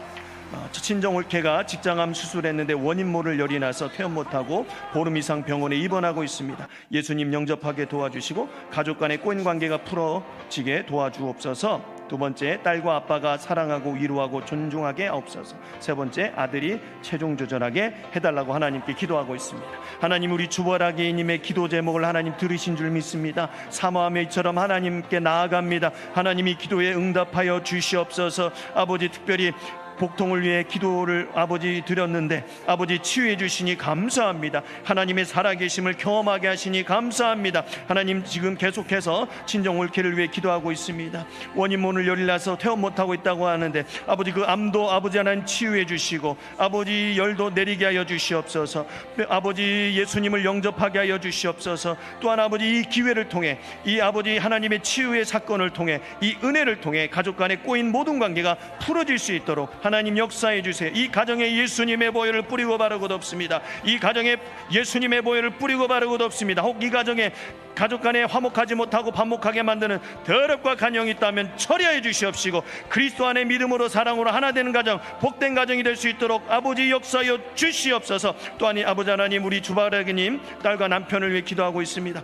친정올케가 직장암 수술했는데 원인 모를 열이 나서 퇴원 못하고 보름 이상 병원에 입원하고 있습니다. 예수님 영접하게 도와주시고 가족 간의 꼬인 관계가 풀어지게 도와주옵소서. 두 번째, 딸과 아빠가 사랑하고 위로하고 존중하게 하옵소서. 세 번째, 아들이 체중 조절하게 해달라고 하나님께 기도하고 있습니다. 하나님, 우리 주보라기님의 기도 제목을 하나님 들으신 줄 믿습니다. 사모하며 이처럼 하나님께 나아갑니다. 하나님이 기도에 응답하여 주시옵소서. 아버지, 특별히 복통을 위해 기도를 아버지 드렸는데 아버지 치유해 주시니 감사합니다. 하나님의 살아계심을 경험하게 하시니 감사합니다. 하나님, 지금 계속해서 친정올케를 위해 기도하고 있습니다. 원인 모를 열이 나서 퇴원 못하고 있다고 하는데 아버지, 그 암도 아버지 하나님 치유해 주시고 아버지 열도 내리게 하여 주시옵소서. 아버지, 예수님을 영접하게 하여 주시옵소서. 또한 아버지, 이 기회를 통해 이 아버지 하나님의 치유의 사건을 통해 이 은혜를 통해 가족 간에 꼬인 모든 관계가 풀어질 수 있도록 하나님 역사해 주세요. 이 가정에 예수님의 보혈을 뿌리고 바르고 덮습니다. 이 가정에 예수님의 보혈을 뿌리고 바르고 덮습니다. 혹 이 가정에 가족 간에 화목하지 못하고 반목하게 만드는 더럽과 간영이 있다면 처리해 주시옵시고 그리스도 안에 믿음으로 사랑으로 하나 되는 가정, 복된 가정이 될 수 있도록 아버지 역사하여 주시옵소서. 또한 아버지 하나님, 우리 주바라기님 딸과 남편을 위해 기도하고 있습니다.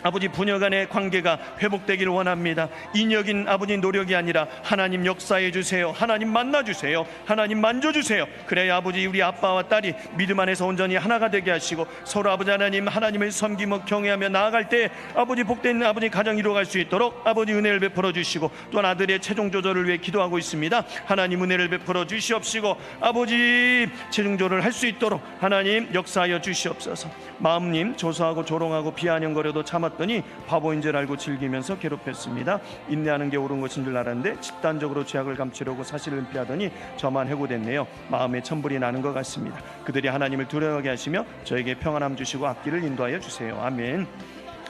아버지, 부녀 간의 관계가 회복되기를 원합니다. 인역인 아버지 노력이 아니라 하나님 역사해 주세요. 하나님 만나주세요. 하나님 만져주세요. 그래야 아버지, 우리 아빠와 딸이 믿음 안에서 온전히 하나가 되게 하시고 서로 아버지 하나님 하나님을 섬기며 경외하며 나아갈 때 아버지 복된 아버지 가정 이루어갈 수 있도록 아버지 은혜를 베풀어 주시고 또한 아들의 체중 조절을 위해 기도하고 있습니다. 하나님 은혜를 베풀어 주시옵시고 아버지 체중 조절을 할 수 있도록 하나님 역사하여 주시옵소서. 마음님, 조소하고 조롱하고 비아냥거려도 참았더니 바보인 줄 알고 즐기면서 괴롭혔습니다. 인내하는 게 옳은 것인 줄 알았는데 집단적으로 죄악을 감추려고 사실을 은폐하더니 저만 해고됐네요. 마음에 천불이 나는 것 같습니다. 그들이 하나님을 두려워하게 하시며 저에게 평안함 주시고 앞길을 인도하여 주세요. 아멘.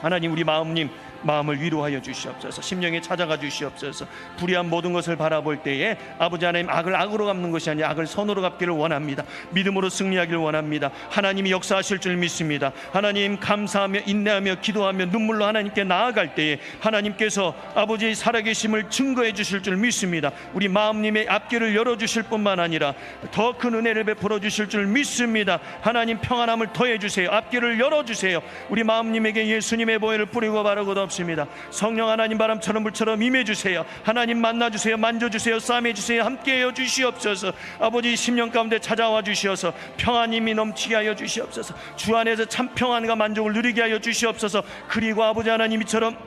하나님, 우리 마음님 마음을 위로하여 주시옵소서. 심령에 찾아가 주시옵소서. 불의한 모든 것을 바라볼 때에 아버지 하나님, 악을 악으로 갚는 것이 아니라 악을 선으로 갚기를 원합니다. 믿음으로 승리하기를 원합니다. 하나님이 역사하실 줄 믿습니다. 하나님, 감사하며 인내하며 기도하며 눈물로 하나님께 나아갈 때에 하나님께서 아버지의 살아계심을 증거해 주실 줄 믿습니다. 우리 마음님의 앞길을 열어주실 뿐만 아니라 더 큰 은혜를 베풀어 주실 줄 믿습니다. 하나님, 평안함을 더해 주세요. 앞길을 열어주세요. 우리 마음님에게 예수님의 보혈을 뿌리고 바르고 덮습니다. 기도합니다. 성령 하나님 바람처럼 불처럼 임해주세요. 하나님 만나주세요. 만져주세요. 싸매주세요. 함께하여 주시옵소서. 아버지 10년 가운데 찾아와 주시어서 평안임이 넘치게 하여 주시옵소서. 주 안에서 참 평안과 만족을 누리게 하여 주시옵소서. 그리고 아버지 하나님 이처럼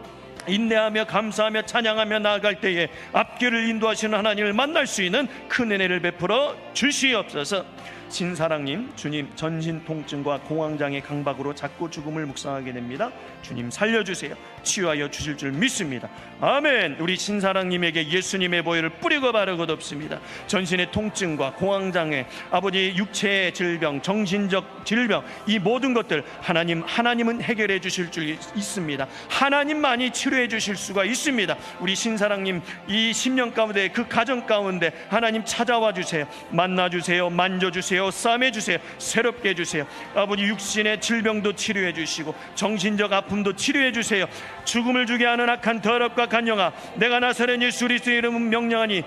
인내하며 감사하며 찬양하며 나아갈 때에 앞길을 인도하시는 하나님을 만날 수 있는 큰 은혜를 베풀어 주시옵소서. 신사랑님, 주님 전신 통증과 공황장애 강박으로 자꾸 죽음을 묵상하게 됩니다. 주님 살려주세요. 치유하여 주실 줄 믿습니다. 아멘. 우리 신사랑님에게 예수님의 보혈을 뿌리고 바르고 덮습니다. 전신의 통증과 공황장애, 아버지 육체의 질병, 정신적 질병, 이 모든 것들 하나님은 해결해 주실 줄 있습니다. 하나님만이 치료해 주실 수가 있습니다. 우리 신사랑님 이 10년 가운데 그 가정 가운데 하나님 찾아와 주세요. 만나 주세요. 만져 주세요. 싸매 주세요. 새롭게 해주세요. 아버지 육신의 질병도 치료해 주시고 정신적 아픔도 치료해 주세요. 죽음을 주게 하는 악한 더럽과 간영아, 내가 나사렛 예수 그리스도의 이름은 명령하니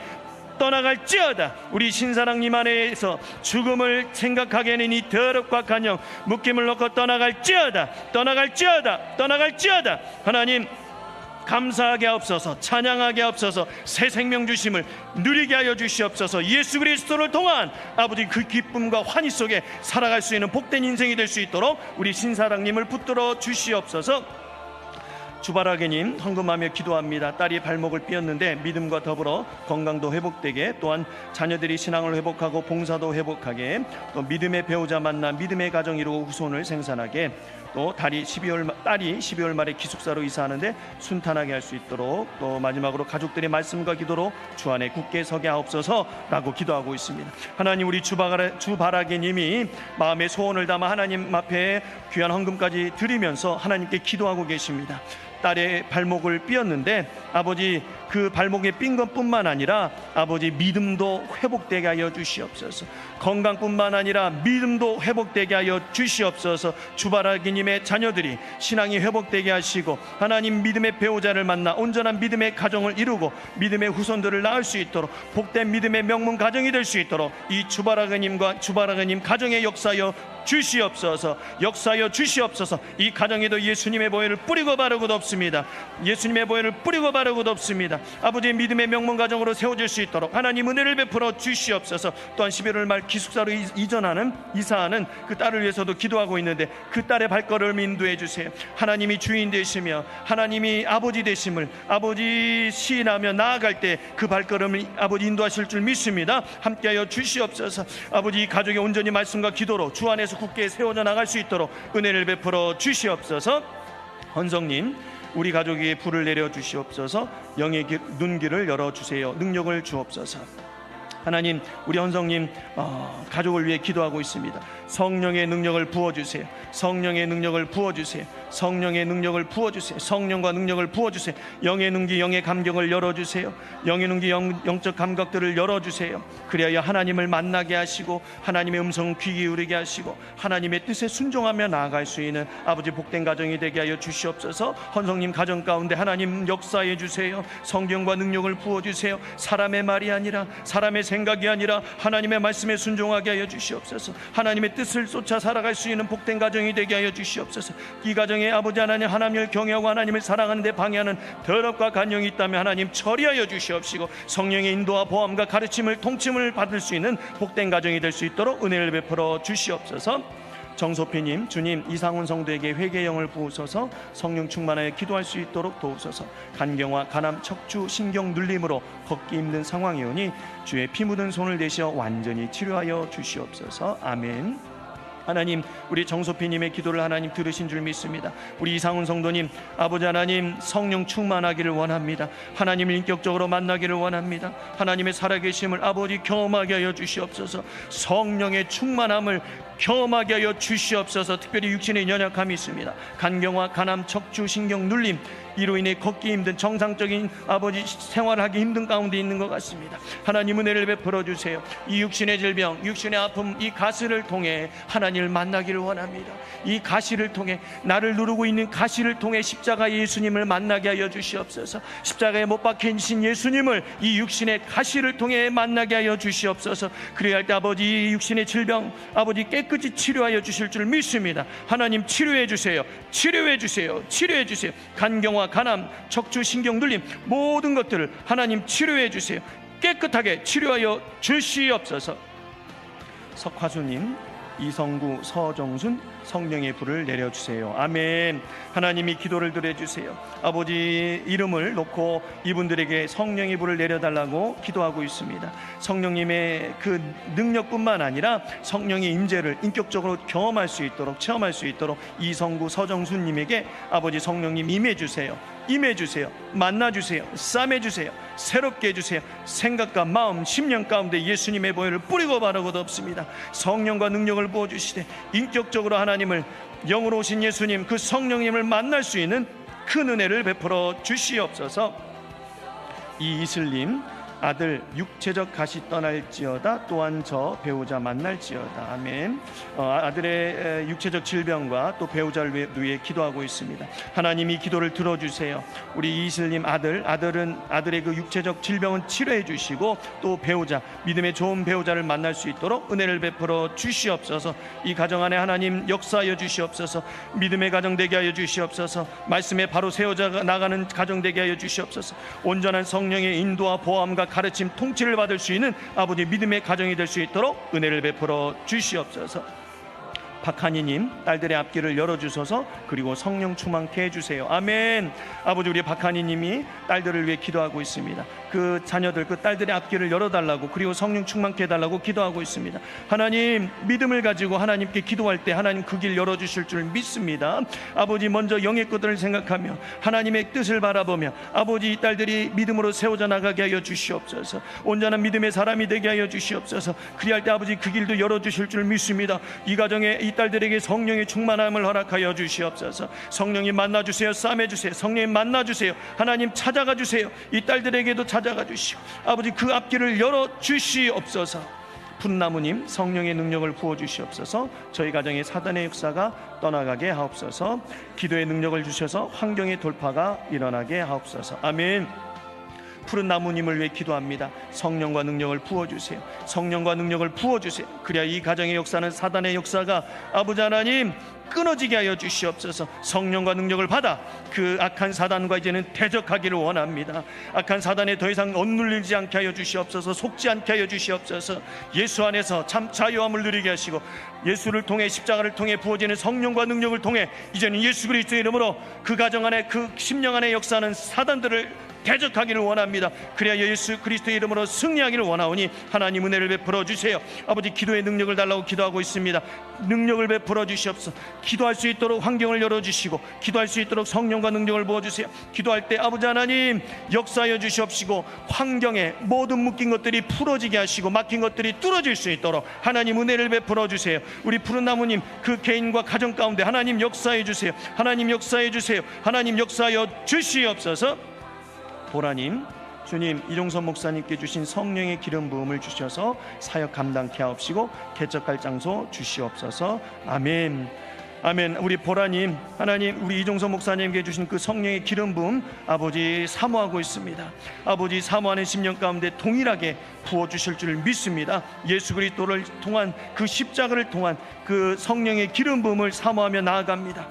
떠나갈지어다. 우리 신사랑님 안에서 죽음을 생각하게 하는 이 더럽과 간영, 묶임을 놓고 떠나갈지어다. 떠나갈지어다. 떠나갈지어다. 하나님 감사하게 하옵소서. 찬양하게 하옵소서. 새 생명 주심을 누리게 하여 주시옵소서. 예수 그리스도를 통한 아버지 그 기쁨과 환희 속에 살아갈 수 있는 복된 인생이 될 수 있도록 우리 신사랑님을 붙들어 주시옵소서. 주바라기님 헌금하며 기도합니다. 딸이 발목을 삐었는데 믿음과 더불어 건강도 회복되게, 또한 자녀들이 신앙을 회복하고 봉사도 회복하게, 또 믿음의 배우자 만나 믿음의 가정 이루고 후손을 생산하게, 또 딸이 12월 말에 기숙사로 이사하는데 순탄하게 할 수 있도록, 또 마지막으로 가족들의 말씀과 기도로 주 안에 굳게 서게 하옵소서라고 기도하고 있습니다. 하나님, 우리 주바라기님이 마음의 소원을 담아 하나님 앞에 귀한 헌금까지 드리면서 하나님께 기도하고 계십니다. 딸의 발목을 삐었는데 아버지 그 발목에 삔 것뿐만 아니라 아버지 믿음도 회복되게 하여 주시옵소서. 건강뿐만 아니라 믿음도 회복되게 하여 주시옵소서. 주바라기님의 자녀들이 신앙이 회복되게 하시고 하나님 믿음의 배우자를 만나 온전한 믿음의 가정을 이루고 믿음의 후손들을 낳을 수 있도록 복된 믿음의 명문 가정이 될 수 있도록 이 주바라기님과 주바라기님 가정에 역사하여 주시옵소서. 역사하여 주시옵소서. 이 가정에도 예수님의 보혈을 뿌리고 바르고 덮습니다. 예수님의 보혈을 뿌리고 바르고 덮습니다. 아버지의 믿음의 명문 가정으로 세워질 수 있도록 하나님 은혜를 베풀어 주시옵소서. 또한 11월 말 기숙사로 이사하는 그 딸을 위해서도 기도하고 있는데 그 딸의 발걸음을 인도해 주세요. 하나님이 주인 되시며 하나님이 아버지 되심을 아버지 시인하며 나아갈 때 그 발걸음을 아버지 인도하실 줄 믿습니다. 함께하여 주시옵소서. 아버지 이 가족이 온전히 말씀과 기도로 주 안에서 굳게 세워져 나갈 수 있도록 은혜를 베풀어 주시옵소서. 헌성님, 우리 가족에게 불을 내려 주시옵소서. 영의 눈길을 열어주세요. 능력을 주옵소서. 하나님, 우리 헌성님 가족을 위해 기도하고 있습니다. 성령의 능력을 부어주세요. 성령의 능력을 부어주세요. 성령의 능력을 부어주세요. 성령과 능력을 부어주세요. 영의 눈기, 영의 감격을 열어주세요. 영의 눈기, 영적 감각들을 열어주세요. 그래야 하나님을 만나게 하시고 하나님의 음성 귀 기울이게 하시고 하나님의 뜻에 순종하며 나아갈 수 있는 아버지 복된 가정이 되게 하여 주시옵소서. 헌성님 가정 가운데 하나님 역사해 주세요. 성경과 능력을 부어주세요. 사람의 말이 아니라 사람의 생각이 아니라 하나님의 말씀에 순종하게 하여 주시옵소서. 하나님의 뜻을 쫓아 살아갈 수 있는 복된 가정이 되게 하여 주시옵소서. 이 가정에 아버지 하나님을 경외하고 하나님을 사랑하는 데 방해하는 더럽과 간영이 있다면 하나님 처리하여 주시옵시고 성령의 인도와 보함과 가르침을 통침을 받을 수 있는 복된 가정이 될 수 있도록 은혜를 베풀어 주시옵소서. 정소피님, 주님 이상훈 성도에게 회개의 영을 부으소서. 성령 충만하여 기도할 수 있도록 도우소서. 간경화, 간암, 척추, 신경 눌림으로 걷기 힘든 상황이 오니 주의 피 묻은 손을 대시어 완전히 치료하여 주시옵소서. 아멘. 하나님, 우리 정소피님의 기도를 하나님 들으신 줄 믿습니다. 우리 이상훈 성도님, 아버지 하나님 성령 충만하기를 원합니다. 하나님을 인격적으로 만나기를 원합니다. 하나님의 살아계심을 아버지 경험하게 하여 주시옵소서. 성령의 충만함을 경험하게 하여 주시옵소서. 특별히 육신의 연약함이 있습니다. 간경화, 간암, 척추, 신경 눌림 이로 인해 걷기 힘든 정상적인 아버지 생활하기 힘든 가운데 있는 것 같습니다. 하나님 은혜를 베풀어 주세요. 이 육신의 질병, 육신의 아픔, 이 가시를 통해 하나님을 만나기를 원합니다. 이 가시를 통해 나를 누르고 있는 가시를 통해 십자가 예수님을 만나게 하여 주시옵소서. 십자가에 못 박히신 예수님을 이 육신의 가시를 통해 만나게 하여 주시옵소서. 그래야 할 때 아버지 이 육신의 질병 아버지 깨끗이 치료하여 주실 줄 믿습니다. 하나님 치료해 주세요. 치료해 주세요. 치료해 주세요. 간경화, 간암, 척추 신경 눌림 모든 것들을 하나님 치료해 주세요. 깨끗하게 치료하여 주시옵소서. 석화수님, 이성구, 서정순, 성령의 불을 내려주세요. 아멘. 하나님이 기도를 들어주세요. 아버지 이름을 놓고 이분들에게 성령의 불을 내려달라고 기도하고 있습니다. 성령님의 그 능력뿐만 아니라 성령의 임재를 인격적으로 경험할 수 있도록, 체험할 수 있도록 이성구, 서정순님에게 아버지 성령님 임해주세요. 임해주세요. 만나주세요. 싸매주세요. 새롭게 해주세요. 생각과 마음, 심령 가운데 예수님의 보혈을 뿌리고 바르고도 없습니다. 성령과 능력을 부어주시되 인격적으로 하나님을, 영으로 오신 예수님, 그 성령님을 만날 수 있는 큰 은혜를 베풀어 주시옵소서. 이이슬님, 아들 육체적 가시 떠날지어다, 또한 저 배우자 만날지어다. 아멘. 아들의 육체적 질병과 또 배우자를 위해 기도하고 있습니다. 하나님이 기도를 들어주세요. 우리 이슬님 아들의 그 육체적 질병은 치료해 주시고 또 배우자, 믿음의 좋은 배우자를 만날 수 있도록 은혜를 베풀어 주시옵소서. 이 가정 안에 하나님 역사하여 주시옵소서. 믿음의 가정 되게 하여 주시옵소서. 말씀에 바로 세워져 나가는 가정 되게 하여 주시옵소서. 온전한 성령의 인도와 보함과 가르침, 통치를 받을 수 있는 아버지 믿음의 가정이 될 수 있도록 은혜를 베풀어 주시옵소서. 박한이님, 딸들의 앞길을 열어주소서. 그리고 성령 충만케 해주세요. 아멘. 아버지, 우리 박한이님이 딸들을 위해 기도하고 있습니다. 그 자녀들, 그 딸들의 앞길을 열어달라고, 그리고 성령 충만케 해달라고 기도하고 있습니다. 하나님, 믿음을 가지고 하나님께 기도할 때 하나님 그 길 열어주실 줄 믿습니다. 아버지, 먼저 영의 것들을 생각하며 하나님의 뜻을 바라보며 아버지, 이 딸들이 믿음으로 세워져 나가게 하여 주시옵소서. 온전한 믿음의 사람이 되게 하여 주시옵소서. 그리할 때 아버지 그 길도 열어주실 줄 믿습니다. 이 가정에 이 딸들에게 성령의 충만함을 허락하여 주시옵소서. 성령님 만나주세요. 싸매주세요. 성령님 만나주세요. 하나님 찾아가 주세요. 이 딸들에게도 찾아가 주시고 아버지 그 앞길을 열어주시옵소서. 풋나무님, 성령의 능력을 부어주시옵소서. 저희 가정의 사단의 역사가 떠나가게 하옵소서. 기도의 능력을 주셔서 환경의 돌파가 일어나게 하옵소서. 아멘. 푸른 나무님을 위해 기도합니다. 성령과 능력을 부어주세요. 성령과 능력을 부어주세요. 그래야 이 가정의 역사는 사단의 역사가 아버지 하나님 끊어지게 하여 주시옵소서. 성령과 능력을 받아 그 악한 사단과 이제는 대적하기를 원합니다. 악한 사단에 더 이상 억눌리지 않게 하여 주시옵소서. 속지 않게 하여 주시옵소서. 예수 안에서 참 자유함을 누리게 하시고 예수를 통해, 십자가를 통해 부어지는 성령과 능력을 통해 이제는 예수 그리스도의 이름으로 그 가정 안에, 그 심령 안에 역사하는 사단들을 대적하기를 원합니다. 그래야 예수 그리스도의 이름으로 승리하기를 원하오니 하나님 은혜를 베풀어 주세요. 아버지, 기도의 능력을 달라고 기도하고 있습니다. 능력을 베풀어 주시옵소서. 기도할 수 있도록 환경을 열어주시고 기도할 수 있도록 성령과 능력을 부어주세요. 기도할 때 아버지 하나님 역사하여 주시옵시고 환경에 모든 묶인 것들이 풀어지게 하시고 막힌 것들이 뚫어질 수 있도록 하나님 은혜를 베풀어 주세요. 우리 푸른 나무님, 그 개인과 가정 가운데 하나님 역사해 주세요. 하나님 역사해 주세요. 하나님 역사하여 주시옵소서. 보라님, 주님, 이종선 목사님께 주신 성령의 기름 부음을 주셔서 사역 감당케 하옵시고 개척할 장소 주시옵소서. 아멘. 아멘. 우리 보라님, 하나님 우리 이종선 목사님께 주신 그 성령의 기름 부음 아버지 사모하고 있습니다. 아버지 사모하는 심령 가운데 동일하게 부어주실 줄 믿습니다. 예수 그리스도를 통한 그 십자가를 통한 그 성령의 기름 부음을 사모하며 나아갑니다.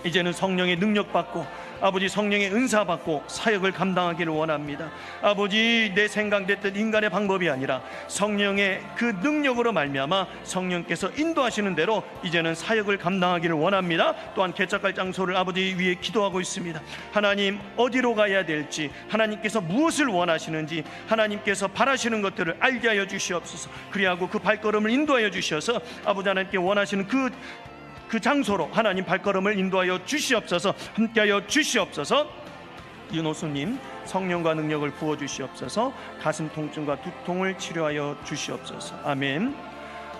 이제는 성령의 능력 받고 아버지 성령의 은사 받고 사역을 감당하기를 원합니다. 아버지, 내 생각됐던 인간의 방법이 아니라 성령의 그 능력으로 말미암아 성령께서 인도하시는 대로 이제는 사역을 감당하기를 원합니다. 또한 개척할 장소를 아버지 위에 기도하고 있습니다. 하나님, 어디로 가야 될지, 하나님께서 무엇을 원하시는지, 하나님께서 바라시는 것들을 알게 하여 주시옵소서. 그리하고 그 발걸음을 인도하여 주셔서 아버지 하나님께 원하시는 그 장소로 하나님 발걸음을 인도하여 주시옵소서. 함께하여 주시옵소서. 윤호수님, 성령과 능력을 부어주시옵소서. 가슴 통증과 두통을 치료하여 주시옵소서. 아멘.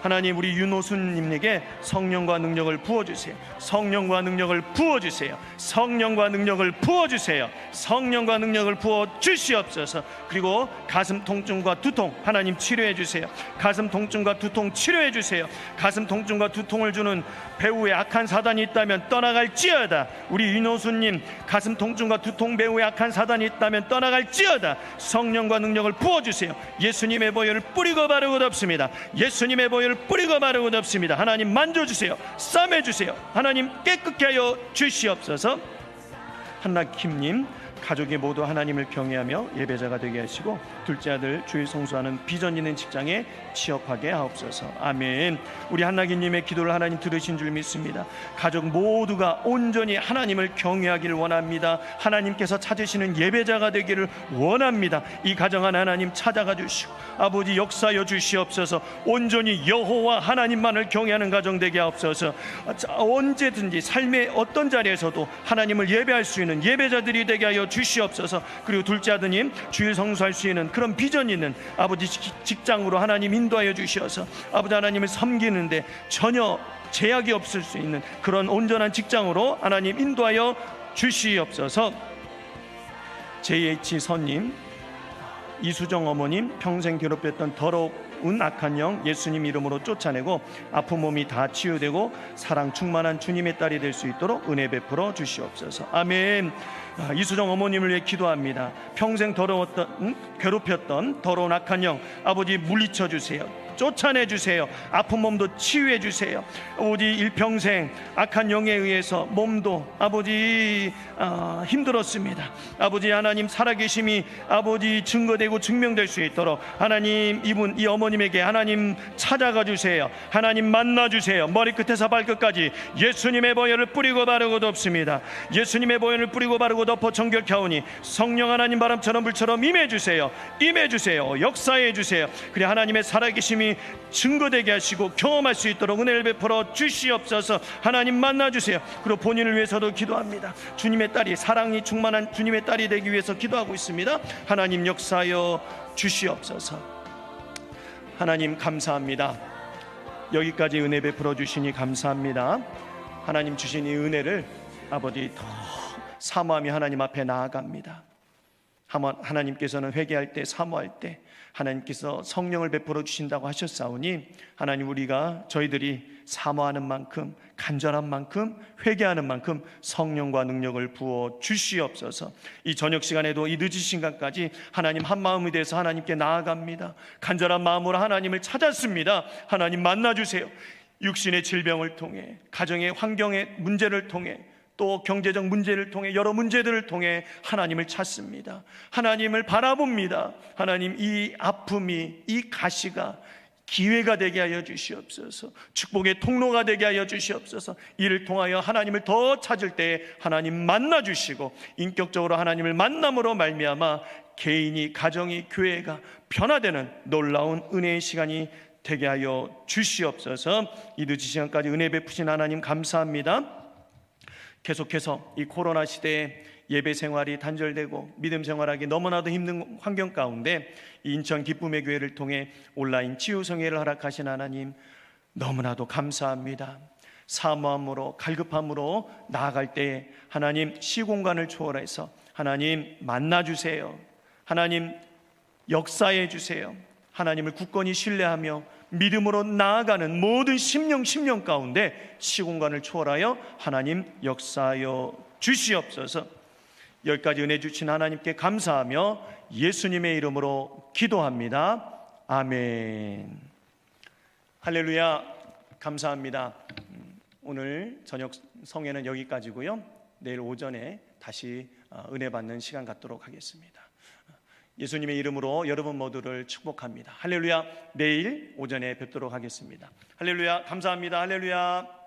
하나님, 우리 윤호수님에게 성령과 능력을 부어주세요. 성령과 능력을 부어주세요. 성령과 능력을 부어주세요. 성령과 능력을 부어주시옵소서. 그리고 가슴 통증과 두통 하나님 치료해 주세요. 가슴 통증과 두통 치료해 주세요. 가슴 통증과 두통을 주는 배후에 악한 사단이 있다면 떠나갈지어다. 우리 윤호수님, 가슴 통증과 두통 배후에 악한 사단이 있다면 떠나갈지어다. 성령과 능력을 부어주세요. 예수님의 보혈을 뿌리고 바르고 덮습니다. 예수님의 보혈을 뿌리고 바르고 덮습니다. 하나님 만져주세요. 싸매주세요. 하나님 깨끗게 하여 주시옵소서. 한나킴님 가족이 모두 하나님을 경외하며 예배자가 되게 하시고 둘째 아들 주일 성수하는 비전 있는 직장에 취업하게 하옵소서. 아멘. 우리 한나기님의 기도를 하나님 들으신 줄 믿습니다. 가족 모두가 온전히 하나님을 경외하기를 원합니다. 하나님께서 찾으시는 예배자가 되기를 원합니다. 이 가정 안에 하나님 찾아가 주시고 아버지 역사여 주시옵소서. 온전히 여호와 하나님만을 경외하는 가정 되게 하옵소서. 언제든지 삶의 어떤 자리에서도 하나님을 예배할 수 있는 예배자들이 되게 하여 주시옵소서. 그리고 둘째 아드님 주일 성수할 수 있는 그런 비전 있는 아버지 직장으로 하나님 인도하여 주시어서 아버지 하나님을 섬기는데 전혀 제약이 없을 수 있는 그런 온전한 직장으로 하나님 인도하여 주시옵소서. JH 선님, 이수정 어머님 평생 괴롭혔던 더러운 악한 영 예수님 이름으로 쫓아내고 아픈 몸이 다 치유되고 사랑 충만한 주님의 딸이 될 수 있도록 은혜 베풀어 주시옵소서. 아멘. 이수정 어머님을 위해 기도합니다. 평생 괴롭혔던 더러운 악한 영 아버지 물리쳐 주세요. 쫓아내 주세요. 아픈 몸도 치유해 주세요. 아버지 일평생 악한 영에 의해서 몸도 아버지 힘들었습니다. 아버지 하나님 살아계심이 아버지 증거되고 증명될 수 있도록 하나님 이 어머님에게 하나님 찾아가 주세요. 하나님 만나 주세요. 머리끝에서 발끝까지 예수님의 보혈을 뿌리고 바르고 덮습니다. 예수님의 보혈을 뿌리고 바르고 덮어 정결케 하오니 성령 하나님 바람처럼 불처럼 임해 주세요. 임해 주세요. 역사해 주세요. 그래 하나님의 살아계심이 증거되게 하시고 경험할 수 있도록 은혜를 베풀어 주시옵소서. 하나님 만나 주세요. 그리고 본인을 위해서도 기도합니다. 주님의 딸이 사랑이 충만한 주님의 딸이 되기 위해서 기도하고 있습니다. 하나님 역사하여 주시옵소서. 하나님 감사합니다. 여기까지 은혜 베풀어 주시니 감사합니다. 하나님 주신 이 은혜를 아버지 더 사모하며 하나님 앞에 나아갑니다. 하나님께서는 회개할 때 사모할 때 하나님께서 성령을 베풀어 주신다고 하셨사오니 하나님 저희들이 사모하는 만큼 간절한 만큼 회개하는 만큼 성령과 능력을 부어 주시옵소서. 이 저녁 시간에도 이 늦은 시간까지 하나님 한 마음이 돼서 하나님께 나아갑니다. 간절한 마음으로 하나님을 찾았습니다. 하나님 만나주세요. 육신의 질병을 통해 가정의 환경의 문제를 통해 또 경제적 문제를 통해 여러 문제들을 통해 하나님을 찾습니다. 하나님을 바라봅니다. 하나님 이 아픔이 이 가시가 기회가 되게 하여 주시옵소서. 축복의 통로가 되게 하여 주시옵소서. 이를 통하여 하나님을 더 찾을 때 하나님 만나 주시고 인격적으로 하나님을 만남으로 말미암아 개인이 가정이 교회가 변화되는 놀라운 은혜의 시간이 되게 하여 주시옵소서. 이 늦은 시간까지 은혜 베푸신 하나님 감사합니다. 계속해서 이 코로나 시대에 예배 생활이 단절되고 믿음 생활하기 너무나도 힘든 환경 가운데 인천 기쁨의 교회를 통해 온라인 치유성회를 허락하신 하나님 너무나도 감사합니다. 사모함으로 갈급함으로 나아갈 때에 하나님 시공간을 초월해서 하나님 만나주세요. 하나님 역사해 주세요. 하나님을 굳건히 신뢰하며 믿음으로 나아가는 모든 심령 가운데 시공간을 초월하여 하나님 역사하여 주시옵소서. 여기까지 은혜 주신 하나님께 감사하며 예수님의 이름으로 기도합니다. 아멘. 할렐루야. 감사합니다. 오늘 저녁 성회는 여기까지고요. 내일 오전에 다시 은혜 받는 시간 갖도록 하겠습니다. 예수님의 이름으로 여러분 모두를 축복합니다. 할렐루야. 내일 오전에 뵙도록 하겠습니다. 할렐루야. 감사합니다. 할렐루야.